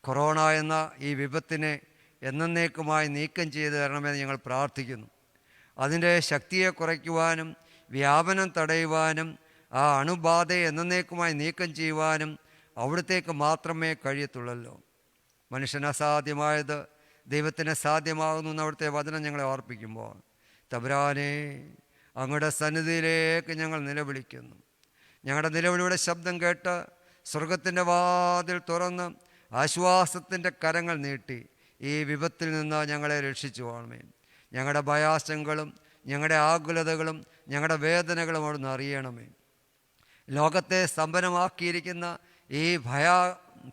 കൊറോണ എന്ന ഈ വിപത്തിനെ എന്നേക്കുമായി നീക്കം ചെയ്തു തരണമെന്ന് ഞങ്ങൾ പ്രാർത്ഥിക്കുന്നു. അതിൻ്റെ ശക്തിയെ കുറയ്ക്കുവാനും വ്യാപനം തടയുവാനും ആ അണുബാധയെ എന്നേക്കുമായി നീക്കം ചെയ്യുവാനും അവിടത്തേക്ക് മാത്രമേ കഴിയത്തുള്ളല്ലോ. മനുഷ്യന് അസാധ്യമായത് ദൈവത്തിന് സാധ്യമാകുന്നു എന്ന് അവിടുത്തെ വചനം ഞങ്ങളെ ഓർപ്പിക്കുമ്പോൾ, തമ്പുരാനെ, അങ്ങയുടെ സന്നിധിയിലേക്ക് ഞങ്ങൾ നിലവിളിക്കുന്നു. ഞങ്ങളുടെ നിലവിളിയുടെ ശബ്ദം കേട്ട് സ്വർഗത്തിൻ്റെ വാതിൽ തുറന്ന് ആശ്വാസത്തിൻ്റെ കരങ്ങൾ നീട്ടി ഈ വിപത്തിൽ നിന്ന് ഞങ്ങളെ രക്ഷിച്ചു പോകണമേ. ഞങ്ങളുടെ ഭയാശങ്കകളും ഞങ്ങളുടെ ആകുലതകളും ഞങ്ങളുടെ വേദനകളും അവിടുന്ന് അറിയണമേ. ലോകത്തെ സ്തംഭനമാക്കിയിരിക്കുന്ന ഈ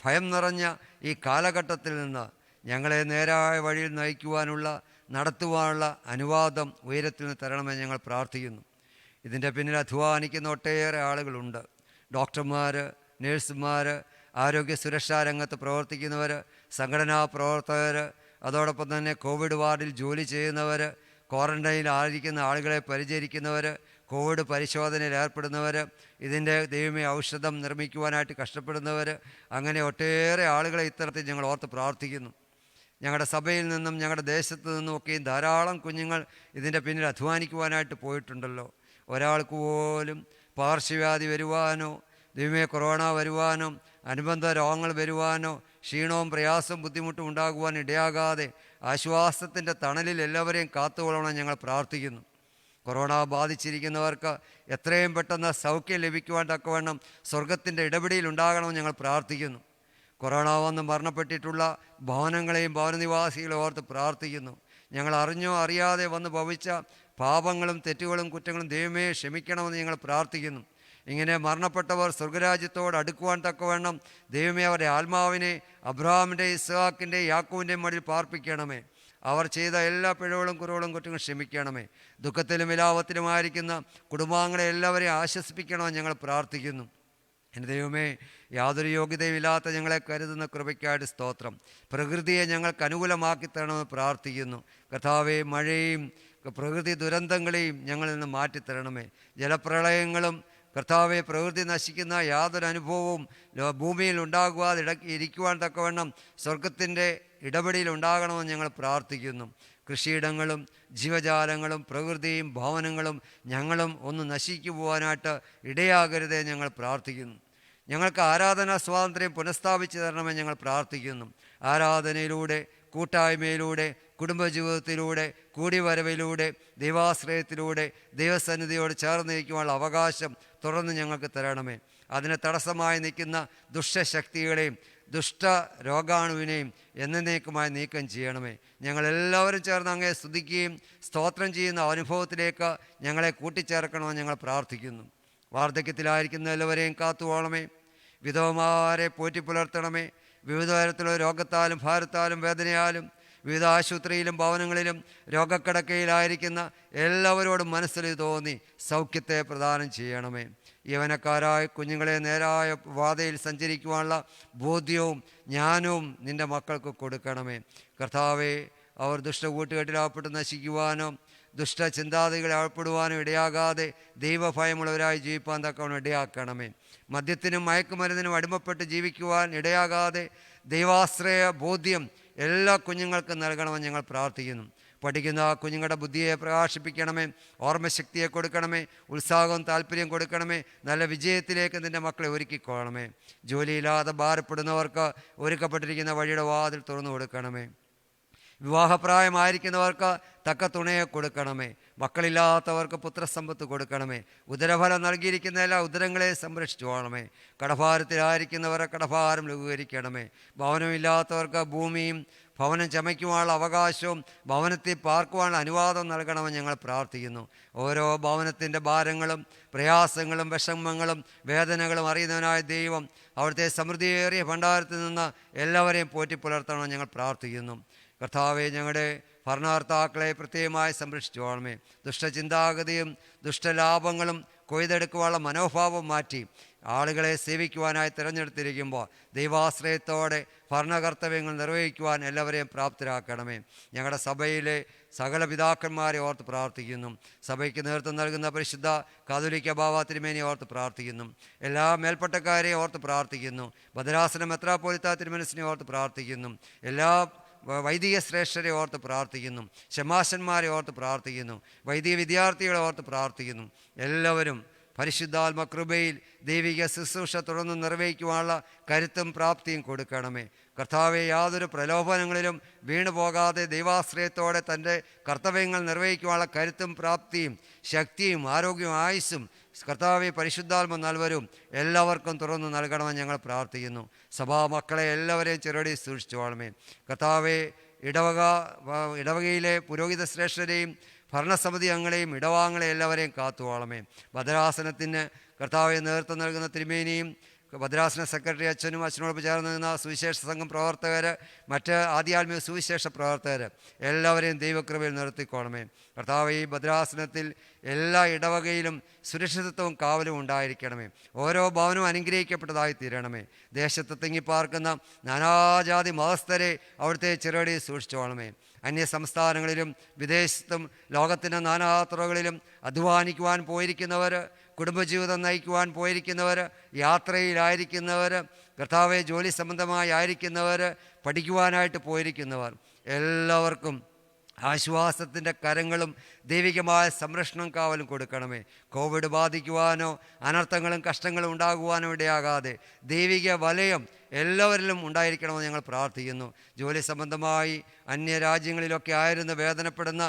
ഭയം നിറഞ്ഞ ഈ കാലഘട്ടത്തിൽ നിന്ന് ഞങ്ങളെ നേരായ വഴിയിൽ നടത്തുവാനുള്ള അനുവാദം ഉയരത്തിൽ നിന്ന് തരണമെന്ന് ഞങ്ങൾ പ്രാർത്ഥിക്കുന്നു. ഇതിൻ്റെ പിന്നിൽ അധ്വാനിക്കുന്ന ഒട്ടേറെ ആളുകളുണ്ട്. ഡോക്ടർമാർ, നേഴ്സുമാർ, ആരോഗ്യ സുരക്ഷാ രംഗത്ത് പ്രവർത്തിക്കുന്നവർ, സംഘടനാ പ്രവർത്തകർ, അതോടൊപ്പം തന്നെ കോവിഡ് വാർഡിൽ ജോലി ചെയ്യുന്നവർ, ക്വാറൻറ്റൈനിൽ ആയിരിക്കുന്ന ആളുകളെ പരിചരിക്കുന്നവർ, കോവിഡ് പരിശോധനയിൽ ഏർപ്പെടുന്നവർ, ഇതിൻ്റെ ദൈവമേ ഔഷധം നിർമ്മിക്കുവാനായിട്ട് കഷ്ടപ്പെടുന്നവർ, അങ്ങനെ ഒട്ടേറെ ആളുകളെ ഇത്തരത്തിൽ ഞങ്ങൾ ഓർത്ത് പ്രാർത്ഥിക്കുന്നു. ഞങ്ങളുടെ സഭയിൽ നിന്നും ഞങ്ങളുടെ ദേശത്തു നിന്നുമൊക്കെയും ധാരാളം കുഞ്ഞുങ്ങൾ ഇതിൻ്റെ പിന്നിൽ അധ്വാനിക്കുവാനായിട്ട് പോയിട്ടുണ്ടല്ലോ. ഒരാൾക്ക് പോലും പാർശ്വവ്യാധി വരുവാനോ ദൈവമേ കൊറോണ വരുവാനോ അനുബന്ധ രോഗങ്ങൾ വരുവാനോ ക്ഷീണവും പ്രയാസവും ബുദ്ധിമുട്ടും ഉണ്ടാകുവാൻ ഇടയാകാതെ ആശ്വാസത്തിൻ്റെ തണലിൽ എല്ലാവരെയും കാത്തുകൊള്ളണം ഞങ്ങൾ പ്രാർത്ഥിക്കുന്നു. കൊറോണ ബാധിച്ചിരിക്കുന്നവർക്ക് എത്രയും പെട്ടെന്ന് സൗഖ്യം ലഭിക്കുവാൻ തക്കവണ്ണം സ്വർഗത്തിൻ്റെ ഇടപെടൽ ഉണ്ടാകണമെന്ന് ഞങ്ങൾ പ്രാർത്ഥിക്കുന്നു. കൊറോണ വന്ന് മരണപ്പെട്ടിട്ടുള്ള ഭവനങ്ങളെയും ഭവനനിവാസികളെ ഓർത്ത് പ്രാർത്ഥിക്കുന്നു. ഞങ്ങൾ അറിഞ്ഞോ അറിയാതെ വന്ന് ഭവിച്ച പാപങ്ങളും തെറ്റുകളും കുറ്റങ്ങളും ദൈവമേ ക്ഷമിക്കണമെന്ന് ഞങ്ങൾ പ്രാർത്ഥിക്കുന്നു. ഇങ്ങനെ മരണപ്പെട്ടവർ സ്വർഗരാജ്യത്തോട് അടുക്കുവാൻ തക്കവണ്ണം ദൈവമേ അവരുടെ ആത്മാവിനെ അബ്രഹാമിൻ്റെ, ഇസ്ഹാക്കിൻ്റെ, യാക്കോബിൻ്റെ മടിയിൽ പാർപ്പിക്കണമേ. അവർ ചെയ്ത എല്ലാ പിഴവുകളും കുറവുകളും കുറ്റങ്ങളും ക്ഷമിക്കണമേ. ദുഃഖത്തിലും വിലാപത്തിലുമായിരിക്കുന്ന കുടുംബാംഗങ്ങളെ എല്ലാവരെയും ആശ്വസിപ്പിക്കണമെന്ന് ഞങ്ങൾ പ്രാർത്ഥിക്കുന്നു. എൻ്റെ ദൈവമേ, യാതൊരു യോഗ്യതയുമില്ലാത്ത ഞങ്ങളെ കരുതുന്ന കൃപയ്ക്കായിട്ട് സ്തോത്രം. പ്രകൃതിയെ ഞങ്ങൾക്ക് അനുകൂലമാക്കി തരണമെന്ന് പ്രാർത്ഥിക്കുന്നു. കർത്താവേ, മഴയും പ്രകൃതി ദുരന്തങ്ങളെയും ഞങ്ങളിൽ നിന്ന് മാറ്റിത്തരണമേ. ജലപ്രളയങ്ങളും കർത്താവെ, പ്രകൃതി നശിക്കുന്ന യാതൊരു അനുഭവവും ഭൂമിയിൽ ഉണ്ടാകുവാതെ ഇരിക്കുവാൻ തക്കവണ്ണം സ്വർഗത്തിൻ്റെ ഇടപെടൽ ഉണ്ടാകണമെന്ന് ഞങ്ങൾ പ്രാർത്ഥിക്കുന്നു. കൃഷിയിടങ്ങളും ജീവജാലങ്ങളും പ്രകൃതിയും ഭവനങ്ങളും ഞങ്ങളും ഒന്ന് നശിച്ചു പോകാനായിട്ട് ഇടയാകരുതേ ഞങ്ങൾ പ്രാർത്ഥിക്കുന്നു. ഞങ്ങൾക്ക് ആരാധനാ സ്വാതന്ത്ര്യം പുനഃസ്ഥാപിച്ചു തരണമെന്ന് ഞങ്ങൾ പ്രാർത്ഥിക്കുന്നു. ആരാധനയിലൂടെ, കൂട്ടായ്മയിലൂടെ, കുടുംബജീവിതത്തിലൂടെ, കൂടിവരവിലൂടെ, ദൈവാശ്രയത്തിലൂടെ ദൈവസന്നിധിയോട് ചേർന്നിരിക്കുവാനുള്ള അവകാശം തുറന്ന് ഞങ്ങൾക്ക് തരണമേ. അതിന് തടസ്സമായി നിൽക്കുന്ന ദുഷ്ടശക്തികളെയും ദുഷ്ട രോഗാണുവിനെയും എന്നേക്കുമായി നീക്കം ചെയ്യണമേ. ഞങ്ങളെല്ലാവരും ചേർന്ന് അങ്ങേ സ്തുതിക്കുകയും സ്തോത്രം ചെയ്യുന്ന അനുഭവത്തിലേക്ക് ഞങ്ങളെ കൂട്ടിച്ചേർക്കണമെന്ന് ഞങ്ങൾ പ്രാർത്ഥിക്കുന്നു. വാർദ്ധക്യത്തിലായിരിക്കുന്ന എല്ലാവരെയും കാത്തുപോകണമേ. വിധവമാരെ പോറ്റിപ്പുലർത്തണമേ. വിവിധ തരത്തിലുള്ള രോഗത്താലും ഭാരത്താലും വേദനയാലും വിവിധ ആശുപത്രിയിലും ഭവനങ്ങളിലും രോഗക്കിടക്കയിലായിരിക്കുന്ന എല്ലാവരോടും മനസ്സിൽ തോന്നി സൗഖ്യത്തെ പ്രദാനം ചെയ്യണമേ. യൗവനക്കാരായ കുഞ്ഞുങ്ങളെ നേരായ പാതയിൽ സഞ്ചരിക്കുവാനുള്ള ബോധ്യവും ജ്ഞാനവും നിൻ്റെ മക്കൾക്ക് കൊടുക്കണമേ. കർത്താവെ, അവർ ദുഷ്ടകൂട്ടുകെട്ടിലാപ്പെട്ട് നശിക്കുവാനോ ദുഷ്ടചിന്താതികളെ അകപ്പെടുവാനും ഇടയാകാതെ ദൈവഭയമുള്ളവരായി ജീവിപ്പാൻ തക്കവണ്ണം ഇടയാക്കണമേ. മദ്യത്തിനും മയക്കുമരുന്നിനും അടിമപ്പെട്ട് ജീവിക്കുവാൻ ഇടയാകാതെ ദൈവാശ്രയ ബോധ്യം എല്ലാ കുഞ്ഞുങ്ങൾക്കും നൽകണമെന്ന് ഞങ്ങൾ പ്രാർത്ഥിക്കുന്നു. പഠിക്കുന്ന കുഞ്ഞുങ്ങളുടെ ബുദ്ധിയെ പ്രകാശിപ്പിക്കണമേ. ഓർമ്മശക്തിയെ കൊടുക്കണമേ. ഉത്സാഹവും താല്പര്യം കൊടുക്കണമേ. നല്ല വിജയത്തിലേക്ക് നിൻ്റെ മക്കളെ ഒരുക്കിക്കൊള്ളണമേ. ജോലിയില്ലാതെ ഭാരപ്പെടുന്നവർക്ക് ഒരുക്കപ്പെട്ടിരിക്കുന്ന വഴിയുടെ വാതിൽ തുറന്നു കൊടുക്കണമേ. വിവാഹപ്രായമായിരിക്കുന്നവർക്ക് തക്ക തുണയെ കൊടുക്കണമേ. മക്കളില്ലാത്തവർക്ക് പുത്രസമ്പത്ത് കൊടുക്കണമേ. ഉദരഫലം നൽകിയിരിക്കുന്ന എല്ലാ ഉദരങ്ങളെ സംരക്ഷിച്ചു പോകണമേ. കടഭാരത്തിലായിരിക്കുന്നവരെ കടഭാരം ലഘൂകരിക്കണമേ. ഭവനമില്ലാത്തവർക്ക് ഭൂമിയും ഭവനം ചമയ്ക്കുവാനുള്ള അവകാശവും ഭവനത്തിൽ പാർക്കുവാനുള്ള അനുവാദം നൽകണമെന്ന് ഞങ്ങൾ പ്രാർത്ഥിക്കുന്നു. ഓരോ ഭവനത്തിൻ്റെ ഭാരങ്ങളും പ്രയാസങ്ങളും വിഷമങ്ങളും വേദനകളും അറിയുന്നവനായ ദൈവം അവിടുത്തെ സമൃദ്ധിയേറിയ ഭണ്ഡാരത്തിൽ നിന്ന് എല്ലാവരെയും പോറ്റിപ്പുലർത്തണമെന്ന് ഞങ്ങൾ പ്രാർത്ഥിക്കുന്നു. കർത്താവെ, ഞങ്ങളുടെ ഭരണകർത്താക്കളെ പ്രത്യേകമായി സംരക്ഷിച്ചു പോകണമേ. ദുഷ്ടചിന്താഗതിയും ദുഷ്ടലാഭങ്ങളും കൊയ്തെടുക്കുവാനുള്ള മനോഭാവം മാറ്റി ആളുകളെ സേവിക്കുവാനായി തിരഞ്ഞെടുത്തിരിക്കുമ്പോൾ ദൈവാശ്രയത്തോടെ ഭരണകർത്തവ്യങ്ങൾ നിർവഹിക്കുവാൻ എല്ലാവരെയും പ്രാപ്തരാക്കണമേ. ഞങ്ങളുടെ സഭയിലെ സകല പിതാക്കന്മാരെ ഓർത്ത് പ്രാർത്ഥിക്കുന്നു. സഭയ്ക്ക് നേതൃത്വം നൽകുന്ന പരിശുദ്ധ കാതോലിക്ക ബാവ തിരുമേനി ഓർത്ത് പ്രാർത്ഥിക്കുന്നു. എല്ലാ മേൽപ്പട്ടക്കാരെയും ഓർത്ത് പ്രാർത്ഥിക്കുന്നു. ഭദ്രാസന മെത്രാപ്പോലിത്ത തിരുമനസിനെ ഓർത്ത് പ്രാർത്ഥിക്കുന്നു. എല്ലാ വൈദിക ശ്രേഷ്ഠരെ ഓർത്ത് പ്രാർത്ഥിക്കുന്നു. ശമാശന്മാരെ ഓർത്ത് പ്രാർത്ഥിക്കുന്നു. വൈദിക വിദ്യാർത്ഥികളെ ഓർത്ത് പ്രാർത്ഥിക്കുന്നു. എല്ലാവരും പരിശുദ്ധാത്മ കൃപയിൽ ദൈവിക ശുശ്രൂഷ തുടർന്ന് നിർവഹിക്കുവാനുള്ള കരുത്തും പ്രാപ്തിയും കൊടുക്കണമേ. കർത്താവെ, യാതൊരു പ്രലോഭനങ്ങളിലും വീണുപോകാതെ ദൈവാശ്രയത്തോടെ തൻ്റെ കർത്തവ്യങ്ങൾ നിർവഹിക്കുവാനുള്ള കരുത്തും പ്രാപ്തിയും ശക്തിയും ആരോഗ്യവും ആയുസ്സും കർത്താവെ പരിശുദ്ധാത്മ നൽവരും എല്ലാവർക്കും തുറന്നു നൽകണമെന്ന് ഞങ്ങൾ പ്രാർത്ഥിക്കുന്നു. സഭാമക്കളെ എല്ലാവരെയും ചെറുടി സൂക്ഷിച്ചുകൊള്ളണമേ. കർത്താവെ, ഇടവകയിലെ പുരോഹിത ശ്രേഷ്ഠരെയും ഭരണസമിതി അംഗങ്ങളെയും ഇടവാങ്ങളെ എല്ലാവരെയും കാത്തുകൊള്ളണമേ. ഭദ്രാസനത്തിന് കർത്താവെ നേതൃത്വം നൽകുന്ന തിരുമേനിയും ഭദ്രാസന സെക്രട്ടറി അച്ഛനോട് ചേർന്ന് നിന്ന സുവിശേഷ സംഘം പ്രവർത്തകർ, മറ്റ് ആധ്യാത്മിക സുവിശേഷ പ്രവർത്തകർ എല്ലാവരെയും ദൈവകൃപയിൽ നിർത്തിക്കോണമേ. കർത്താവ്, ഈ ഭദ്രാസനത്തിൽ എല്ലാ ഇടവകയിലും സുരക്ഷിതത്വവും കാവലും ഉണ്ടായിരിക്കണമേ. ഓരോ ഭവനവും അനുഗ്രഹിക്കപ്പെട്ടതായി തീരണമേ. ദേശത്ത് തിങ്ങിപ്പാർക്കുന്ന നാനാജാതി മതസ്ഥരെ അവിടുത്തെ ചെറുകടി സൂക്ഷിച്ചോളമേ. അന്യ സംസ്ഥാനങ്ങളിലും വിദേശത്തും ലോകത്തിൻ്റെ നാനാതുറകളിലും അധ്വാനിക്കുവാൻ പോയിരിക്കുന്നവർ, കുടുംബജീവിതം നയിക്കുവാൻ പോയിരിക്കുന്നവർ, യാത്രയിലായിരിക്കുന്നവർ, കർത്താവെ ജോലി സംബന്ധമായി ആയിരിക്കുന്നവർ, പഠിക്കുവാനായിട്ട് പോയിരിക്കുന്നവർ എല്ലാവർക്കും ആശ്വാസത്തിൻ്റെ കരങ്ങളും ദൈവികമായ സംരക്ഷണം കാവലും കൊടുക്കണമേ. കോവിഡ് ബാധിക്കുവാനോ അനർത്ഥങ്ങളും കഷ്ടങ്ങളും ഉണ്ടാകുവാനോ ഇടയാകാതെ ദൈവിക വലയം എല്ലാവരിലും ഉണ്ടായിരിക്കണമെന്ന് ഞങ്ങൾ പ്രാർത്ഥിക്കുന്നു. ജോലി സംബന്ധമായി അന്യരാജ്യങ്ങളിലൊക്കെ ആയിരുന്നു വേദനപ്പെടുന്ന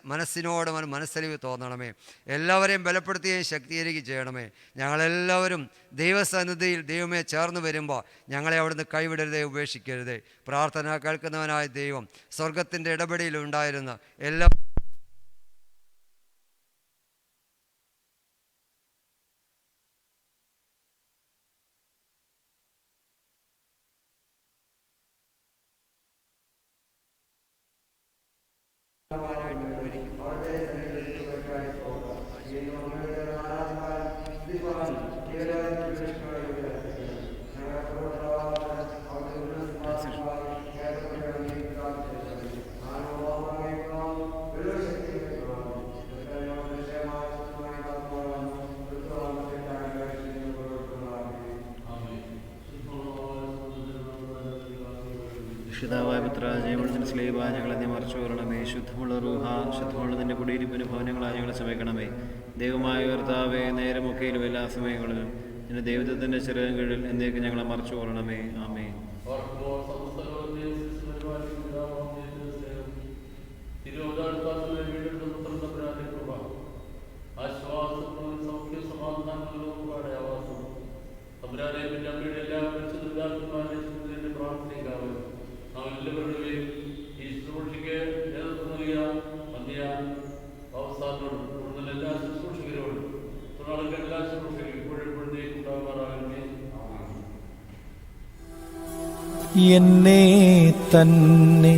മനസ്സിനോട് മനസ്സലിവ് തോന്നണമേ. എല്ലാവരെയും ബലപ്പെടുത്തുകയും ശക്തീകരിക്കുകയും ചെയ്യണമേ. ഞങ്ങളെല്ലാവരും ദൈവസന്നിധിയിൽ ദൈവമേ ചേർന്ന് വരുമ്പോൾ ഞങ്ങളെ അവിടുന്ന് കൈവിടരുതേ, ഉപേക്ഷിക്കരുതേ. പ്രാർത്ഥന കേൾക്കുന്നവനായ ദൈവം സ്വർഗത്തിൻ്റെ ഇടപെടലിൽ ഉണ്ടായിരുന്ന എല്ലാ രക്ഷിതാവായ പുത്ര ജയമുള്ളതിന് സ്ലേബ ഞങ്ങളെ നീ മറച്ചു കൊള്ളണമേ. ശുദ്ധമുള്ള റൂഹ, ശുദ്ധമുള്ള നിന്റെ കുടിയിരിപ്പിന് ഭവനങ്ങളായി ഞങ്ങളെ സമയക്കണമേ. ദൈവമായ കർത്താവേ, നേരമൊക്കെയിലും എല്ലാ സമയങ്ങളിലും നിന്റെ ദൈവത്വത്തിൻ്റെ ചെറിയ കീഴിൽ എന്നേക്ക് ഞങ്ങളെ മറച്ചു കൊള്ളണമേ. ആമേൻ. എന്നെ തന്നെ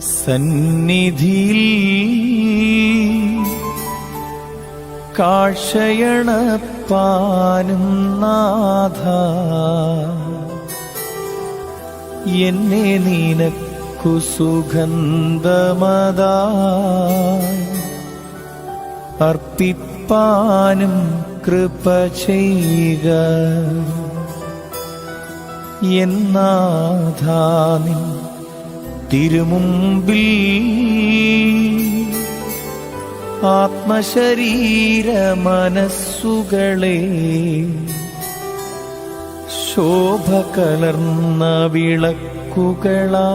സന്നിധിയിൽ കാഴ്ചയണപ്പാനും നാഥ, എന്നെ നിനക്കു സുഗന്ധമതായി അർപ്പിപ്പാനും കൃപ ചെയ്യുക. എന്നാഥാനിൻ തിരുമുമ്പിൽ ആത്മശരീര മനസ്സുകളെ ശോഭ കലർന്ന വിളക്കുകളാ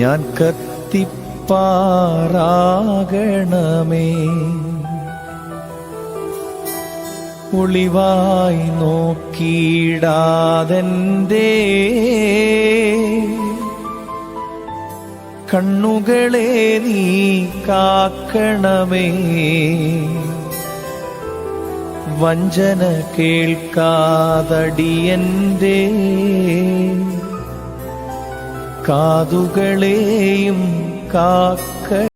ഞാൻ കത്തിപ്പാറാകണമേ. ഒളിവായി നോക്കിയിടാതെന്റെ കണ്ണുകളെ നീ കാക്കണമേ. വഞ്ചന കേൾക്കാതടിയന്റെ കാതുകളെയും കാക്ക